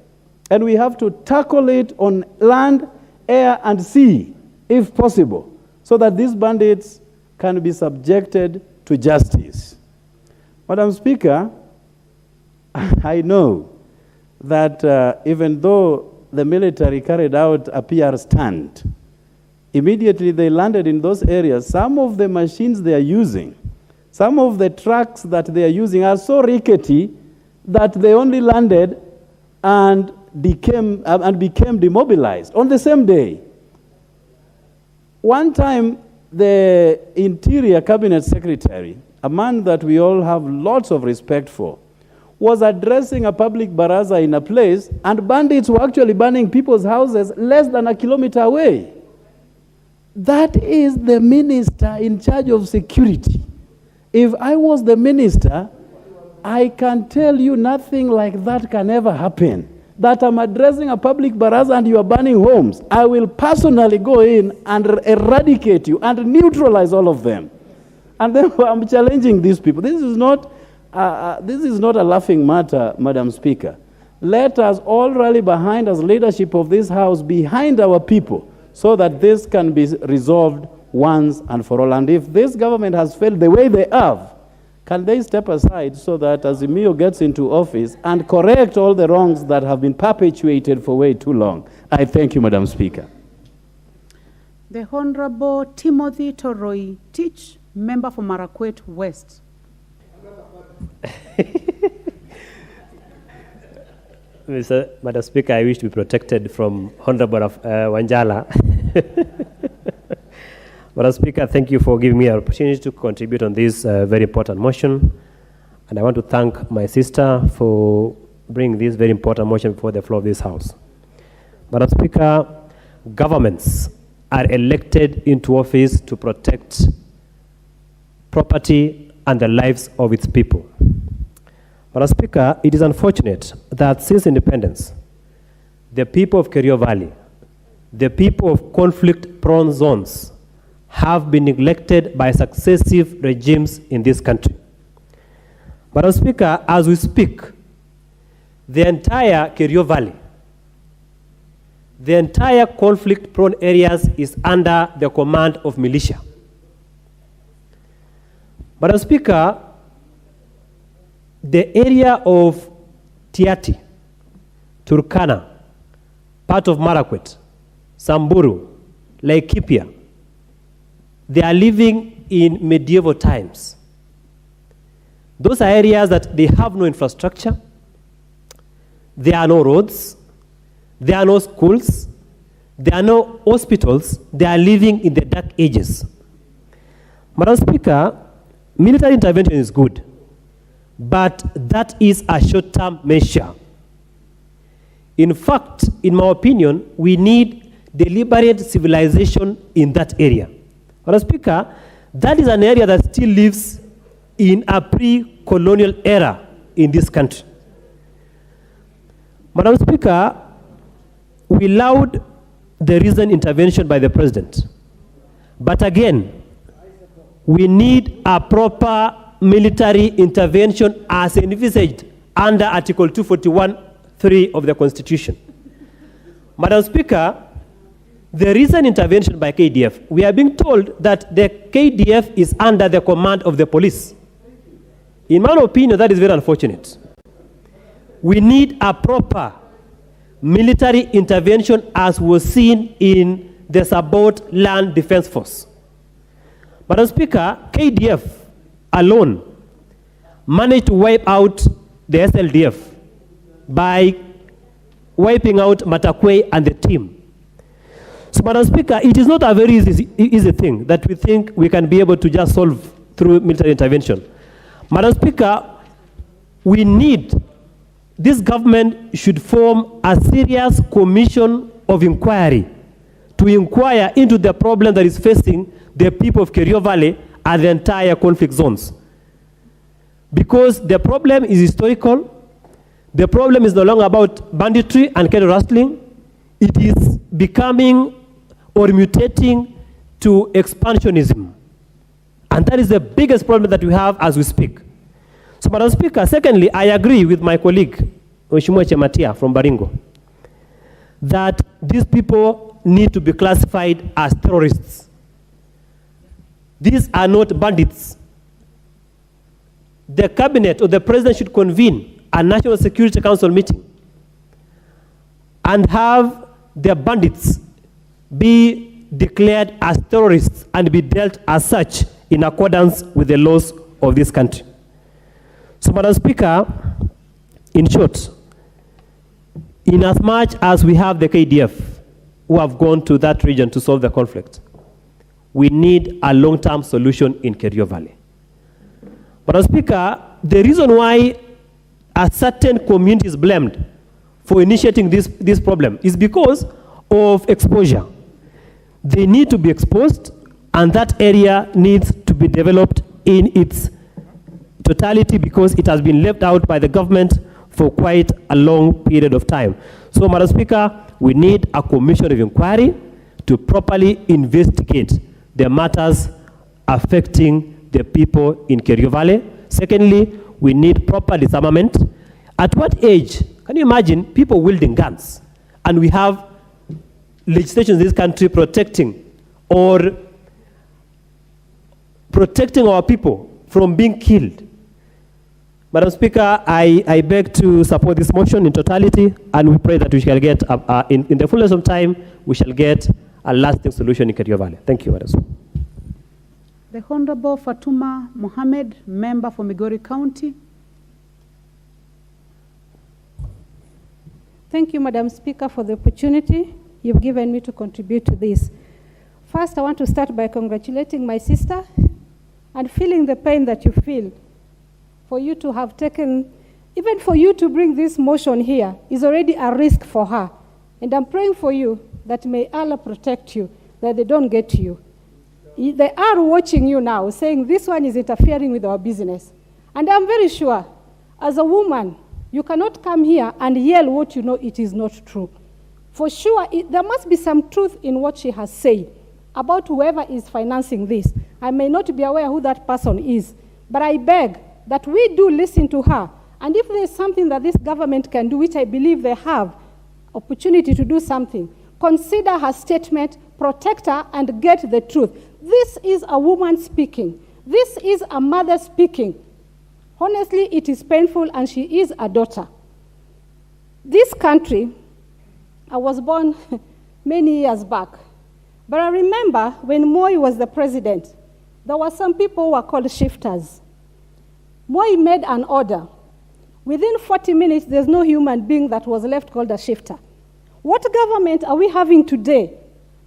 And we have to tackle it on land, air, and sea, if possible, so that these bandits can be subjected to justice. Madam Speaker, I know that even though the military carried out a PR stunt, immediately they landed in those areas. Some of the machines they are using, some of the trucks that they are using are so rickety that they only landed and became demobilized on the same day. One time, the Interior Cabinet Secretary, a man that we all have lots of respect for, was addressing a public baraza in a place, and bandits were actually burning people's houses less than a kilometer away. That is the minister in charge of security. If I was the minister, I can tell you nothing like that can ever happen. That I'm addressing a public baraza and you are burning homes. I will personally go in and eradicate you and neutralize all of them. And then I'm challenging these people. This is not a laughing matter, Madam Speaker. Let us all rally behind, as leadership of this House, behind our people, so that this can be resolved once and for all. And if this government has failed the way they have, can they step aside so that Azimio gets into office and correct all the wrongs that have been perpetuated for way too long? I thank you, Madam Speaker. The Honorable Timothy Toroi Teach, member for Marakwet West. Madam Speaker, I wish to be protected from Honorable Wanjala. Madam Speaker, thank you for giving me an opportunity to contribute on this very important motion. And I want to thank my sister for bringing this very important motion before the floor of this House. Madam Speaker, governments are elected into office to protect property and the lives of its people. Madam Speaker, it is unfortunate that since independence, the people of Kerio Valley, the people of conflict-prone zones, have been neglected by successive regimes in this country. Madam Speaker, as we speak, the entire Kerio Valley, the entire conflict-prone areas is under the command of militia. Madam Speaker, the area of Tiati, Turkana, part of Marakwet, Samburu, Laikipia, they are living in medieval times. Those are areas that they have no infrastructure, there are no roads, there are no schools, there are no hospitals, they are living in the dark ages. Madam Speaker, military intervention is good, but that is a short-term measure. In fact, in my opinion, we need deliberate civilization in that area. Madam Speaker, that is an area that still lives in a pre-colonial era in this country. Madam Speaker, we allowed the recent intervention by the president. But again, we need a proper military intervention as envisaged under Article 241(3) of the Constitution. Madam Speaker, the recent intervention by KDF, we are being told that the KDF is under the command of the police. In my opinion, that is very unfortunate. We need a proper military intervention as was seen in the Sabot Land Defense Force. Madam Speaker, KDF alone managed to wipe out the SLDF by wiping out Matakwe and the team. So, Madam Speaker, it is not a very easy thing that we think we can be able to just solve through military intervention. Madam Speaker, we need, this government should form a serious commission of inquiry to inquire into the problem that is facing the people of Kerio Valley and the entire conflict zones. Because the problem is historical, the problem is no longer about banditry and cattle rustling, it is becoming or mutating to expansionism. And that is the biggest problem that we have as we speak. So, Madam Speaker, secondly, I agree with my colleague, Mheshimiwa Chematia from Baringo, that these people need to be classified as terrorists. These are not bandits. The cabinet or the president should convene a National Security Council meeting and have the bandits be declared as terrorists and be dealt as such in accordance with the laws of this country. So, Madam Speaker, in short, in as much as we have the KDF who have gone to that region to solve the conflict, we need a long-term solution in Kerio Valley. Madam Speaker, the reason why a certain community is blamed for initiating this problem is because of exposure. They need to be exposed, and that area needs to be developed in its totality because it has been left out by the government for quite a long period of time. So, Madam Speaker, we need a commission of inquiry to properly investigate the matters affecting the people in Kerio Valley. Secondly, we need proper disarmament. At what age, can you imagine people wielding guns? And we have legislation in this country protecting our people from being killed. Madam Speaker, I beg to support this motion in totality, and we pray that we shall get, in the fullness of time, we shall get a lasting solution in Kerio Valley. Thank you, Madam Speaker. The Honorable Fatuma Mohammed, member for Migori County. Thank you, Madam Speaker, for the opportunity you've given me to contribute to this. First, I want to start by congratulating my sister and feeling the pain that you feel. For you to have taken, even for you to bring this motion here is already a risk for her. And I'm praying for you that may Allah protect you, that they don't get to you. They are watching you now, saying this one is interfering with our business. And I'm very sure, as a woman, you cannot come here and yell what you know it is not true. For sure, there must be some truth in what she has said about whoever is financing this. I may not be aware who that person is, but I beg that we do listen to her. And if there's something that this government can do, which I believe they have opportunity to do something, consider her statement, protect her, and get the truth. This is a woman speaking. This is a mother speaking. Honestly, it is painful, and she is a daughter. This country, I was born many years back, but I remember when Moi was the president, there were some people who were called shifters. Moi made an order. Within 40 minutes, there's no human being that was left called a shifter. What government are we having today?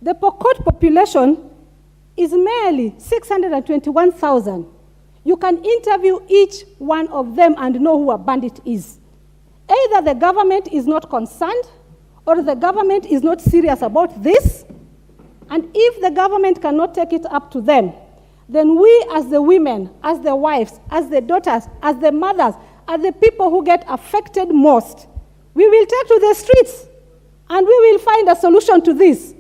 The Pokot population is merely 621,000. You can interview each one of them and know who a bandit is. Either the government is not concerned or the government is not serious about this. And if the government cannot take it up to them, then we as the women, as the wives, as the daughters, as the mothers, as the people who get affected most, we will take to the streets and we will find a solution to this,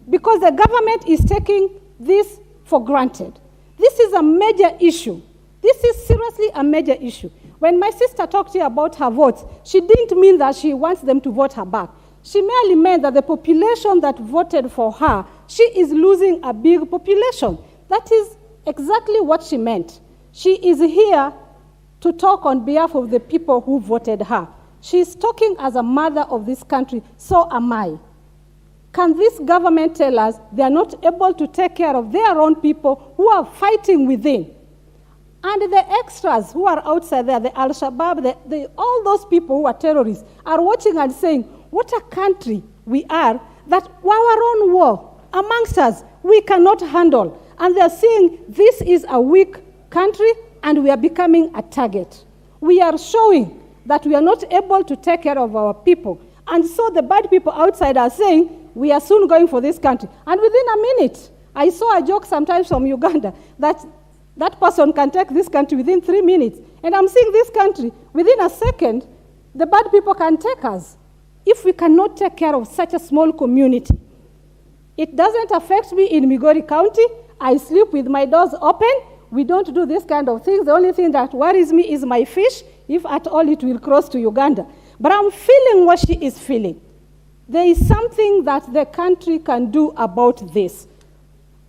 because the government is taking this for granted. This is a major issue. This is seriously a major issue. When my sister talked here about her votes, she didn't mean that she wants them to vote her back. She merely meant that the population that voted for her, she is losing a big population. That is exactly what she meant. She is here to talk on behalf of the people who voted her. She is talking as a mother of this country, so am I. Can this government tell us they are not able to take care of their own people who are fighting within? And the extras who are outside there, the Al-Shabaab, all those people who are terrorists, are watching and saying, what a country we are, that our own war amongst us, we cannot handle. And they're saying this is a weak country and we are becoming a target. We are showing that we are not able to take care of our people. And so the bad people outside are saying, we are soon going for this country. And within a minute, I saw a joke sometimes from Uganda that that person can take this country within 3 minutes. And I'm seeing this country, within a second, the bad people can take us. If we cannot take care of such a small community, it doesn't affect me in Migori County. I sleep with my doors open. We don't do this kind of things. The only thing that worries me is my fish, if at all it will cross to Uganda. But I'm feeling what she is feeling. There is something that the country can do about this.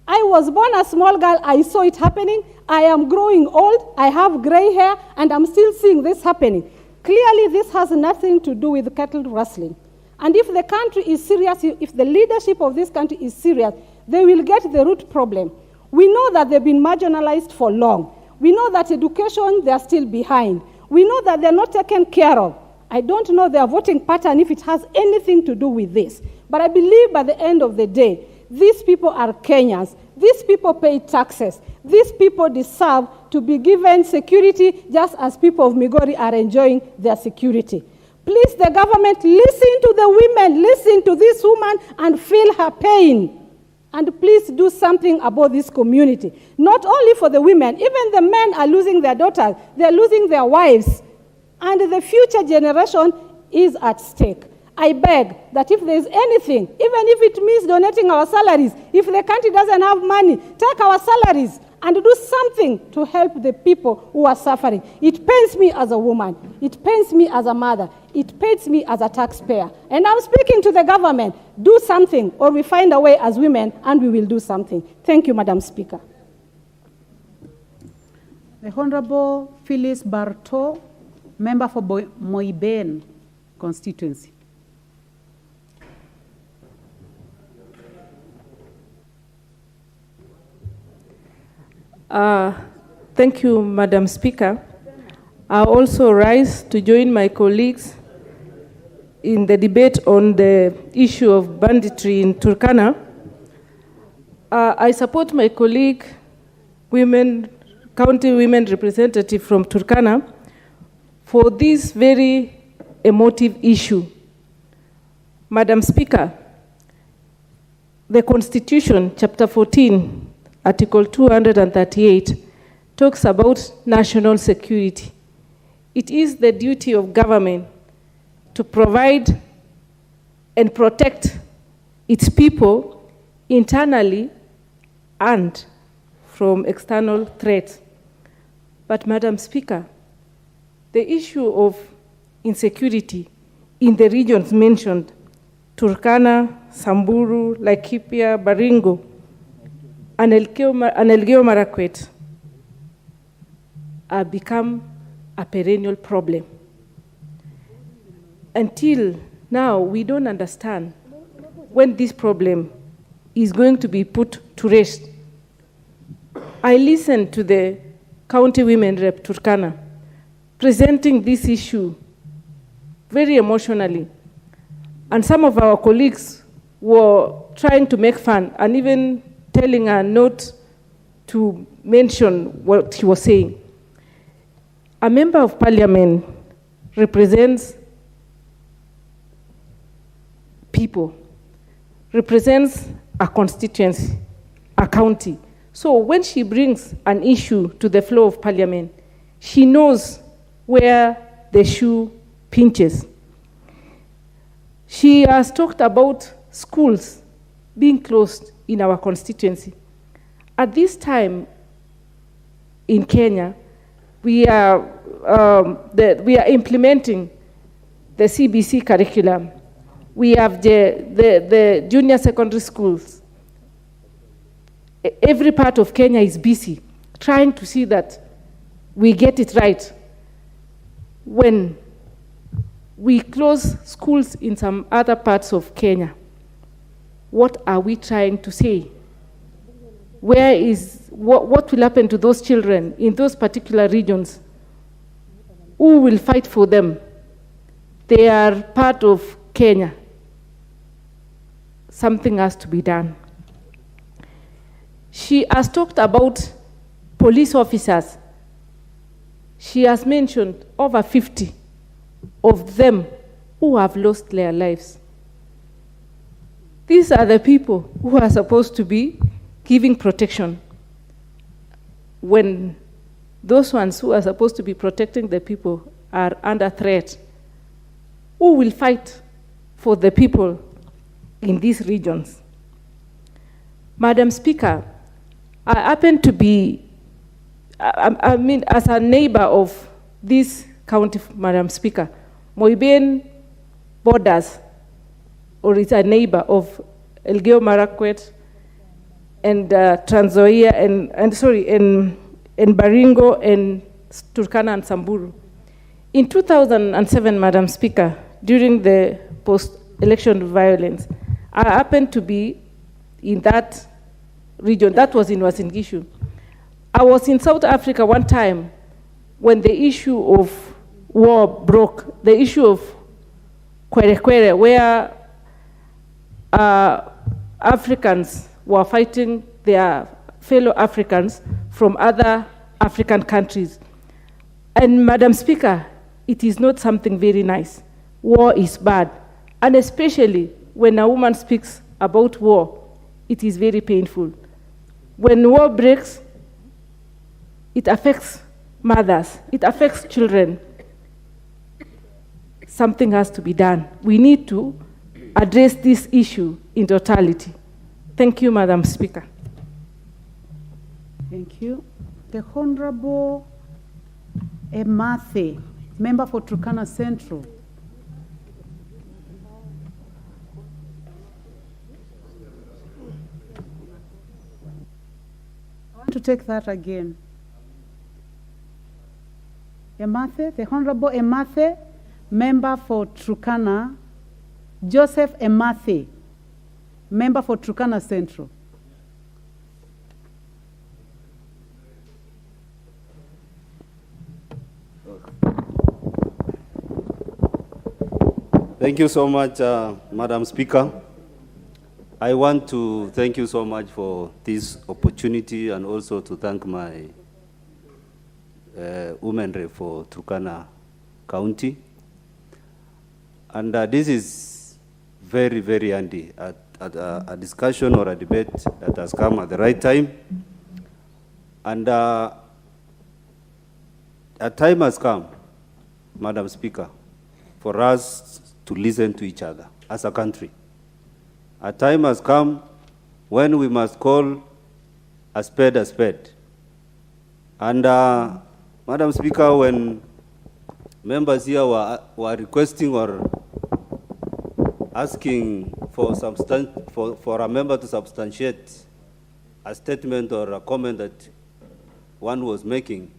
I was born a small girl. I saw it happening. I am growing old. I have gray hair, and I'm still seeing this happening. Clearly, this has nothing to do with cattle rustling. And if the country is serious, if the leadership of this country is serious, they will get the root problem. We know that they've been marginalized for long. We know that education, they're still behind. We know that they're not taken care of. I don't know their voting pattern if it has anything to do with this. But I believe by the end of the day, these people are Kenyans. These people pay taxes. These people deserve to be given security just as people of Migori are enjoying their security. Please, the government, listen to the women, listen to this woman and feel her pain. And please do something about this community. Not only for the women, even the men are losing their daughters, they're losing their wives. And the future generation is at stake. I beg that if there is anything, even if it means donating our salaries, if the country doesn't have money, take our salaries and do something to help the people who are suffering. It pains me as a woman. It pains me as a mother. It pains me as a taxpayer. And I'm speaking to the government. Do something, or we find a way as women, and we will do something. Thank you, Madam Speaker. The Honorable Phyllis Barto, member for Moiben constituency. Thank you, Madam Speaker. I also rise to join my colleagues in the debate on the issue of banditry in Turkana. I support my colleague, county women representative from Turkana, for this very emotive issue. Madam Speaker, the Constitution, Chapter 14, Article 238, talks about national security. It is the duty of government to provide and protect its people internally and from external threats. But, Madam Speaker, the issue of insecurity in the regions mentioned, Turkana, Samburu, Laikipia, Baringo, and Elgeyo Marakwet, have become a perennial problem. Until now, we don't understand when this problem is going to be put to rest. I listened to the County Women Rep Turkana, presenting this issue very emotionally. And some of our colleagues were trying to make fun and even telling her not to mention what he was saying. A member of parliament represents people, represents a constituency, a county. So when she brings an issue to the floor of parliament, she knows where the shoe pinches. She has talked about schools being closed in our constituency. At this time in Kenya, we are implementing the CBC curriculum. We have the junior secondary schools. Every part of Kenya is busy trying to see that we get it right. When we close schools in some other parts of Kenya, what are we trying to say? What will happen to those children in those particular regions? Who will fight for them? They are part of Kenya. Something has to be done. She has talked about police officers. She has mentioned over 50 of them who have lost their lives. These are the people who are supposed to be giving protection. When those ones who are supposed to be protecting the people are under threat, who will fight for the people in these regions? Madam Speaker, I happen to be, as a neighbor of this county, Madam Speaker, Moiben borders, or is a neighbor of Elgeyo Marakwet and Trans Nzoia and Baringo and Turkana and Samburu. In 2007, Madam Speaker, during the post-election violence, I happened to be in that region. That was in Uasin Gishu. I was in South Africa one time when the issue of war broke, the issue of Kwere, where Africans were fighting their fellow Africans from other African countries. And Madam Speaker, it is not something very nice. War is bad. And especially when a woman speaks about war, it is very painful. When war breaks, it affects mothers, it affects children. Something has to be done. We need to address this issue in totality. Thank you, Madam Speaker. Thank you. The Honorable Emathe, member for Turkana Central. I want to take that again. Emathe, the Honorable Emathe, member for Turkana. Joseph Emathe, member for Turkana Central. Thank you so much, Madam Speaker. I want to thank you so much for this opportunity and also to thank my women rep for Turkana County. And this is very, very handy at a discussion or a debate that has come at the right time. And a time has come, Madam Speaker, for us to listen to each other as a country. A time has come when we must call a spade a spade. And Madam Speaker, when members here were requesting or asking for a member to substantiate a statement or a comment that one was making,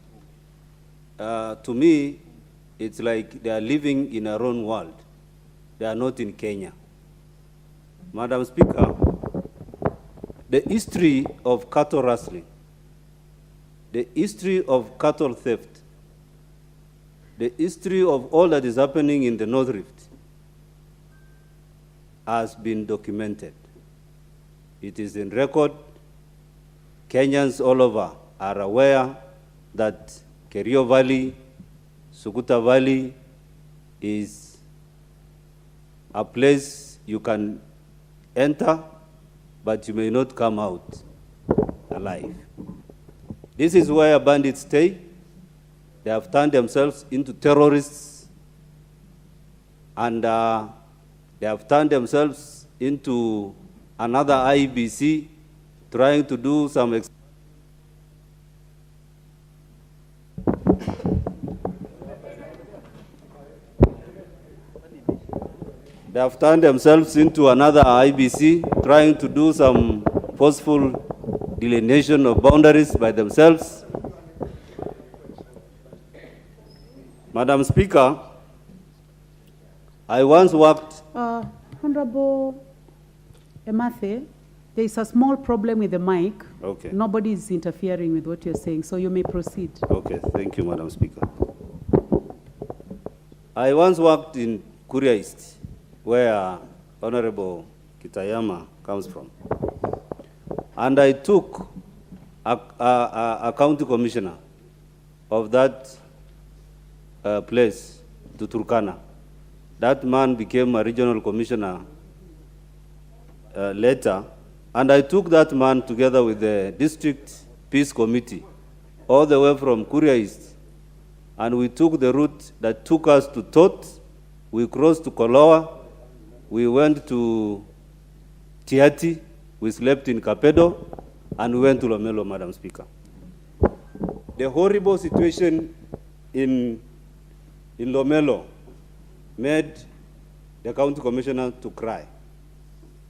to me, it's like they are living in our own world. They are not in Kenya. Madam Speaker, the history of cattle rustling the history of cattle theft, the history of all that is happening in the North Rift has been documented. It is in record. Kenyans all over are aware that Kerio Valley, Sukuta Valley is a place you can enter, but you may not come out alive. This is where bandits stay. They have turned themselves into terrorists, and they have turned themselves into another IBC, trying to do some They have turned themselves into another IBC, trying to do some forceful delineation of boundaries by themselves. Madam Speaker, I once worked... Honorable Emathe, there is a small problem with the mic. Okay. Nobody is interfering with what you're saying, so you may proceed. Okay, thank you, Madam Speaker. I once worked in Kuria East, where Honorable Kitayama comes from. And I took a county commissioner of that place to Turkana. That man became a regional commissioner later, and I took that man together with the district peace committee all the way from Kuria East, and we took the route that took us to Tot, we crossed to Koloa, we went to Tiati, we slept in Kapedo, and we went to Lomelo, Madam Speaker. The horrible situation in Lomelo made the county commissioner to cry,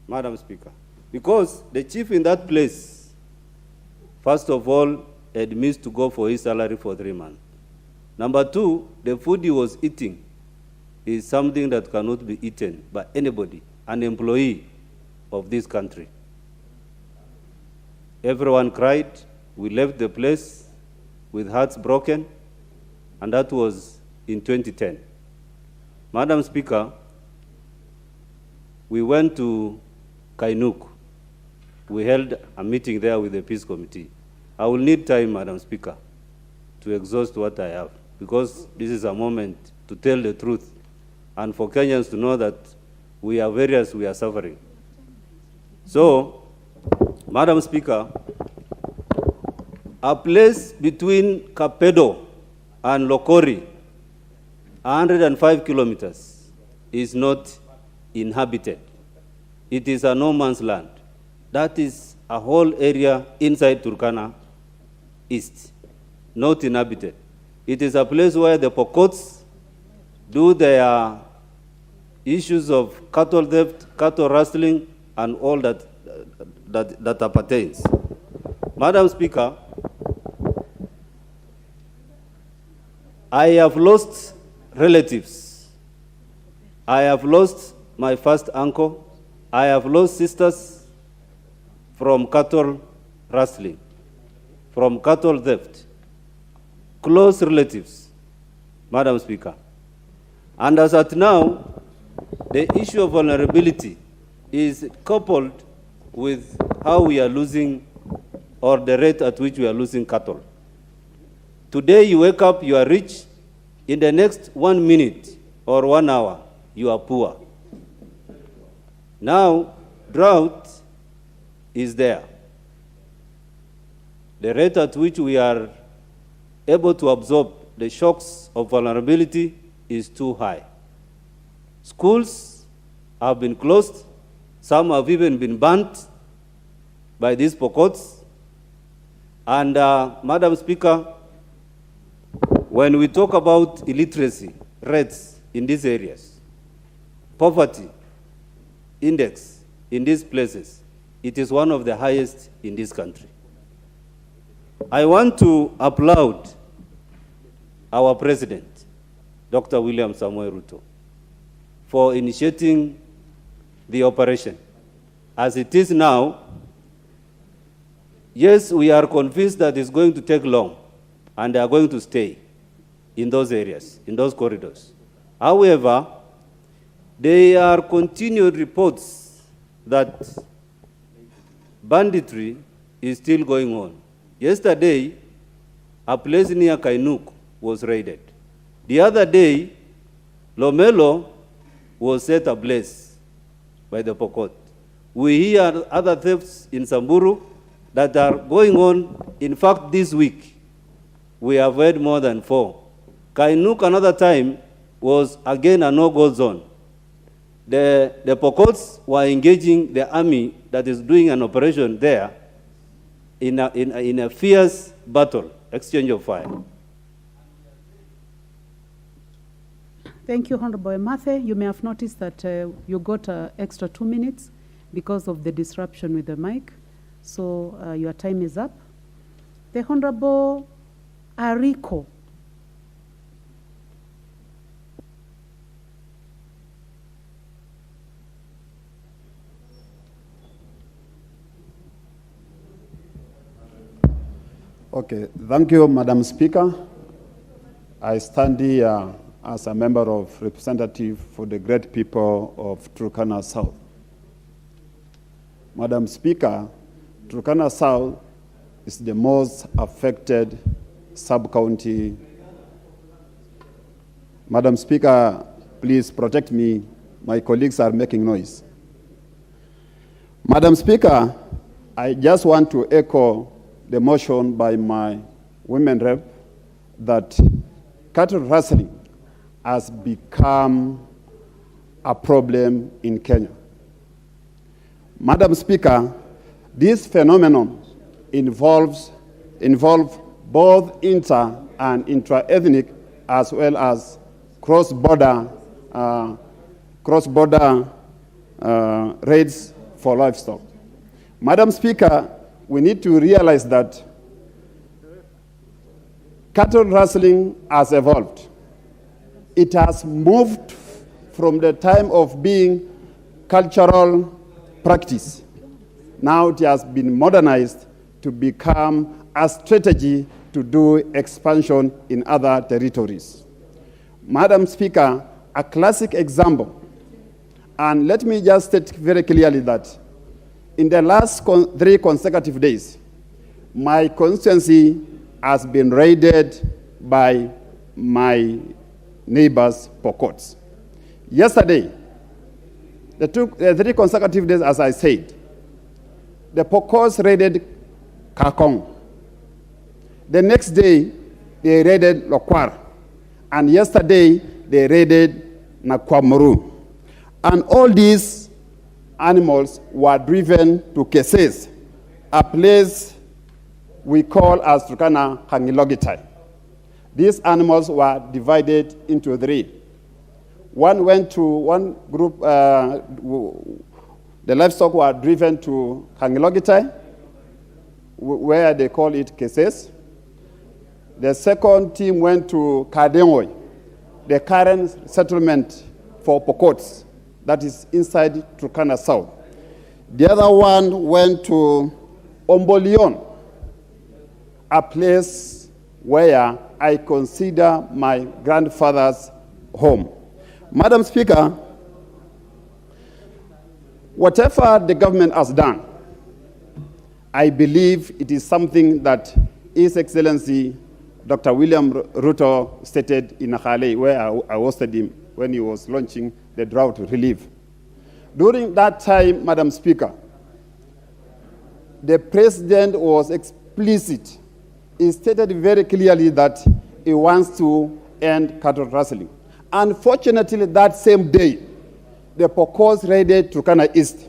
Madam Speaker, because the chief in that place, first of all, had missed to go for his salary for 3 months. Number two, the food he was eating is something that cannot be eaten by anybody, an employee of this country. Everyone cried. We left the place with hearts broken, and that was in 2010. Madam Speaker, we went to Kainuk. We held a meeting there with the Peace Committee. I will need time, Madam Speaker, to exhaust what I have, because this is a moment to tell the truth and for Kenyans to know that we are various, we are suffering. So, Madam Speaker, a place between Kapedo and Lokori, 105 kilometers, is not inhabited. It is a no man's land. That is a whole area inside Turkana East, not inhabited. It is a place where the Pokots do their issues of cattle theft, cattle rustling, and all that appertains. Madam Speaker, I have lost relatives. I have lost my first uncle. I have lost sisters from cattle rustling, from cattle theft, close relatives, Madam Speaker. And as at now, the issue of vulnerability is coupled with how we are losing, or the rate at which we are losing cattle. Today you wake up, you are rich. In the next 1 minute or 1 hour, you are poor. Now, drought is there. The rate at which we are able to absorb the shocks of vulnerability is too high. Schools have been closed. Some have even been burnt by these Pokots. And, Madam Speaker, when we talk about illiteracy rates in these areas, poverty index in these places, it is one of the highest in this country. I want to applaud our president, Dr. William Samoei Ruto, for initiating the operation. As it is now, Yes, we are convinced that it's going to take long, and they are going to stay in those areas, in those corridors. However, there are continued reports that banditry is still going on. Yesterday, a place near Kainuk was raided. The other day, Lomelo was set ablaze by the Pokot. We hear other thefts in Samburu that are going on. In fact, this week, we have heard more than 4. Kainuk, another time, was again a no-go zone. The Pokots were engaging the army that is doing an operation there in a fierce battle, exchange of fire. Thank you, Honorable Emathe. You may have noticed that you got extra 2 minutes because of the disruption with the mic. So your time is up. The Honorable Ariko. Okay, thank you, Madam Speaker. I stand here as a member of representative for the great people of Turkana South. Madam Speaker, Turkana South is the most affected sub-county. Madam Speaker, please protect me. My colleagues are making noise. Madam Speaker, I just want to echo the motion by my women rep that cattle rustling has become a problem in Kenya. Madam Speaker, this phenomenon involves both inter and intra-ethnic as well as cross-border raids for livestock. Madam Speaker, we need to realize that cattle rustling has evolved. It has moved from the time of being cultural practice. Now it has been modernized to become a strategy to do expansion in other territories. Madam Speaker, a classic example, and let me just state very clearly that in the last 3 consecutive days, my constituency has been raided by my neighbors' Pokots. Yesterday, the 3 consecutive days, as I said, the Pokots raided Kakong. The next day, they raided Lokwar. And yesterday, they raided Nakwamuru. And all these animals were driven to Keses, a place we call as Turkana Hangilogitai. These animals were divided into 3. One went to one group, the livestock were driven to Hangilogitai, where they call it Keses. The second team went to Kadengoy, the current settlement for Pokots, that is inside Turkana South. The other one went to Ombolion, a place where I consider my grandfather's home. Madam Speaker, whatever the government has done, I believe it is something that His Excellency Dr. William Ruto stated in Nakale, where I hosted him when he was launching the drought relief. During that time, Madam Speaker, the president was explicit. He stated very clearly that he wants to end cattle rustling. Unfortunately, that same day, the Pokots raided Turkana East.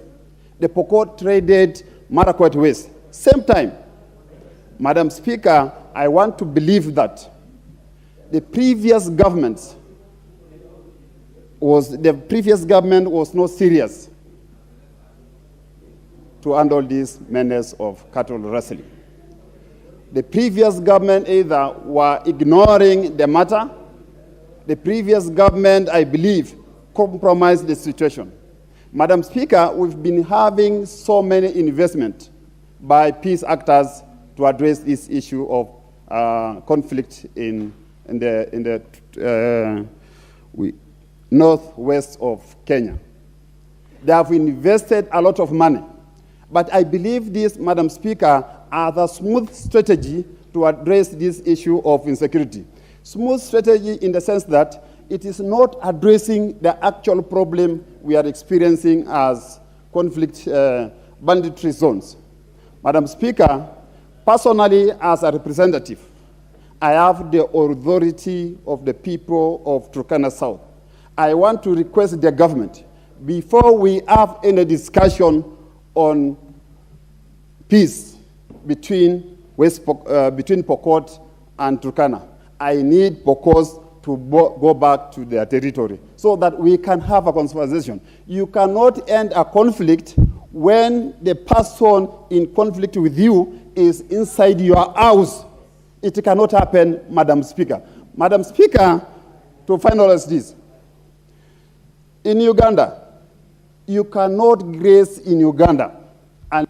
The Pokot raided Marakwet West. Same time. Madam Speaker, I want to believe that the previous government was not serious to handle this menace of cattle rustling. The previous government either were ignoring the matter. The previous government, I believe, compromised the situation. Madam Speaker, we've been having so many investment by peace actors to address this issue of conflict in the northwest of Kenya. They have invested a lot of money. But I believe this, Madam Speaker, are the smooth strategy to address this issue of insecurity. Smooth strategy in the sense that it is not addressing the actual problem we are experiencing as conflict banditry zones. Madam Speaker, personally as a representative, I have the authority of the people of Turkana South. I want to request the government, before we have any discussion on peace between between Pokot and Turkana, I need Pokot to go back to their territory so that we can have a conversation. You cannot end a conflict when the person in conflict with you is inside your house. It cannot happen, Madam Speaker. Madam Speaker, to finalize this, in Uganda, you cannot graze in Uganda. And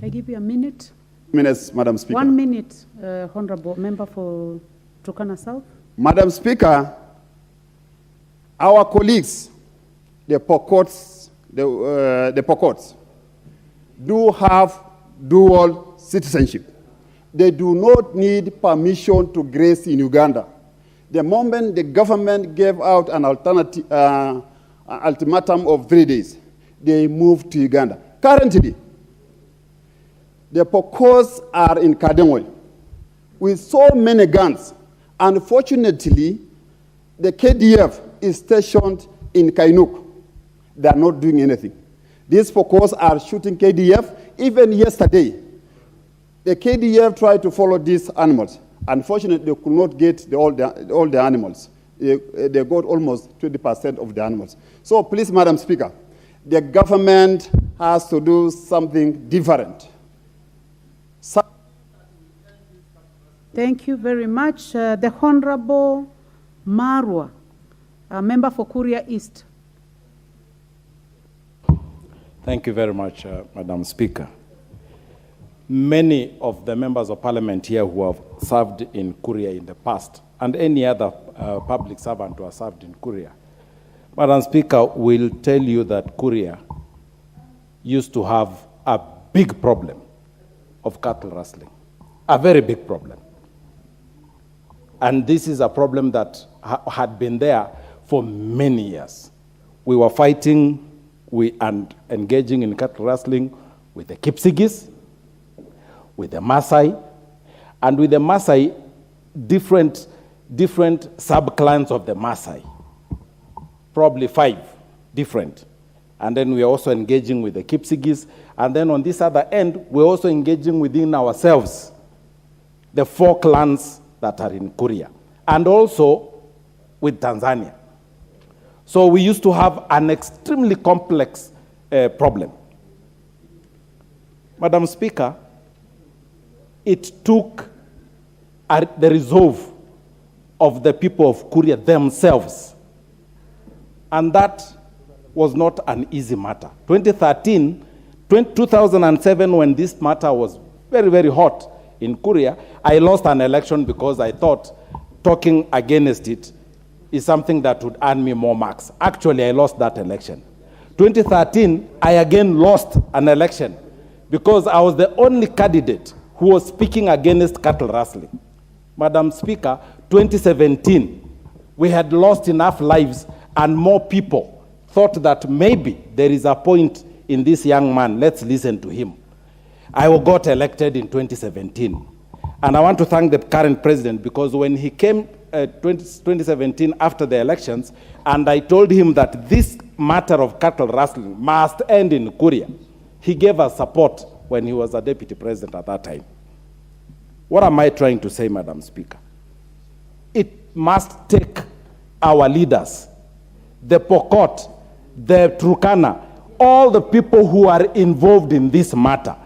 I give you a minute. Minutes, Madam Speaker. 1 minute, Honorable Member for Turkana South. Madam Speaker, our colleagues, the Pokots, do have dual citizenship. They do not need permission to graze in Uganda. The moment the government gave out an ultimatum of 3 days, they moved to Uganda. Currently, the Pokots are in Kademwe with so many guns. Unfortunately, the KDF is stationed in Kainuk. They are not doing anything. These Pokots are shooting KDF. Even yesterday, the KDF tried to follow these animals. Unfortunately, they could not get all the animals. They got almost 20% of the animals. So please, Madam Speaker, the government has to do something different. Thank you very much. The Honorable Marwa, a member for Kuria East. Thank you very much, Madam Speaker. Many of the members of parliament here who have served in Kuria in the past, and any other public servant who has served in Kuria, Madam Speaker, will tell you that Kuria used to have a big problem of cattle rustling, a very big problem. And this is a problem that had been there for many years. We were fighting and engaging in cattle rustling with the Kipsigis, with the Maasai, and with the Maasai, different sub-clans of the Maasai, probably 5 different. And then we're also engaging with the Kipsigis, and then on this other end, we're also engaging within ourselves, the 4 clans that are in Kuria, and also with Tanzania. So we used to have an extremely complex problem. Madam Speaker, it took the resolve of the people of Kuria themselves, and that was not an easy matter. 2007, when this matter was very, very hot in Kuria, I lost an election because I thought talking against it is something that would earn me more marks. Actually, I lost that election. 2013, I again lost an election because I was the only candidate who was speaking against cattle rustling. Madam Speaker, 2017, we had lost enough lives and more people thought that maybe there is a point in this young man, let's listen to him. I got elected in 2017. And I want to thank the current president because when he came 2017 after the elections, and I told him that this matter of cattle rustling must end in Kuria, he gave us support when he was a deputy president at that time. What am I trying to say, Madam Speaker? It must take our leaders, the Pokot, the Turkana, all the people who are involved in this matter,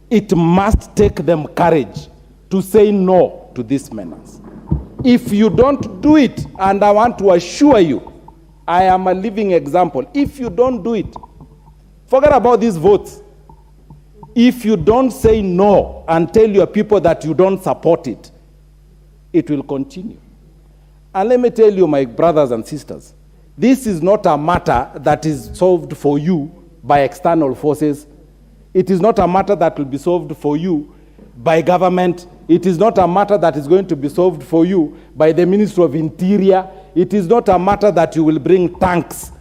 it must take them courage to say no to this menace. If you don't do it, and I want to assure you I am a living example. If you don't do it, forget about these votes. If you don't say no and tell your people that you don't support it, it will continue. And let me tell you, my brothers and sisters, this is not a matter that is solved for you by external forces. It is not a matter that will be solved for you by government. It is not a matter that is going to be solved for you by the Ministry of Interior. It is not a matter that you will bring tanks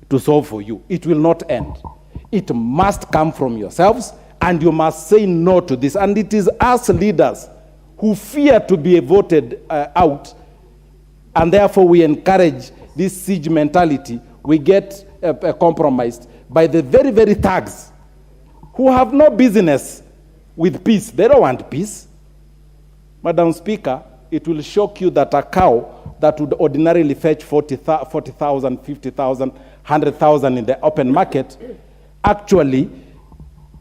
to solve for you. It will not end. It must come from yourselves, and you must say no to this. And it is us leaders who fear to be voted out, and therefore we encourage this siege mentality. We get compromised by the very, very thugs who have no business with peace. They don't want peace. Madam Speaker, it will shock you that a cow that would ordinarily fetch 40,000, 50,000, 100,000 in the open market, actually,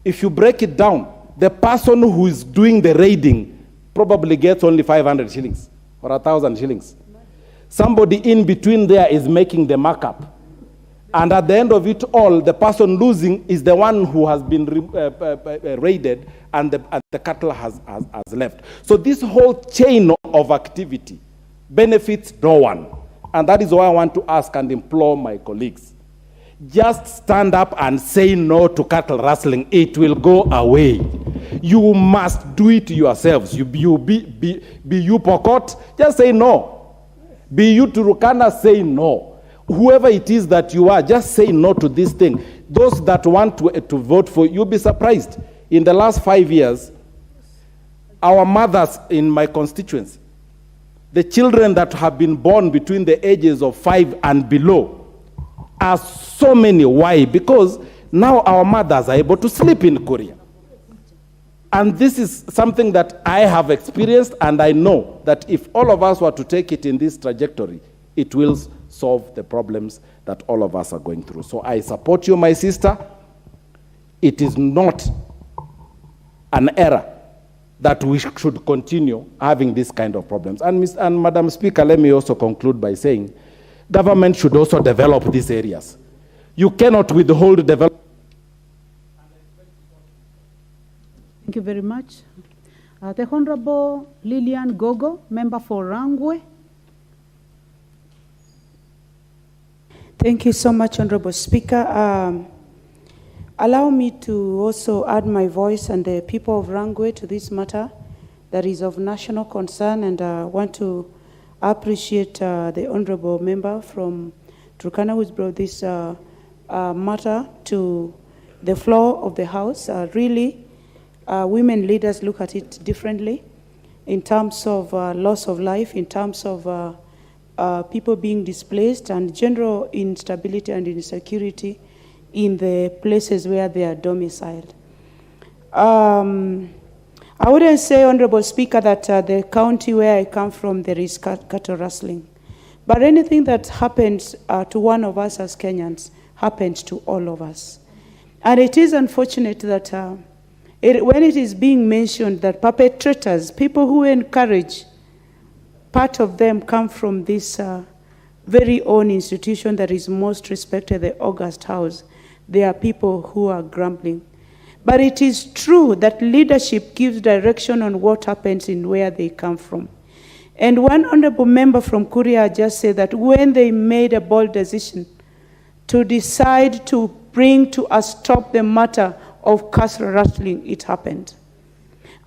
if you break it down, the person who is doing the raiding probably gets only 500 shillings or 1,000 shillings. Somebody in between there is making the markup. And at the end of it all, the person losing is the one who has been raided, and the cattle has left. So this whole chain of activity benefits no one. And that is why I want to ask and implore my colleagues. Just stand up and say no to cattle rustling. It will go away. You must do it yourselves. Be you Pokot, just say no. Be you Turukana, say no. Whoever it is that you are, just say no to this thing. Those that want to vote for, you'll be surprised. In the last 5 years, our mothers in my constituency, the children that have been born between the ages of 5 and below, are so many. Why? Because now our mothers are able to sleep in Korea. And this is something that I have experienced, and I know that if all of us were to take it in this trajectory, it will solve the problems that all of us are going through. So I support you, my sister. It is not an error that we should continue having this kind of problems. And Madam Speaker, let me also conclude by saying, government should also develop these areas. You cannot withhold development. Thank you very much. The Honorable Lillian Gogo, member for Rangwe. Thank you so much, Honorable Speaker. Allow me to also add my voice and the people of Rangwe to this matter that is of national concern, and I want to appreciate the Honorable member from Turkana who's brought this matter to the floor of the House. Really, women leaders look at it differently in terms of loss of life, in terms of people being displaced, and general instability and insecurity in the places where they are domiciled. I wouldn't say, Honorable Speaker, that the county where I come from, there is cattle rustling. But anything that happens to one of us as Kenyans happens to all of us. And it is unfortunate that when it is being mentioned that perpetrators, people who encourage, part of them come from this very own institution that is most respected, the August House. There are people who are grumbling. But it is true that leadership gives direction on what happens in where they come from. And one honorable member from Korea just said that when they made a bold decision to decide to bring to a stop the matter of cattle rustling, it happened.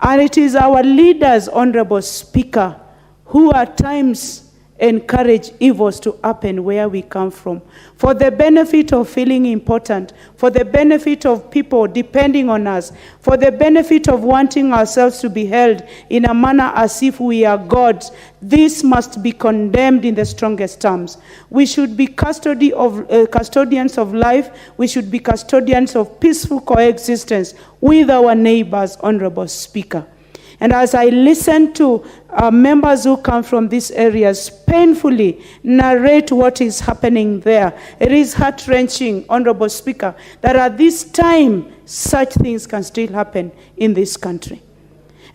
And it is our leaders, Honorable Speaker, who at times encourage evils to happen where we come from, for the benefit of feeling important, for the benefit of people depending on us, for the benefit of wanting ourselves to be held in a manner as if we are gods. This must be condemned in the strongest terms. We should be custodians of life. We should be custodians of peaceful coexistence with our neighbors, Honorable Speaker. And as I listen to members who come from these areas painfully narrate what is happening there, it is heart-wrenching, Honorable Speaker, that at this time, such things can still happen in this country.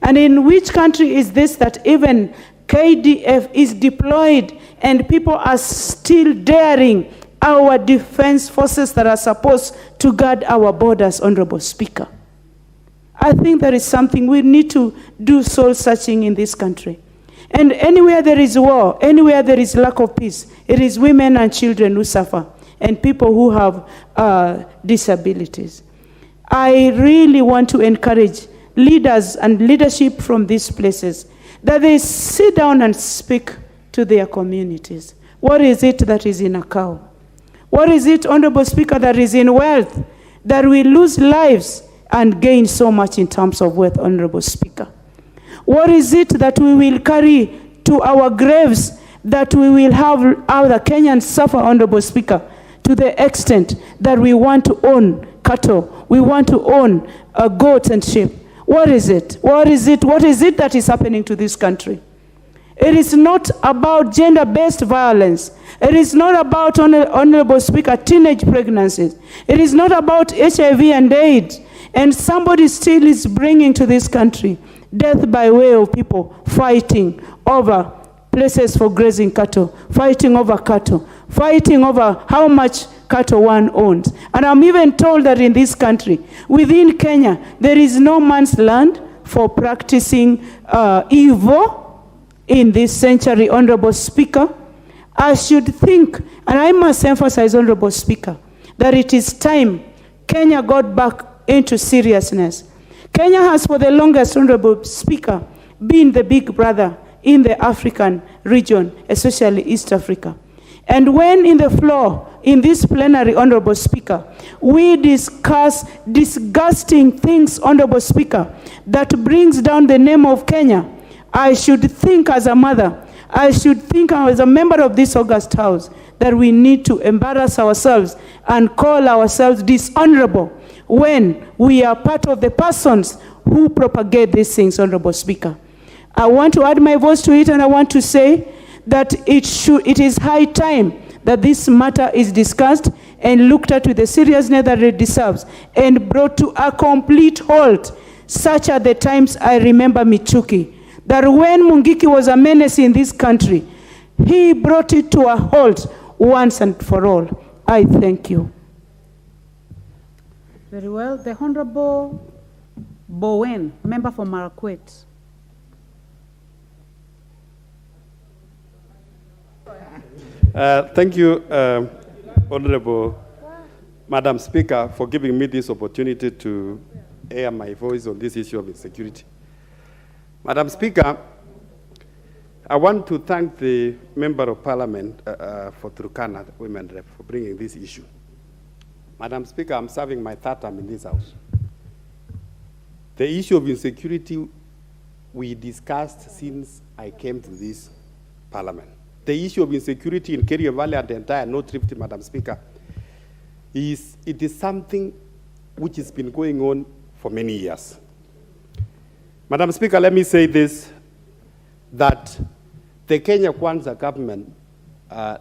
And in which country is this that even KDF is deployed and people are still daring our defense forces that are supposed to guard our borders, Honorable Speaker. I think there is something we need to do soul searching in this country. And anywhere there is war, anywhere there is lack of peace, it is women and children who suffer, and people who have disabilities. I really want to encourage leaders and leadership from these places that they sit down and speak to their communities. What is it that is in a cow? What is it, Honorable Speaker, that is in wealth, that we lose lives and gain so much in terms of wealth, Honorable Speaker? What is it that we will carry to our graves, that we will have other Kenyans suffer, Honorable Speaker, to the extent that we want to own cattle, we want to own goats and sheep? What is it? What is it? What is it that is happening to this country? It is not about gender-based violence. It is not about, Honorable Speaker, teenage pregnancies. It is not about HIV and AIDS. And somebody still is bringing to this country death by way of people fighting over places for grazing cattle, fighting over cattle, fighting over how much cattle one owns. And I'm even told that in this country, within Kenya, there is no man's land for practicing evil in this century, Honorable Speaker. I should think, and I must emphasize, Honorable Speaker, that it is time Kenya got back into seriousness. Kenya has for the longest, Honorable Speaker, been the big brother in the African region, especially East Africa. And when in the floor, in this plenary, Honorable Speaker, we discuss disgusting things, Honorable Speaker, that brings down the name of Kenya, I should think as a mother, I should think as a member of this august house, that we need to embarrass ourselves and call ourselves dishonorable when we are part of the persons who propagate these things, Honorable Speaker. I want to add my voice to it, and I want to say that it is high time that this matter is discussed and looked at with the seriousness that it deserves and brought to a complete halt, such are the times I remember Michuki, that when Mungiki was a menace in this country, he brought it to a halt once and for all. I thank you. Very well. The Honorable Bowen, member for Marakwet. Thank you, Honorable Madam Speaker, for giving me this opportunity to air my voice on this issue of insecurity. Madam Speaker, I want to thank the Member of Parliament for Turkana, the Women Rep, for bringing this issue. Madam Speaker, I'm serving my third term in this House. The issue of insecurity we discussed since I came to this Parliament. The issue of insecurity in Kerio Valley and the entire North Rift, Madam Speaker, it is something which has been going on for many years. Madam Speaker, let me say this, that the Kenya Kwanza government,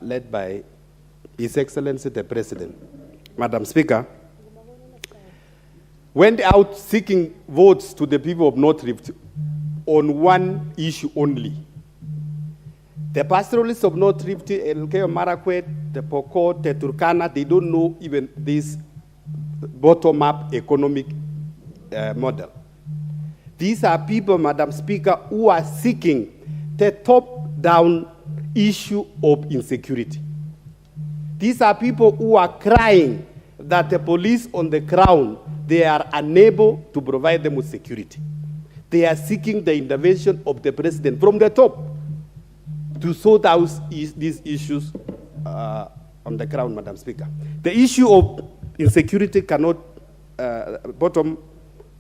led by His Excellency the President, Madam Speaker, went out seeking votes to the people of North Rift on one issue only. The pastoralists of North Rift, Elgeyo Marakwet, the Pokot, the Turkana, they don't know even this bottom-up economic model. These are people, Madam Speaker, who are seeking the top-down issue of insecurity. These are people who are crying that the police on the ground, they are unable to provide them with security. They are seeking the intervention of the president from the top to sort out these issues on the ground, Madam Speaker. The issue of insecurity cannot, the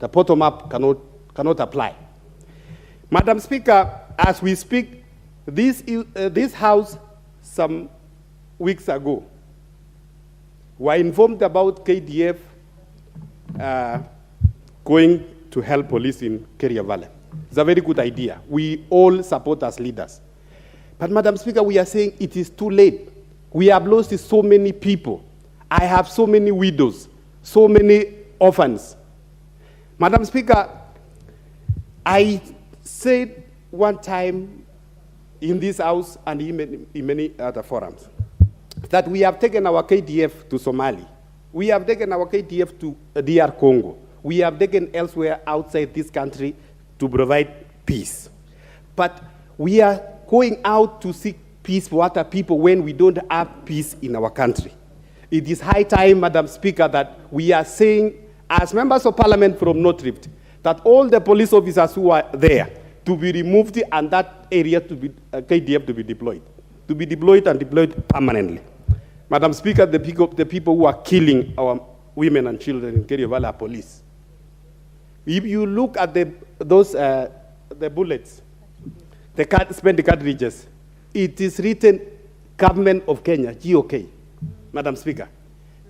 bottom-up cannot apply. Madam Speaker, as we speak, this House, some weeks ago, were informed about KDF going to help police in Kerio Valley. It's a very good idea. We all support as leaders. But Madam Speaker, we are saying it is too late. We have lost so many people. I have so many widows, so many orphans. Madam Speaker, I said one time in this House and in many other forums that we have taken our KDF to Somali. We have taken our KDF to DR Congo. We have taken elsewhere outside this country to provide peace. But we are going out to seek peace for other people when we don't have peace in our country. It is high time, Madam Speaker, that we are saying, as members of parliament from North Rift, that all the police officers who are there to be removed and that area to be, KDF to be deployed and deployed permanently. Madam Speaker, the people who are killing our women and children in Kerio Valley are police. If you look at the bullets, spent the cartridges, it is written Government of Kenya, GOK, Madam Speaker.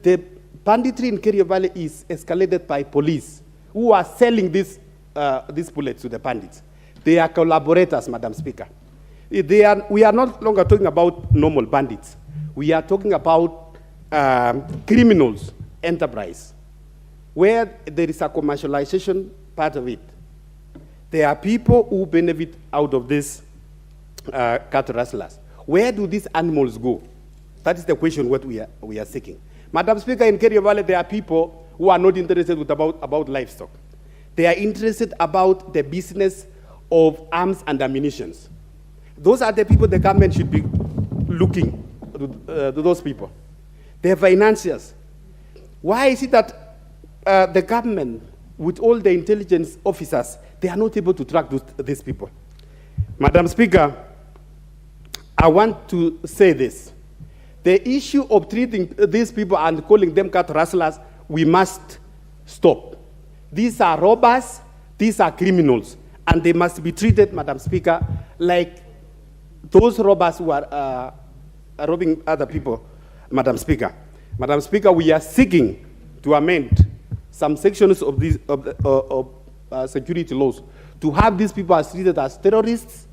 The banditry in Kerio Valley is escalated by police who are selling these bullets to the bandits. They are collaborators, Madam Speaker. We are no longer talking about normal bandits. We are talking about criminals enterprise, where there is a commercialization part of it. There are people who benefit out of this cattle rustlers. Where do these animals go? That is the question what we are seeking. Madam Speaker, in Kerio Valley, there are people who are not interested about livestock. They are interested about the business of arms and ammunition. Those are the people the government should be looking to those people. They're financiers. Why is it that the government, with all the intelligence officers, they are not able to track these people? Madam Speaker, I want to say this. The issue of treating these people and calling them cat rustlers, we must stop. These are robbers, these are criminals, and they must be treated, Madam Speaker, like those robbers who are robbing other people, Madam Speaker. Madam Speaker, we are seeking to amend some sections of these security laws to have these people as treated as terrorists,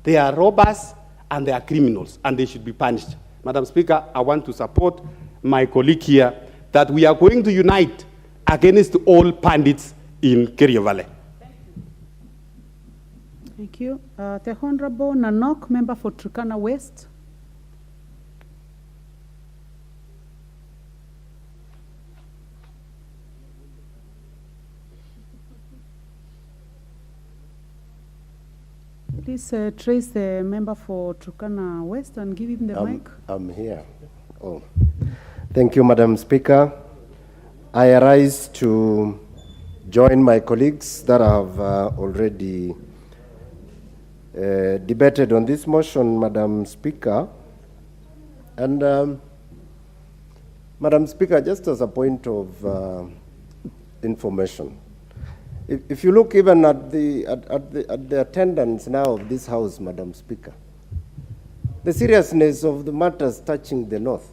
they are robbers, and they are criminals, and they should be punished. Madam Speaker, I want to support my colleague here that we are going to unite against all bandits in Kerio Valley. Thank you. The Honorable Nanok, member for Turkana West. Please trace the member for Turkana West and give him the mic. I'm here. Oh. Thank you, Madam Speaker. I arise to join my colleagues that have already debated on this motion, Madam Speaker. And Madam Speaker, just as a point of information, if you look even at the attendance now of this House, Madam Speaker, the seriousness of the matters touching the North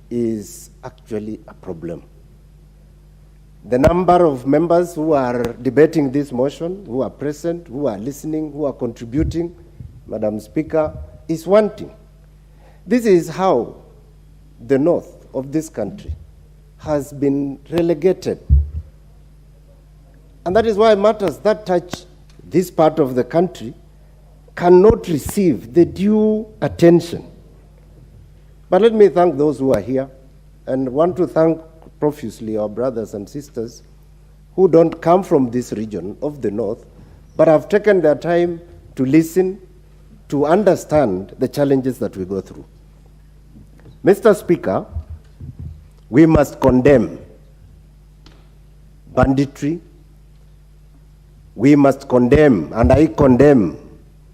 is actually a problem. The number of members who are debating this motion, who are present, who are listening, who are contributing, Madam Speaker, is wanting. This is how the North of this country has been relegated. And that is why matters that touch this part of the country cannot receive the due attention. But let me thank those who are here and want to thank profusely our brothers and sisters who don't come from this region of the North, but have taken their time to listen, to understand the challenges that we go through. Mr. Speaker, we must condemn banditry. We must condemn, and I condemn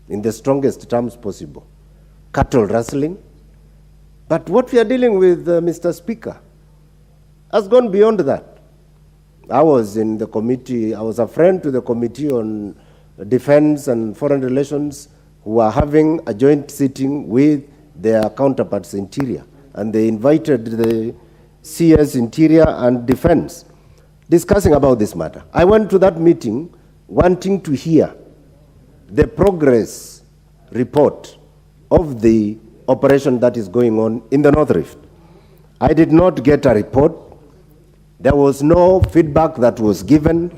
in the strongest terms possible, cattle rustling. But what we are dealing with, Mr. Speaker, has gone beyond that. I was in the committee, I was a friend to the Committee on Defense and Foreign Relations, who are having a joint sitting with their counterparts Interior, and they invited the CS Interior and Defense, discussing about this matter. I went to that meeting wanting to hear the progress report of the operation that is going on in the North Rift. I did not get a report. There was no feedback that was given.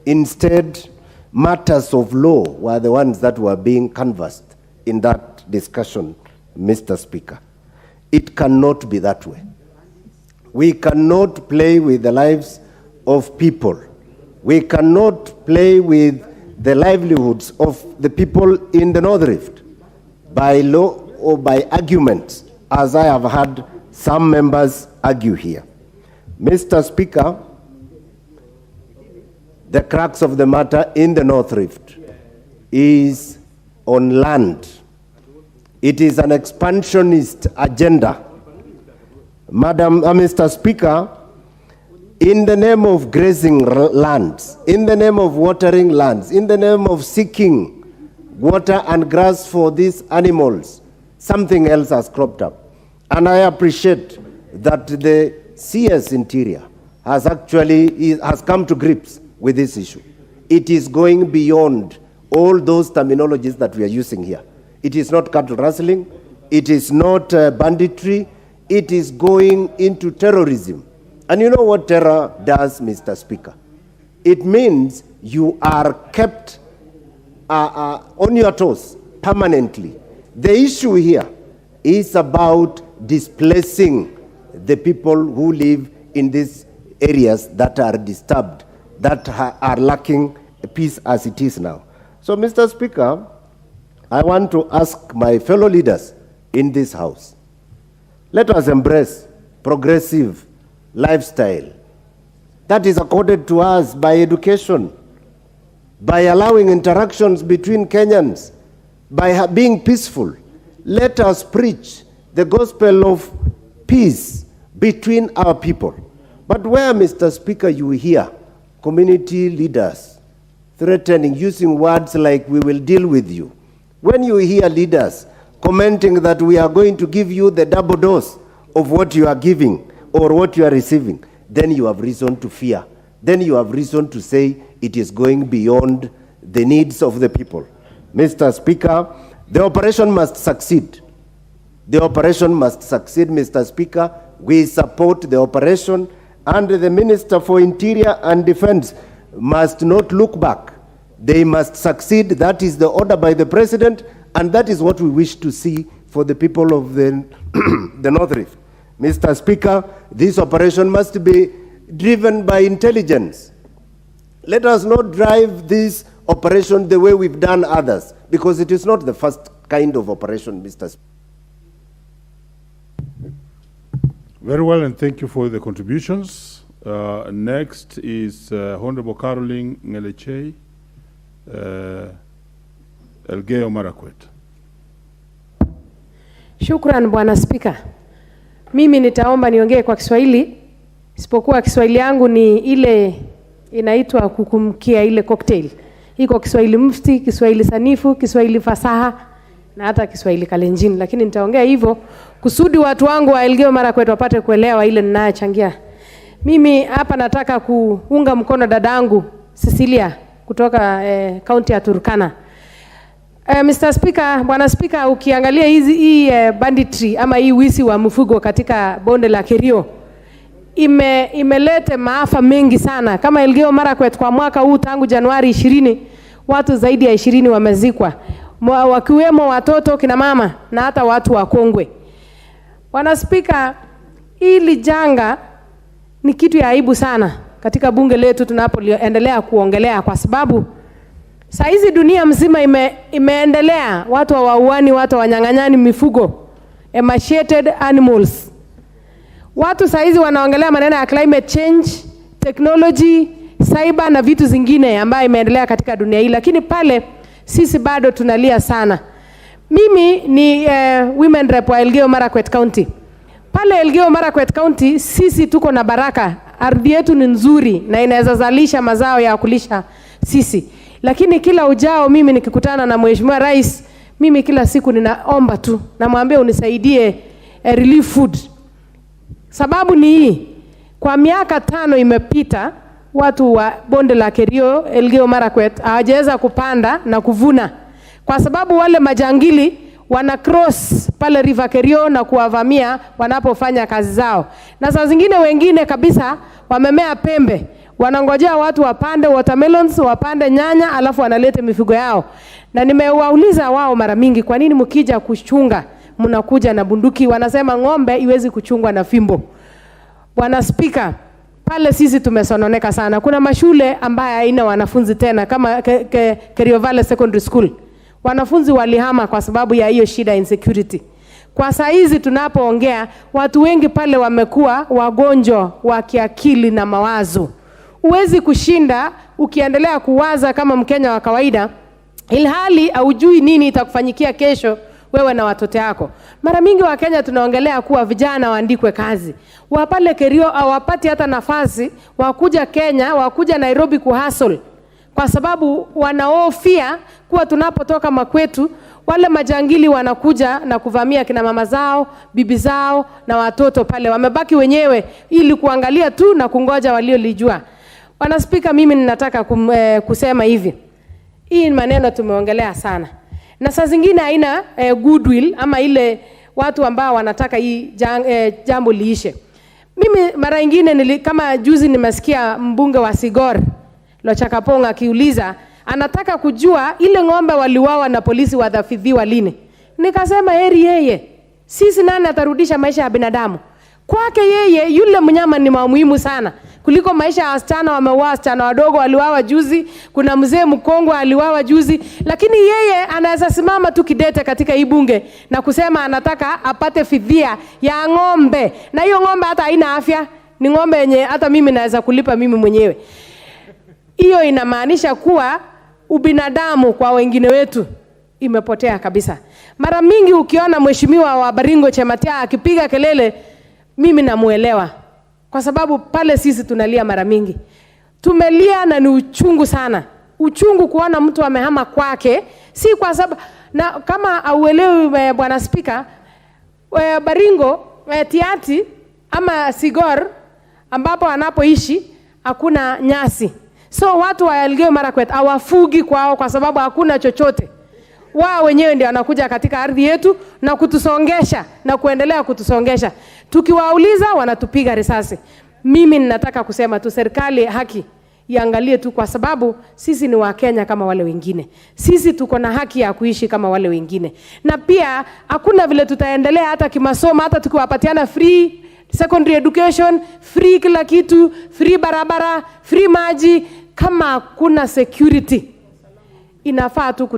Instead, matters of law were the ones that were being canvassed in that discussion, Mr. Speaker. It cannot be that way. We cannot play with the lives of people. We cannot play with the livelihoods of the people in the North Rift by law or by argument, as I have had some members argue here. Mr. Speaker, the crux of the matter in the North Rift is on land. It is an expansionist agenda. Mr. Speaker, in the name of grazing lands, in the name of watering lands, in the name of seeking water and grass for these animals, something else has cropped up. And I appreciate that the CS Interior has come to grips with this issue. It is going beyond all those terminologies that we are using here. It is not cattle rustling, it is not banditry, it is going into terrorism. And you know what terror does, Mr. Speaker? It means you are kept on your toes permanently. The issue here is about displacing the people who live in these areas that are disturbed, that are lacking peace as it is now. So, Mr. Speaker, I want to ask my fellow leaders in this House, let us embrace progressive lifestyle that is accorded to us by education, by allowing interactions between Kenyans, by being peaceful. Let us preach the gospel of peace between our people. But where, Mr. Speaker, you hear community leaders threatening, using words like, we will deal with you, when you hear leaders commenting that we are going to give you the double dose of what you are giving or what you are receiving, then you have reason to fear. Then you have reason to say it is going beyond the needs of the people. Mr. Speaker, the operation must succeed. The operation must succeed, Mr. Speaker. We support the operation, and the Minister for Interior and Defense must not look back. They must succeed. That is the order by the President, and that is what we wish to see for the people of the North Rift. Mr. Speaker, this operation must be driven by intelligence. Let us not drive this operation the way we've done others, because it is not the first kind of operation, Mr. Speaker. Very well, and thank you for the contributions. Next is Honorable Caroline Ngeleche, Elgeyo Marakwet. Shukran, Bwana Spika. Mimi nitaomba niongee kwa Kiswahili, isipokuwa Kiswahili yangu ni ile inaitwa kukumkia ile cocktail. Iko Kiswahili mufti, Kiswahili sanifu, Kiswahili fasaha na hata Kiswahili kalenjin, lakini nitaongea hivyo kusudi watu wangu wa Elgeyo Marakwet wapate kuelewa ile ninayochangia. Mimi hapa nataka kuunga mkono dadangu Cecilia kutoka kaunti ya Turkana. Mr. Speaker, Bwana Speaker, ukiangalia hii banditry ama hii wizi wa mifugo katika bonde la Kerio imeleta maafa mengi sana. Kama Elgeyo Marakwet kwa mwaka huu tangu Januari 20 watu zaidi ya 20 wamezikwa, wakiwemo watoto, kina mama na hata watu wakongwe. Bwana Speaker, hili janga ni kitu ya aibu sana katika bunge letu tunapoendelea kuongelea, kwa sababu saa hizi dunia mzima imeendelea, watu hawauani, watu wanyang'anyani mifugo, emaciated animals. Watu saa hizi wanaongelea maneno ya climate change, technology, cyber na vitu zingine ambayo imeendelea katika dunia hii, lakini pale sisi bado tunalia sana. Mimi ni women rep wa Elgeyo Marakwet County. Pale Elgeyo Marakwet County sisi tuko na baraka, ardhi yetu ni nzuri na inaweza zalisha mazao ya kulisha sisi. Lakini kila ujao mimi nikikutana na Mheshimiwa Rais, mimi kila siku ninaomba tu, namwambia unisaidie relief food. Sababu ni hii, kwa miaka 5 imepita watu wa bonde la Kerio, Elgeyo Marakwet hawajaweza kupanda na kuvuna, kwa sababu wale majangili wana cross pale River Kerio na kuwavamia wanapofanya kazi zao. Na saa zingine wengine kabisa wamemea pembe, wanangojea watu wapande watermelons, wapande nyanya, alafu wanalete mifugo yao. Na nimewauliza wao mara mingi, kwa nini mkija kuchunga mnakuja na bunduki. Wanasema ng'ombe iwezi kuchungwa na fimbo. Bwana Spika, pale sisi tumesononeka sana. Kuna mashule ambaye haina wanafunzi tena kama Kerio Valley Secondary School. Wanafunzi walihama kwa sababu ya hiyo shida insecurity. Kwa saa hizi tunapoongea, watu wengi pale wamekuwa wagonjwa wa kiakili na mawazo. Huwezi kushinda ukiendelea kuwaza kama Mkenya wa kawaida, ilhali haujui nini itakufanyikia kesho wewe na watoto wako. Mara mingi wa Kenya tunaongelea kuwa vijana waandikwe kazi. Wapale Kerio hawapati hata nafasi wakuja Kenya, wakuja Nairobi kuhustle. Kwa sababu wanaofia kuwa tunapotoka makwetu, wale majangili wanakuja na kuvamia kina mama zao, bibi zao na watoto pale. Wamebaki wenyewe ili kuangalia tu na kungoja waliolijua. Bwana Spika, mimi ninataka kusema hivi. Hii maneno tumeongelea sana. Na saa zingine haina goodwill ama ile watu ambao wanataka hii jambo liishe. Mimi mara nyingine kama juzi nimesikia mbunge wa Sigor Lochakaponga akiuliza anataka kujua ile ng'ombe waliwawa na polisi wadhafidhiwa lini. Nikasema heri yeye. Sisi nani atarudisha maisha ya binadamu? Kwake yeye yule mnyama ni muhimu sana kuliko maisha ya wasichana wameuawa, wasichana wadogo waliwawa juzi, kuna mzee mkongwe aliwawa juzi, lakini yeye anaweza simama tu kidete katika hii bunge na kusema anataka apate fidhia ya ng'ombe. Na hiyo ng'ombe hata haina afya, ni ng'ombe yenye hata mimi naweza kulipa mimi mwenyewe. Hiyo inamaanisha kuwa ubinadamu kwa wengine wetu imepotea kabisa. Mara mingi ukiona mheshimiwa wa Baringo Chematia akipiga kelele, mimi namuelewa. Kwa sababu pale sisi tunalia mara mingi. Tumelia na ni uchungu sana. Uchungu kuona mtu amehama kwake, si kwa sababu na kama auelewi Bwana Spika, Baringo, Tiati ama Sigor ambapo anapoishi hakuna nyasi. So watu wa Elgeyo Marakwet hawafugi kwao kwa sababu hakuna chochote. Wao wenyewe ndio wanakuja katika ardhi yetu na kutusongesha na kuendelea kutusongesha. Tukiwauliza wanatupiga risasi. Mimi ninataka kusema tu serikali haki iangalie tu, kwa sababu sisi ni Wakenya kama wale wengine. Sisi tuko na haki ya kuishi kama wale wengine. Na pia hakuna vile tutaendelea hata kimasomo, hata tukiwapatiana free secondary education, free kila kitu, free barabara, free maji, kama hakuna security. Inafaa tu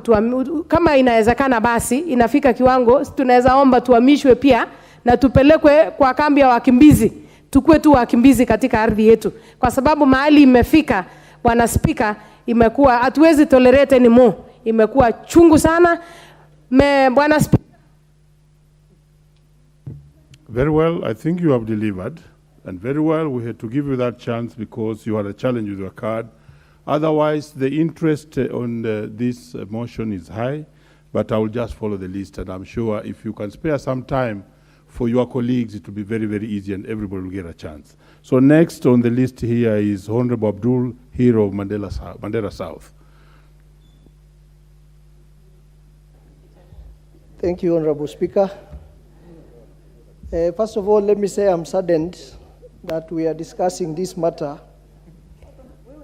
kama inawezekana basi inafika kiwango tunaweza omba tuhamishwe pia na tupelekwe kwa kambi ya wakimbizi. Tukue tu wakimbizi katika ardhi yetu, kwa sababu mahali imefika Bwana Spika imekuwa hatuwezi tolerate anymore. Imekuwa chungu sana. Bwana Spika, very well, I think you have delivered, and very well we had to give you that chance because you had a challenge with your card. Otherwise, the interest on this motion is high, but I will just follow the list, and I'm sure if you can spare some time for your colleagues, it will be very, very easy, and everybody will get a chance. So next on the list here is Honorable Abdul Hero of Mandela South. Thank you, Honorable Speaker. First of all, let me say I'm saddened that we are discussing this matter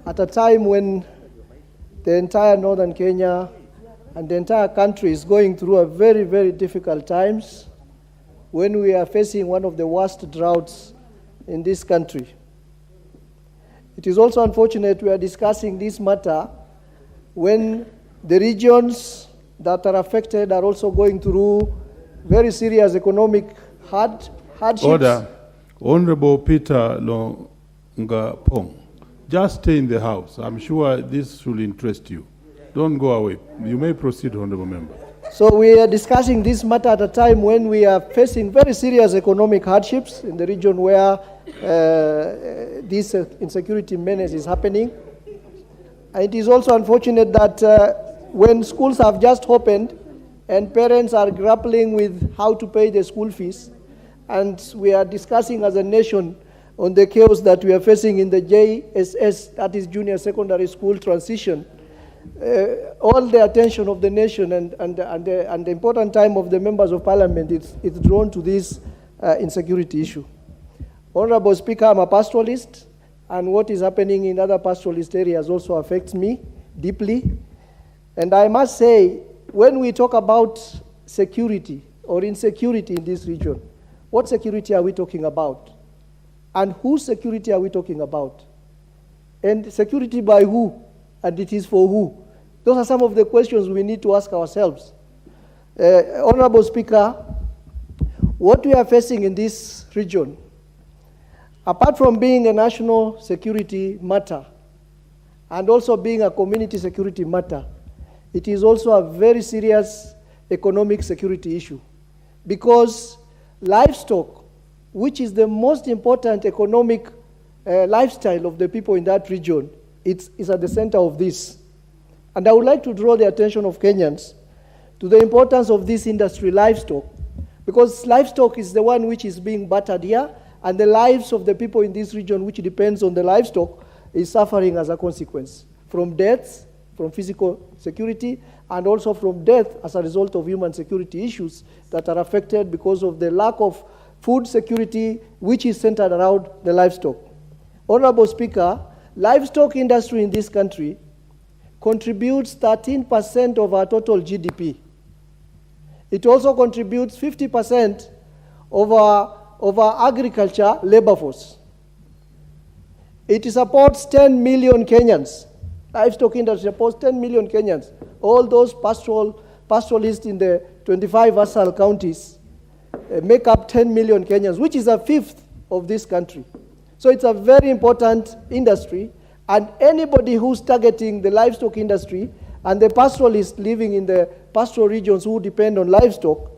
at a time when the entire northern Kenya and the entire country is going through a very, very difficult times, when we are facing one of the worst droughts in this country. It is also unfortunate we are discussing this matter when the regions that are affected are also going through very serious economic hardships. Order. Honorable Peter Longapong, just stay in the House. I'm sure this will interest you. Don't go away. You may proceed, Honorable Member. So we are discussing this matter at a time when we are facing very serious economic hardships in the region where this insecurity menace is happening. And it is also unfortunate that when schools have just opened and parents are grappling with how to pay the school fees, and we are discussing as a nation on the chaos that we are facing in the JSS, that is Junior Secondary School transition, all the attention of the nation and the important time of the members of parliament is drawn to this insecurity issue. Honorable Speaker, I'm a pastoralist, and what is happening in other pastoralist areas also affects me deeply. And I must say, when we talk about security or insecurity in this region, what security are we talking about? And whose security are we talking about? And security by who? And it is for who? Those are some of the questions we need to ask ourselves. Honorable Speaker, what we are facing in this region, apart from being a national security matter and also being a community security matter, it is also a very serious economic security issue, because livestock, which is the most important economic lifestyle of the people in that region, is at the center of this. And I would like to draw the attention of Kenyans to the importance of this industry, livestock, because livestock is the one which is being battered here, and the lives of the people in this region, which depends on the livestock, is suffering as a consequence, from deaths, from physical security, and also from death as a result of human security issues that are affected because of the lack of food security, which is centered around the livestock. Honorable Speaker, livestock industry in this country contributes 13% of our total GDP. It also contributes 50% of our agriculture labor force. It supports 10 million Kenyans. Livestock industry supports 10 million Kenyans. All those pastoralists in the 25 vassal counties make up 10 million Kenyans, which is a fifth of this country. So it's a very important industry, and anybody who's targeting the livestock industry and the pastoralists living in the pastoral regions who depend on livestock,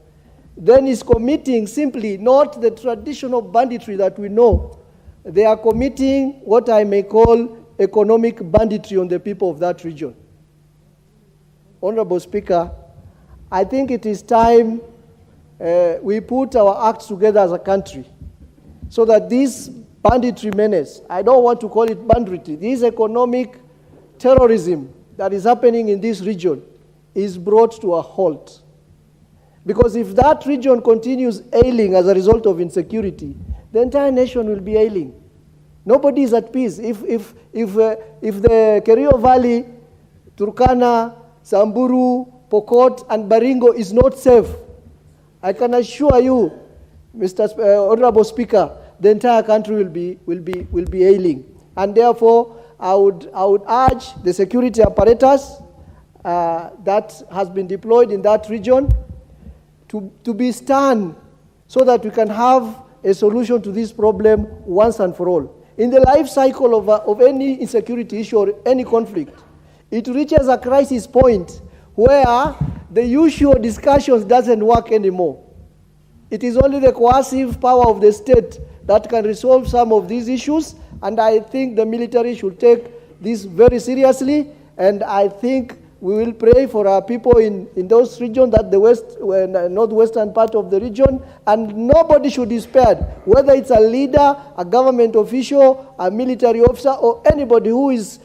then is committing simply not the traditional banditry that we know. They are committing what I may call economic banditry on the people of that region. Honorable Speaker, I think it is time we put our acts together as a country so that this banditry menace, I don't want to call it banditry, this economic terrorism that is happening in this region is brought to a halt. Because if that region continues ailing as a result of insecurity, the entire nation will be ailing. Nobody is at peace. If the Kerio Valley, Turkana, Samburu, Pokot, and Baringo is not safe, I can assure you, Mr. Honorable Speaker, the entire country will be ailing. And therefore, I would urge the security apparatus that has been deployed in that region to be stern so that we can have a solution to this problem once and for all. In the life cycle of any insecurity issue or any conflict, it reaches a crisis point where the usual discussions doesn't work anymore. It is only the coercive power of the state that can resolve some of these issues, and I think the military should take this very seriously, and I think we will pray for our people in those regions, that the northwestern part of the region, and nobody should be spared, whether it's a leader, a government official, a military officer, or anybody who is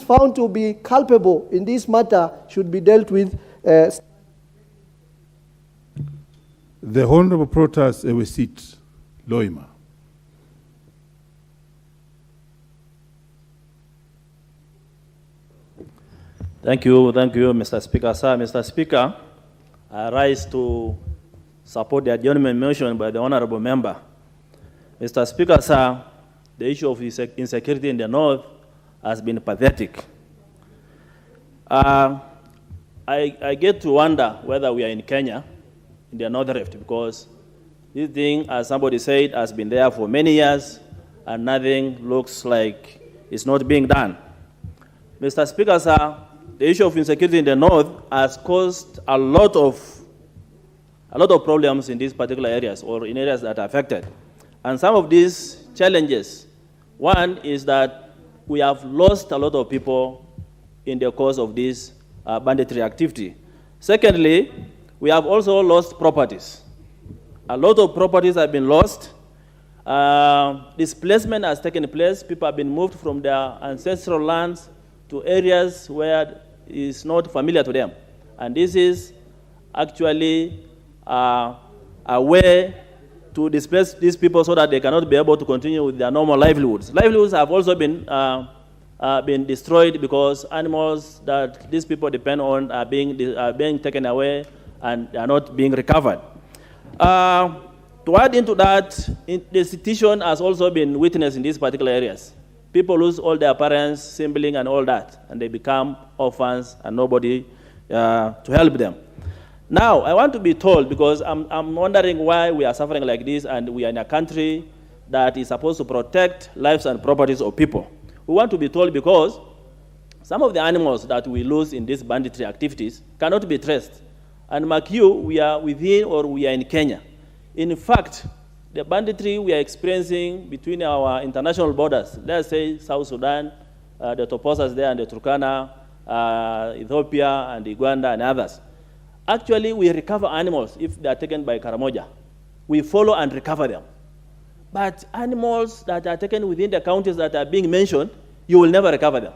found to be culpable in this matter should be dealt with. The Honorable Protas Ewesit Loima. Thank you, Mr. Speaker. Sir, Mr. Speaker, I rise to support the adjournment motion by the honorable member. Mr. Speaker, sir, the issue of insecurity in the north has been pathetic. I get to wonder whether we are in Kenya, in the North Rift, because this thing, as somebody said, has been there for many years, and nothing looks like it's not being done. Mr. Speaker, sir, the issue of insecurity in the north has caused a lot of problems in these particular areas, or in areas that are affected. And some of these challenges, one is that we have lost a lot of people in the course of this banditry activity. Secondly, we have also lost properties. A lot of properties have been lost. Displacement has taken place. People have been moved from their ancestral lands to areas where it's not familiar to them. And this is actually a way to displace these people so that they cannot be able to continue with their normal livelihoods. Livelihoods have also been destroyed because animals that these people depend on are being taken away and are not being recovered. To add into that, the situation has also been witnessed in these particular areas. People lose all their parents, siblings, and all that, and they become orphans and nobody to help them. Now, I want to be told, because I'm wondering why we are suffering like this, and we are in a country that is supposed to protect lives and properties of people. We want to be told because some of the animals that we lose in these banditry activities cannot be traced. And mark you, we are within or we are in Kenya. In fact, the banditry we are experiencing between our international borders, let's say South Sudan, the Toposas there and the Turkana, Ethiopia and Uganda and others. Actually, we recover animals if they are taken by Karamoja. We follow and recover them. But animals that are taken within the counties that are being mentioned, you will never recover them.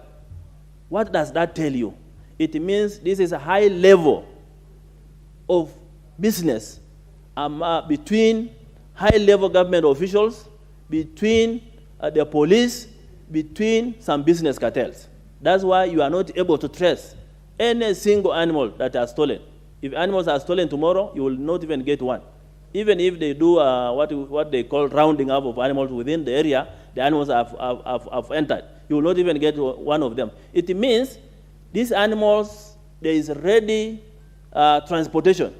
What does that tell you? It means this is a high level of business between high-level government officials, between the police, between some business cartels. That's why you are not able to trace any single animal that are stolen. If animals are stolen tomorrow, you will not even get one. Even if they do what they call rounding up of animals within the area, the animals have entered. You will not even get one of them. It means these animals, there is ready transportation.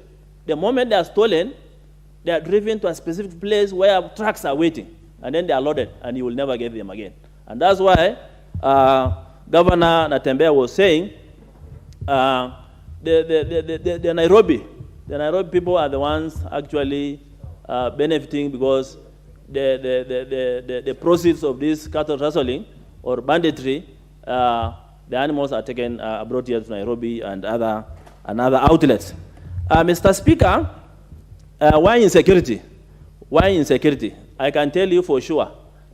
The moment they are stolen, they are driven to a specific place where trucks are waiting, and then they are loaded, and you will never get them again. And that's why Governor Natembeya was saying the Nairobi people are the ones actually benefiting because the proceeds of this cattle rustling or banditry, the animals are taken abroad here to Nairobi and other outlets. Mr. Speaker, why insecurity? Why insecurity? I can tell you for sure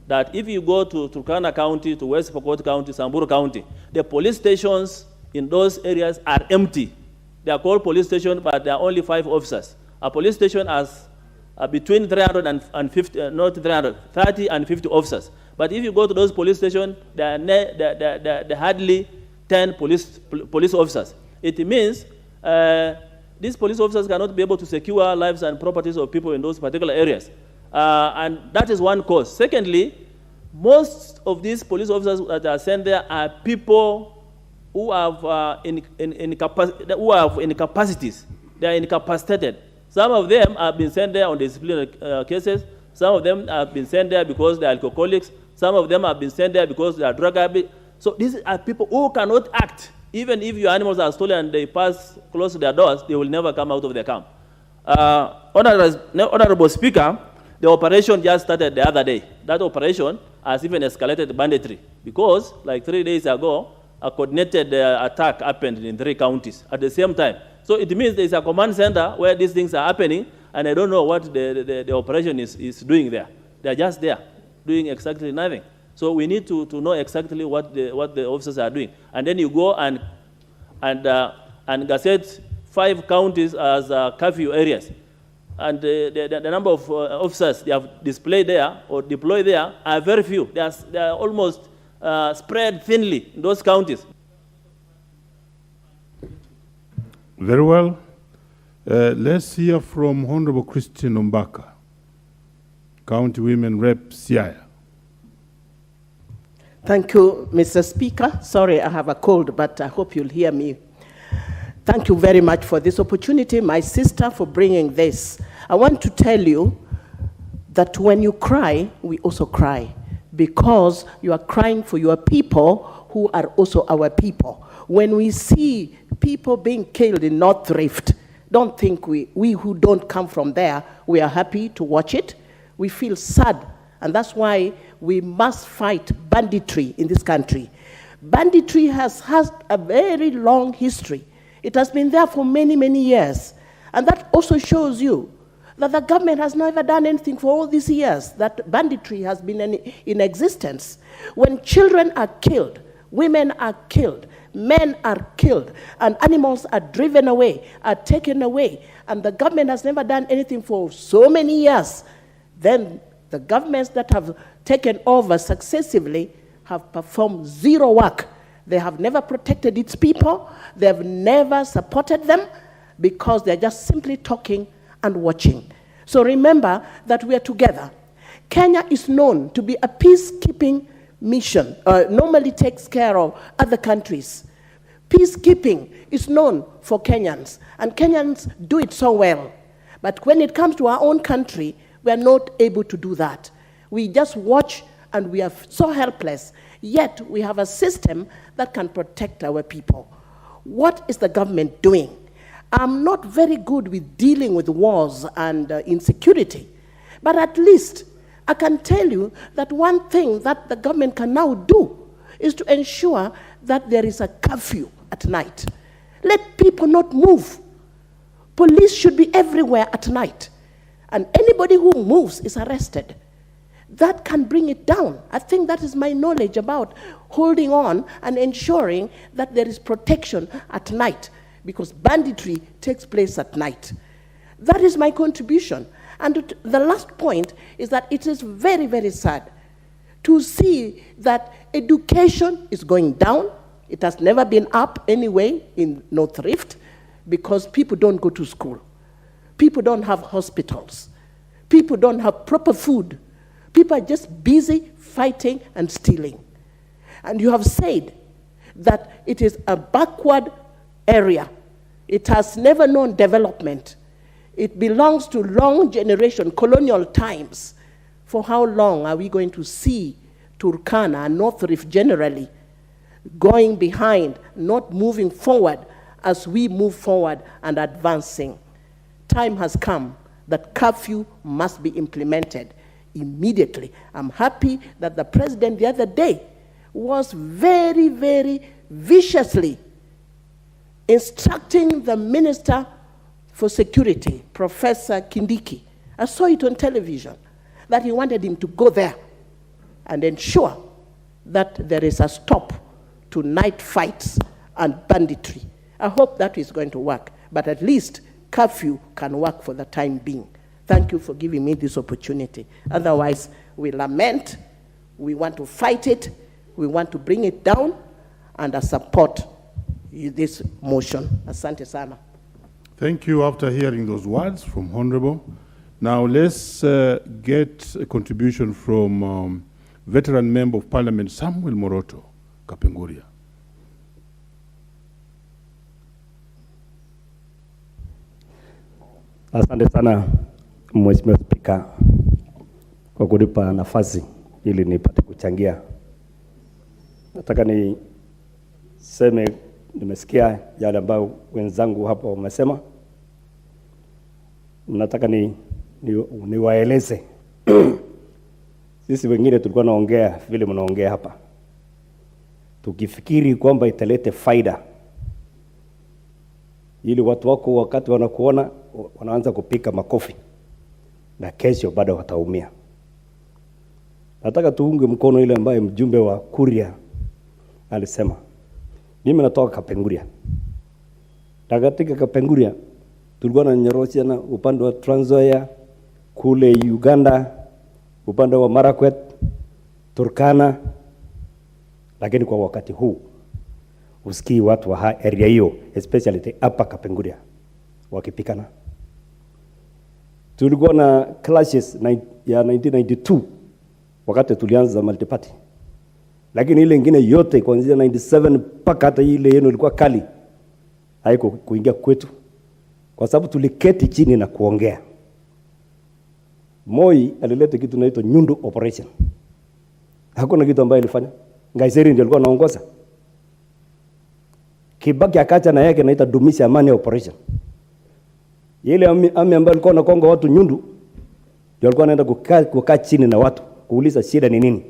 that if you go to Turkana County, to West Pokot County, Samburu County, the police stations in those areas are empty. They are called police stations, but there are only 5 officers. A police station has between 350, not 300, 30 and 50 officers. But if you go to those police stations, there are hardly 10 police officers. It means these police officers cannot be able to secure lives and properties of people in those particular areas. And that is one cause. Secondly, most of these police officers that are sent there are people who have incapacities. They are incapacitated. Some of them have been sent there on disciplinary cases. Some of them have been sent there because they are alcoholics. Some of them have been sent there because they are drug addicts. So these are people who cannot act. Even if your animals are stolen and they pass close to their doors, they will never come out of their camp. Honorable Speaker, the operation just started the other day. That operation has even escalated banditry because, like 3 days ago, a coordinated attack happened in 3 counties at the same time. So it means there is a command center where these things are happening, and I don't know what the operation is doing there. They are just there, doing exactly nothing. So we need to know exactly what the officers are doing. And then you go and gazette 5 counties as curfew areas. And the number of officers they have displayed there or deployed there are very few. They are almost spread thinly in those counties. Very well. Let's hear from Honorable Christine Umbaka, County Women Rep, Siaya. Thank you, Mr. Speaker. Sorry, I have a cold, but I hope you'll hear me. Thank you very much for this opportunity, my sister, for bringing this. I want to tell you that when you cry, we also cry, because you are crying for your people who are also our people. When we see people being killed in North Rift, don't think we who don't come from there, we are happy to watch it. We feel sad, and that's why we must fight banditry in this country. Banditry has a very long history. It has been there for many, many years. And that also shows you that the government has never done anything for all these years, that banditry has been in existence. When children are killed, women are killed, men are killed, and animals are driven away, are taken away, and the government has never done anything for so many years, then the governments that have taken over successively have performed zero work. They have never protected its people. They have never supported them because they're just simply talking and watching. So remember that we are together. Kenya is known to be a peacekeeping mission, normally takes care of other countries. Peacekeeping is known for Kenyans, and Kenyans do it so well. But when it comes to our own country, we are not able to do that. We just watch and we are so helpless, yet we have a system that can protect our people. What is the government doing? I'm not very good with dealing with wars and insecurity, but at least I can tell you that one thing that the government can now do is to ensure that there is a curfew at night. Let people not move. Police should be everywhere at night, and anybody who moves is arrested. That can bring it down. I think that is my knowledge about holding on and ensuring that there is protection at night, because banditry takes place at night. That is my contribution. And the last point is that it is very, very sad to see that education is going down. It has never been up anyway in North Rift, because people don't go to school. People don't have hospitals. People don't have proper food. People are just busy fighting and stealing. And you have said that it is a backward area. It has never known development. It belongs to long generation, colonial times. For how long are we going to see Turkana and North Rift generally going behind, not moving forward as we move forward and advancing? Time has come that curfew must be implemented immediately. I'm happy that the president the other day was very, very viciously instructing the Minister for Security, Professor Kindiki. I saw it on television, that he wanted him to go there and ensure that there is a stop to night fights and banditry. I hope that is going to work, but at least curfew can work for the time being. Thank you for giving me this opportunity. Otherwise, we lament, we want to fight it, we want to bring it down, and I support this motion. Asante sana. Thank you. After hearing those words from Honorable, now let's get a contribution from veteran Member of Parliament Samuel Moroto, Kapenguria. Asante sana Mheshimiwa Spika kwa kunipa nafasi ili nipate kuchangia. Nataka niseme nimesikia yale ambayo wenzangu hapa wamesema. Nataka niwaeleze sisi wengine tulikuwa naongea vile mnaongea hapa, tukifikiri kwamba italete faida, ili watu wako wakati wanakuona wanaanza kupika makofi na kesho bado wataumia. Nataka tuunge mkono ile ambaye mjumbe wa Kuria alisema. Mimi natoka Kapenguria. Na katika Kapenguria tulikuwa na nyorosia na upande wa Trans Nzoia, kule Uganda, upande wa Marakwet, Turkana. Lakini kwa wakati huu usikii watu wa area hiyo, especially hapa Kapenguria, wakipikana. Tulikuwa na clashes ya 1992 wakati tulianza multiparty. Lakini ile ingine yote kuanzia 97 mpaka hata ile yenu ilikuwa kali, haiko kuingia kwetu, kwa sababu tuliketi chini na kuongea. Moi alileta kitu inaitwa Nyundu operation. Hakuna kitu ambayo ilifanya. Ngaiseri ndio alikuwa anaongoza. Kibaki akacha na yake inaitwa Dumisha Amani operation. Ile ami ambayo alikuwa anakonga watu Nyundu, ndio alikuwa anaenda kukaa chini na watu kuuliza shida ni nini.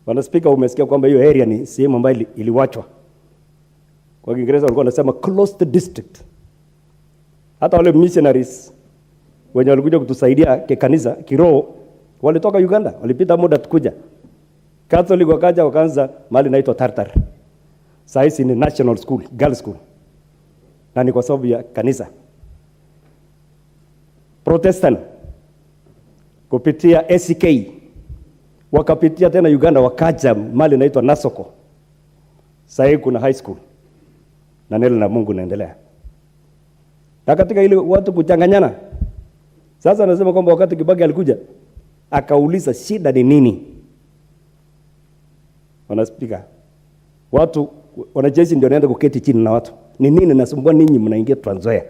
Bwana Spika, umesikia kwamba hiyo area ni sehemu ambayo iliwachwa. Kwa Kiingereza walikuwa wanasema closed district. Hata wale missionaries wenye walikuja kutusaidia kanisa kiroho walitoka Uganda, walipita muda tukuja. Catholic wakaja wakaanza mahali inaitwa Tartar. Sasa ni national school, girls school. Na ni kwa sababu ya kanisa. Protestant kupitia SK wakapitia tena Uganda wakaja mali inaitwa Nasoko. Sasa kuna high school. Na neno la Mungu naendelea. Na katika ile watu kuchanganyana, Sasa anasema kwamba wakati Kibaki alikuja akauliza shida ni nini? Wanaspika, watu wanajeshi ndio wanaenda kuketi chini na watu, ni nini nasumbua ninyi mnaingia Trans Nzoia?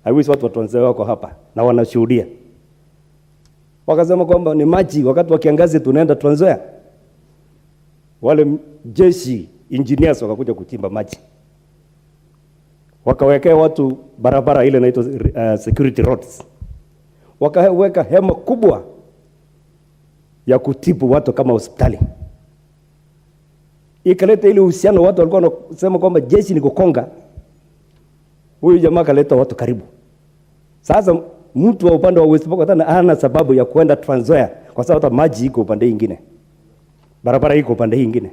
I wish watu wa Trans Nzoia wako hapa na wanashuhudia. Wakasema kwamba ni maji, wakati wa kiangazi tunaenda Trans Nzoia. Wale jeshi engineers wakakuja kuchimba maji, wakawekea watu barabara ile inaitwa security roads, wakaweka hema kubwa ya kutibu watu kama hospitali. Ikaleta ile uhusiano, watu walikuwa wanasema kwamba jeshi ni kukonga. Huyu jamaa kaleta watu karibu. Sasa mtu wa upande wa West Pokot hana sababu ya kuenda Trans Nzoia kwa sababu hata maji iko upande mwingine, barabara iko upande mwingine,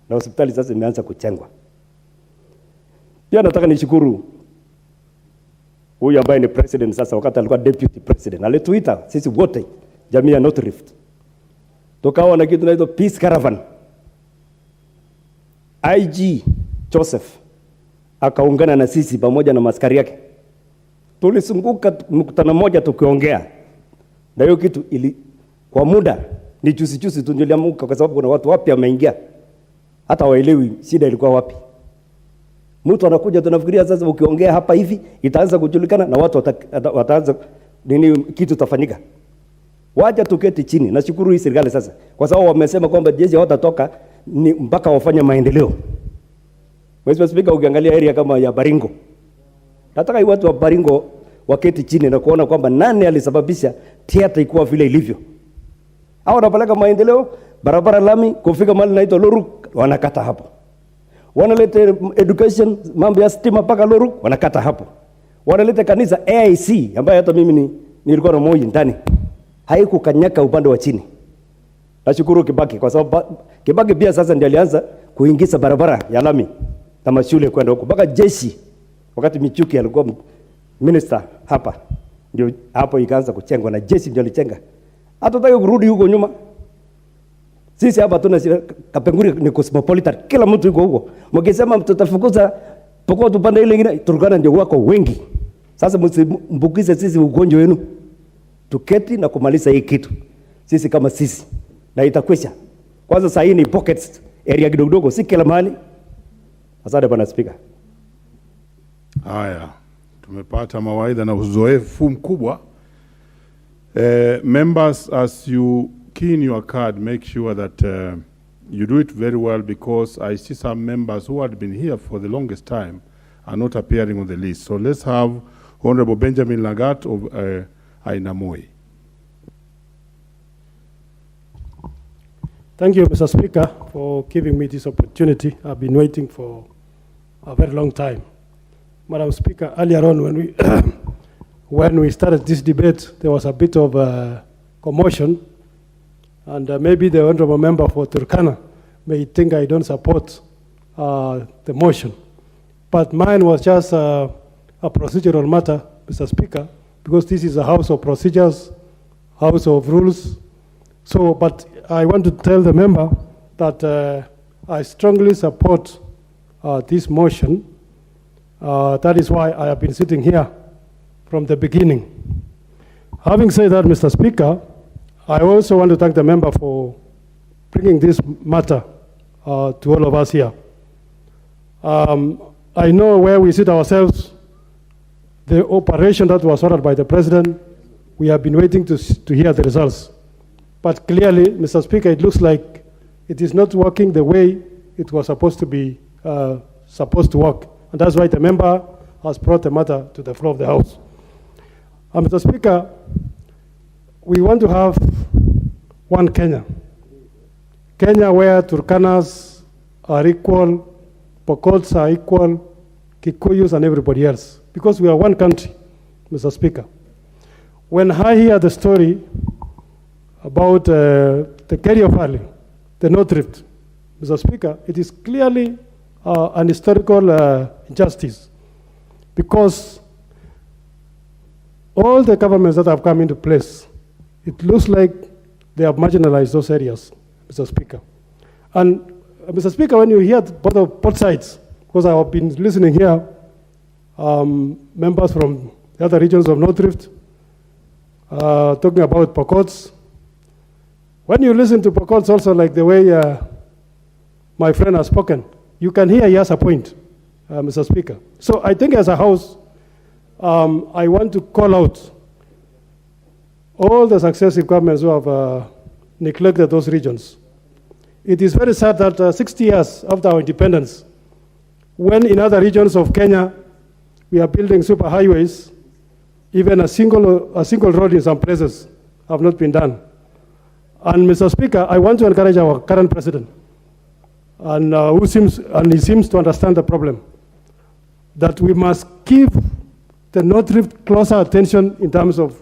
na hospitali sasa imeanza kuchengwa. Pia nataka nishukuru huyu ambaye ni president sasa, wakati alikuwa deputy president alituita sisi wote jamii ya North Rift, tukawa na kitu inaitwa peace caravan. IG Joseph akaungana na sisi pamoja na maskari yake, tulisunguka mkutano mmoja tukiongea, na hiyo kitu ili kwa muda ni juzi tu niliamuka, kwa sababu kuna watu wapya wameingia, hata waelewi shida ilikuwa wapi. Mtu anakuja, tunafikiria sasa ukiongea hapa hivi itaanza kujulikana na watu wataanza nini, kitu tafanyika. Wacha tuketi chini. Nashukuru hii serikali sasa, kwa sababu wamesema kwamba jeshi hawatatoka ni mpaka wafanye maendeleo. Mheshimiwa Spika, ukiangalia area kama ya Baringo, nataka hii watu wa Baringo waketi chini na kuona kwamba nani alisababisha theater ikuwa vile ilivyo. Hao wanapeleka maendeleo, barabara lami, kufika mahali naitwa Loruk, wanakata hapo. Wanaleta education, mambo ya stima paka Loruk, wanakata hapo. Wanaleta kanisa AIC ambayo hata mimi nilikuwa na moyo ndani, haikukanyaka upande wa chini. Nashukuru Kibaki, kwa sababu Kibaki pia sasa ndiye alianza kuingiza barabara ya lami na mashule kwenda huko. Mpaka jeshi wakati Michuki alikuwa minister hapa, ndio hapo ikaanza kuchengwa na jeshi ndio alichenga. Hatutaki kurudi huko nyuma. Sisi hapa tuna Kapenguri ni cosmopolitan, kila mtu yuko huko. Mkisema tutafukuza Pokot upande ile nyingine, Turkana ndio wako wengi. Sasa msimbukize sisi ugonjwa wenu. Tuketi na kumaliza hii kitu sisi kama sisi, na itakwisha. Kwanza sasa hii ni pockets area kidogo, si kila mahali. Asante Bwana Spika. Haya, tumepata mawaidha na uzoefu mkubwa. Members, as you key in your card, make sure that you do it very well, because I see some members who had been here for the longest time are not appearing on the list. So let's have Honorable Benjamin Lagat of Ainamoi. Thank you, Mr. Speaker, for giving me this opportunity. I've been waiting for a very long time. Madam Speaker, earlier on when we started this debate, there was a bit of commotion, and maybe the honorable member for Turkana may think I don't support the motion. But mine was just a procedural matter, Mr. Speaker, because this is a house of procedures, house of rules. So, but I want to tell the member that I strongly support this motion. That is why I have been sitting here from the beginning. Having said that, Mr. Speaker, I also want to thank the member for bringing this matter to all of us here. I know where we sit ourselves, the operation that was ordered by the President, we have been waiting to hear the results. But clearly, Mr. Speaker, it looks like it is not working the way it was supposed to be supposed to work. And that's why the member has brought the matter to the floor of the House. Mr. Speaker, we want to have one Kenya. Kenya where Turkanas are equal, Pokots are equal, Kikuyus and everybody else. Because we are one country, Mr. Speaker. When I hear the story about the Kerio Valley, the North Rift, Mr. Speaker, it is clearly an historical injustice, because all the governments that have come into place, it looks like they have marginalized those areas, Mr. Speaker. And Mr. Speaker, when you hear both sides, because I have been listening here, members from the other regions of North Rift, talking about Pokots. When you listen to Pokots also like the way my friend has spoken, you can hear he has a point, Mr. Speaker. So I think as a House, I want to call out all the successive governments who have neglected those regions. It is very sad that 60 years after our independence, when in other regions of Kenya, we are building super highways, even a single road in some places have not been done. And Mr. Speaker, I want to encourage our current president, and he seems to understand the problem, that we must give the North Rift closer attention in terms of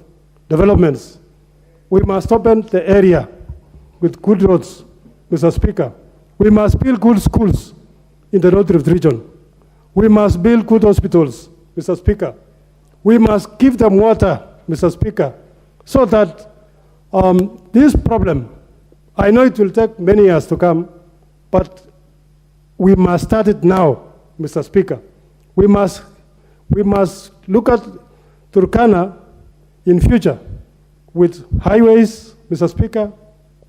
developments. We must open the area with good roads, Mr. Speaker. We must build good schools in the North Rift region. We must build good hospitals, Mr. Speaker. We must give them water, Mr. Speaker, so that this problem, I know it will take many years to come, but we must start it now, Mr. Speaker. We must look at Turkana in future with highways, Mr. Speaker,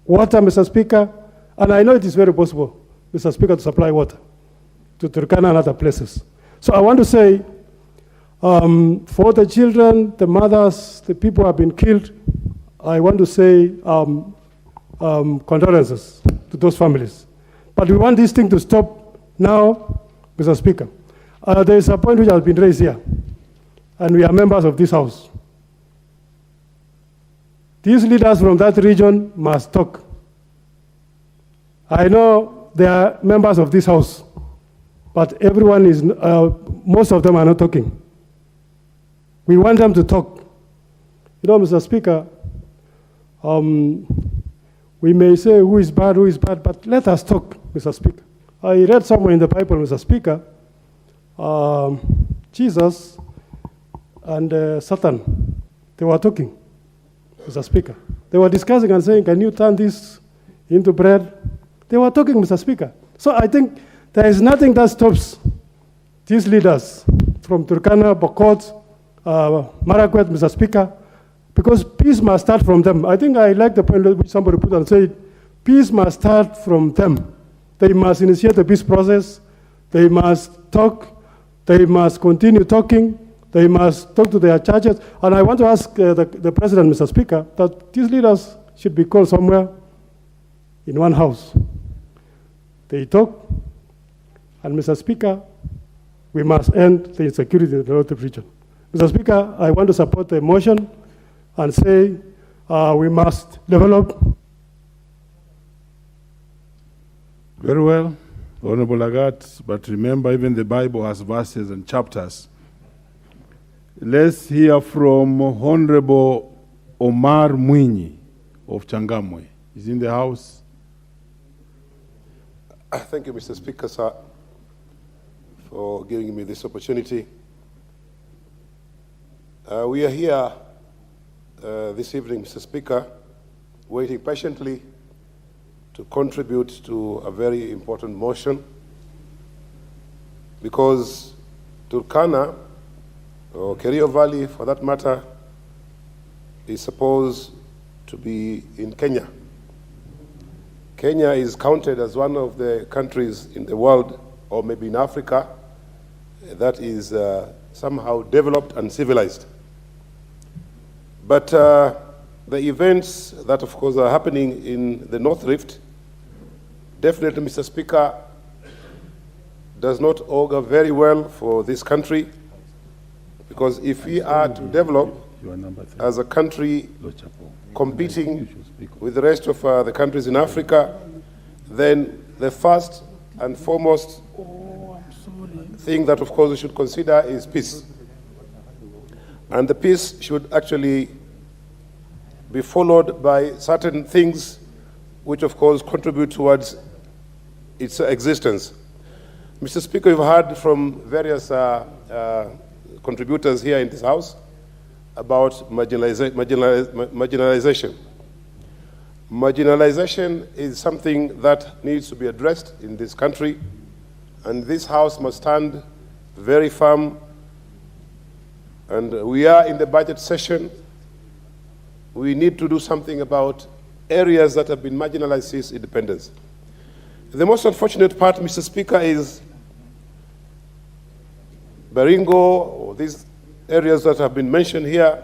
water, Mr. Speaker, and I know it is very possible, Mr. Speaker, to supply water to Turkana and other places. So I want to say, for the children, the mothers, the people who have been killed, I want to say condolences to those families. But we want this thing to stop now, Mr. Speaker. There is a point which has been raised here, and we are members of this House. These leaders from that region must talk. I know they are members of this House, but everyone is, most of them are not talking. We want them to talk. You know, Mr. Speaker, we may say who is bad, but let us talk, Mr. Speaker. I read somewhere in the Bible, Mr. Speaker, Jesus and Satan, they were talking, Mr. Speaker. They were discussing and saying, can you turn this into bread? They were talking, Mr. Speaker. So I think there is nothing that stops these leaders from Turkana, Pokot, Marakwet, Mr. Speaker, because peace must start from them. I think I like the point which somebody put and said, peace must start from them. They must initiate the peace process. They must talk. They must continue talking. They must talk to their churches. And I want to ask the President, Mr. Speaker, that these leaders should be called somewhere in one house. They talk, and Mr. Speaker, we must end the insecurity in the North region. Mr. Speaker, I want to support the motion and say we must develop. Very well, Honorable Lagat, but remember even the Bible has verses and chapters. Let's hear from Honorable Omar Mwinyi of Changamwe. He's in the house. Thank you, Mr. Speaker, sir, for giving me this opportunity. We are here this evening, Mr. Speaker, waiting patiently to contribute to a very important motion, because Turkana, or Kerio Valley for that matter, is supposed to be in Kenya. Kenya is counted as one of the countries in the world, or maybe in Africa, that is somehow developed and civilized. But the events that, of course, are happening in the North Rift, definitely, Mr. Speaker, does not augur very well for this country, because if we are to develop as a country competing with the rest of the countries in Africa, then the first and foremost thing that, of course, we should consider is peace. And the peace should actually be followed by certain things which, of course, contribute towards its existence. Mr. Speaker, you've heard from various contributors here in this House about marginalization. Marginalization is something that needs to be addressed in this country, and this House must stand very firm. And we are in the budget session, we need to do something about areas that have been marginalized since independence. The most unfortunate part, Mr. Speaker, is Baringo, or these areas that have been mentioned here,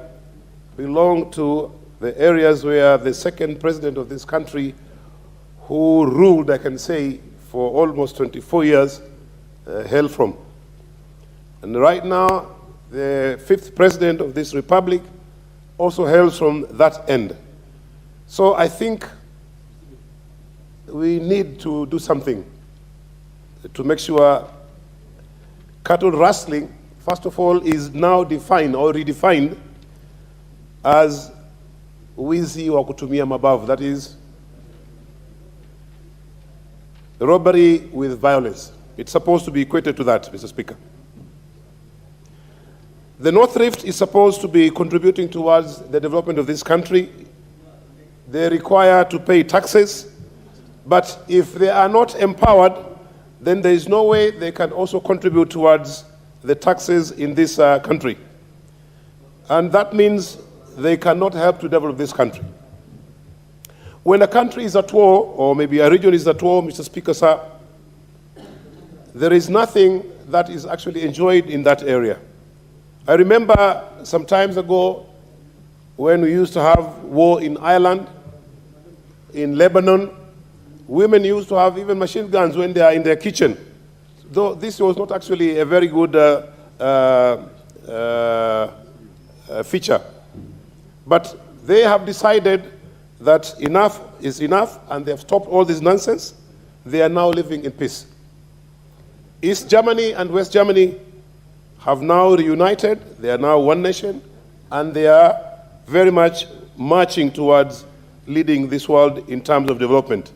belong to the areas where the second president of this country, who ruled, I can say, for almost 24 years, hailed from. And right now, the fifth president of this republic also hails from that end. So I think we need to do something to make sure cattle rustling, first of all, is now defined or redefined as wizi wa kutumia mabavu, that is robbery with violence. It's supposed to be equated to that, Mr. Speaker. The North Rift is supposed to be contributing towards the development of this country. They require to pay taxes, but if they are not empowered, then there is no way they can also contribute towards the taxes in this country. And that means they cannot help to develop this country. When a country is at war, or maybe a region is at war, Mr. Speaker, sir, there is nothing that is actually enjoyed in that area. I remember some times ago when we used to have war in Ireland, in Lebanon, women used to have even machine guns when they are in their kitchen. Though this was not actually a very good feature. But they have decided that enough is enough, and they have stopped all this nonsense. They are now living in peace. East Germany and West Germany have now reunited. They are now one nation, and they are very much marching towards leading this world in terms of development.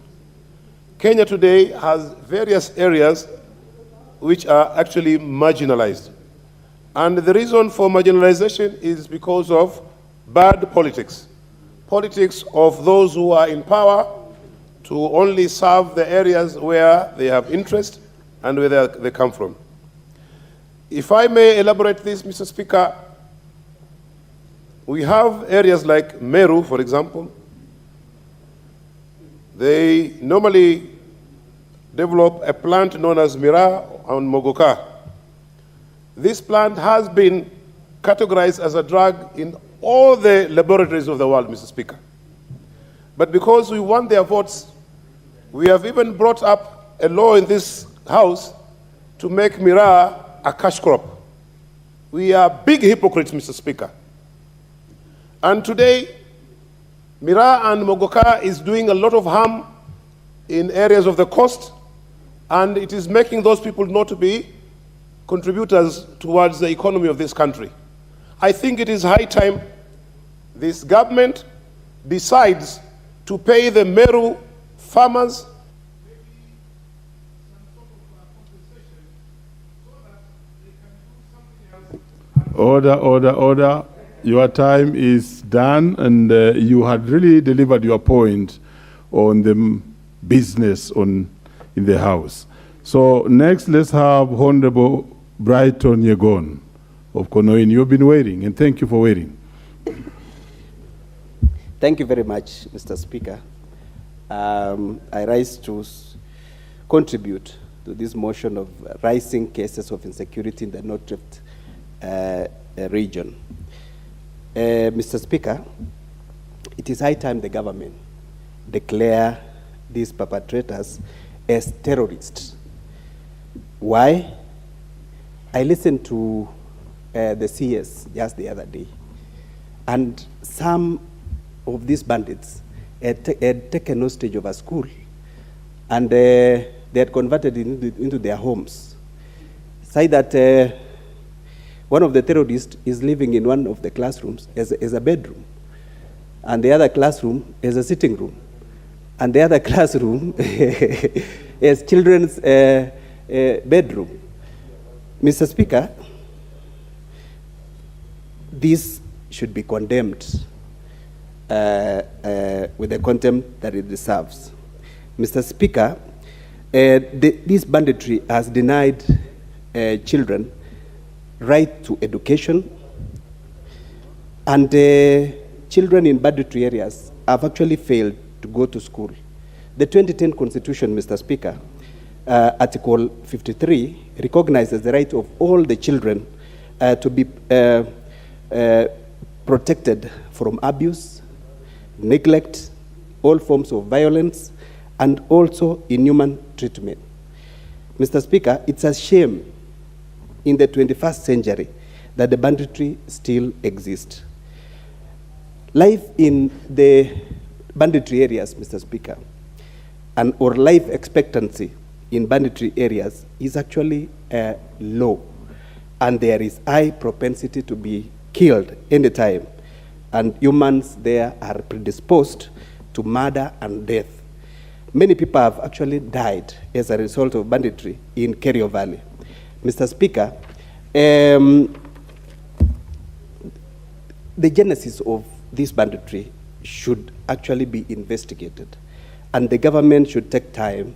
Kenya today has various areas which are actually marginalized. And the reason for marginalization is because of bad politics. Politics of those who are in power to only serve the areas where they have interest and where they come from. If I may elaborate this, Mr. Speaker, we have areas like Meru, for example. They normally develop a plant known as Mira on Mogoka. This plant has been categorized as a drug in all the laboratories of the world, Mr. Speaker. But because we want their votes, we have even brought up a law in this House to make Mira a cash crop. We are big hypocrites, Mr. Speaker. And today, Mira and Mogoka is doing a lot of harm in areas of the coast, and it is making those people not to be contributors towards the economy of this country. I think it is high time this government decides to pay the Meru farmers Order, order, order. Your time is done, and you had really delivered your point on the business in the House. So next, let's have Honorable Brighton Yegon of Konoin. You've been waiting, and thank you for waiting. Thank you very much, Mr. Speaker. I rise to contribute to this motion of rising cases of insecurity in the North Rift region. Mr. Speaker, it is high time the government declare these perpetrators as terrorists. Why? I listened to the CS just the other day, and some of these bandits had taken hostage of a school, and they had converted it into their homes. Say that one of the terrorists is living in one of the classrooms as a bedroom, and the other classroom is a sitting room, and the other classroom is children's bedroom. Mr. Speaker, this should be condemned with the contempt that it deserves. Mr. Speaker, this banditry has denied children right to education, and children in banditry areas have actually failed to go to school. The 2010 Constitution, Mr. Speaker, Article 53, recognizes the right of all the children to be protected from abuse, neglect, all forms of violence, and also inhuman treatment. Mr. Speaker, it's a shame in the 21st century that the banditry still exists. Life in the banditry areas, Mr. Speaker, or life expectancy in banditry areas is actually low, and there is high propensity to be killed anytime, and humans there are predisposed to murder and death. Many people have actually died as a result of banditry in Kerio Valley. Mr. Speaker, the genesis of this banditry should actually be investigated, and the government should take time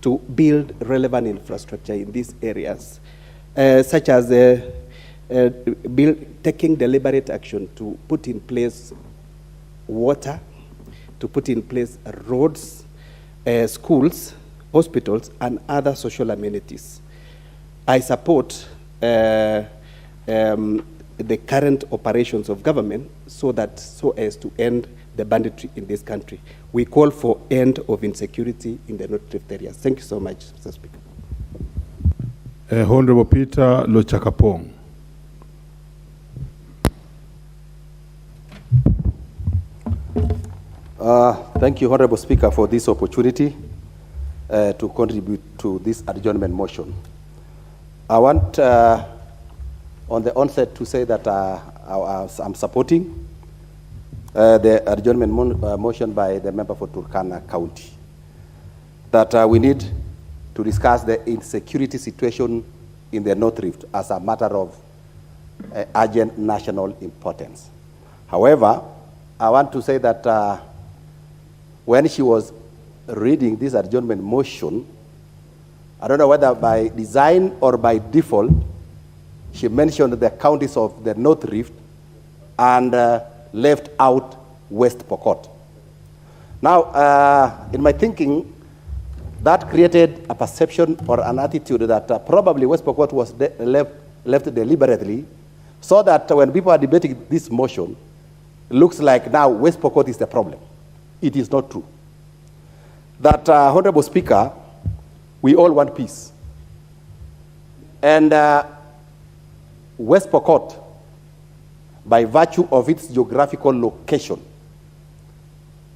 to build relevant infrastructure in these areas, such as taking deliberate action to put in place water, to put in place roads, schools, hospitals, and other social amenities. I support the current operations of government so as to end the banditry in this country. We call for end of insecurity in the North Rift areas. Thank you so much, Mr. Speaker. Honorable Peter Lochakapong. Thank you, Honorable Speaker, for this opportunity to contribute to this adjournment motion. I want, on the onset, to say that I'm supporting the adjournment motion by the member for Turkana County, that we need to discuss the insecurity situation in the North Rift as a matter of urgent national importance. However, I want to say that when she was reading this adjournment motion, I don't know whether by design or by default, she mentioned the counties of the North Rift and left out West Pokot. Now, in my thinking, that created a perception or an attitude that probably West Pokot was left deliberately, so that when people are debating this motion, it looks like now West Pokot is the problem. It is not true. That, Honorable Speaker, we all want peace. And West Pokot, by virtue of its geographical location,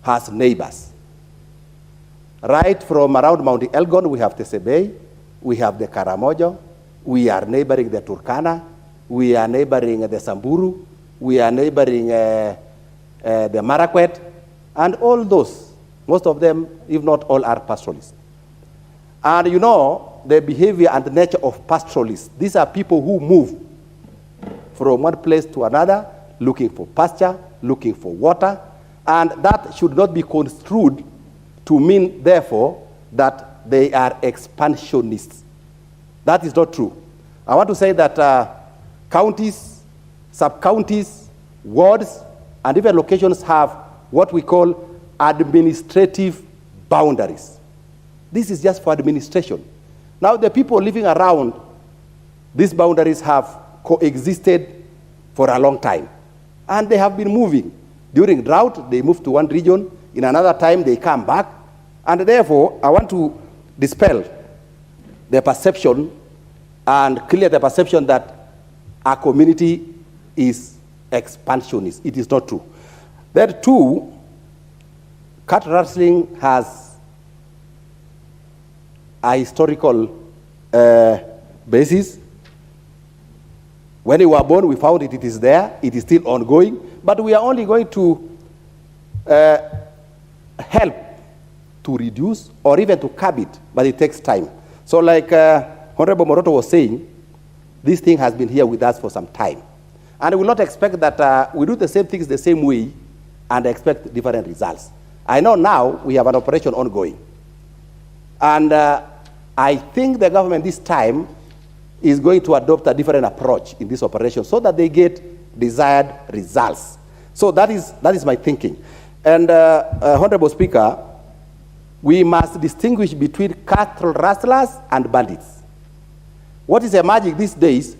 has neighbors. Right from around Mount Elgon, we have Tesebei, we have the Karamojo, we are neighboring the Turkana, we are neighboring the Samburu, we are neighboring the Marakwet, and all those, most of them, if not all, are pastoralists. And you know, the behavior and the nature of pastoralists, these are people who move from one place to another, looking for pasture, looking for water, and that should not be construed to mean, therefore, that they are expansionists. That is not true. I want to say that counties, sub-counties, wards, and even locations have what we call administrative boundaries. This is just for administration. Now, the people living around these boundaries have coexisted for a long time, and they have been moving. During drought, they move to one region. In another time, they come back. And therefore, I want to dispel the perception and clear the perception that our community is expansionist. It is not true. There too, cat rustling has a historical basis. When we were born, we found it is there. It is still ongoing. But we are only going to help to reduce or even to curb it, but it takes time. So like Honorable Moroto was saying, this thing has been here with us for some time. And we will not expect that we do the same things the same way and expect different results. I know now we have an operation ongoing. And I think the government this time is going to adopt a different approach in this operation so that they get desired results. So that is my thinking. And Honorable Speaker, we must distinguish between cattle rustlers and bandits. What is emerging these days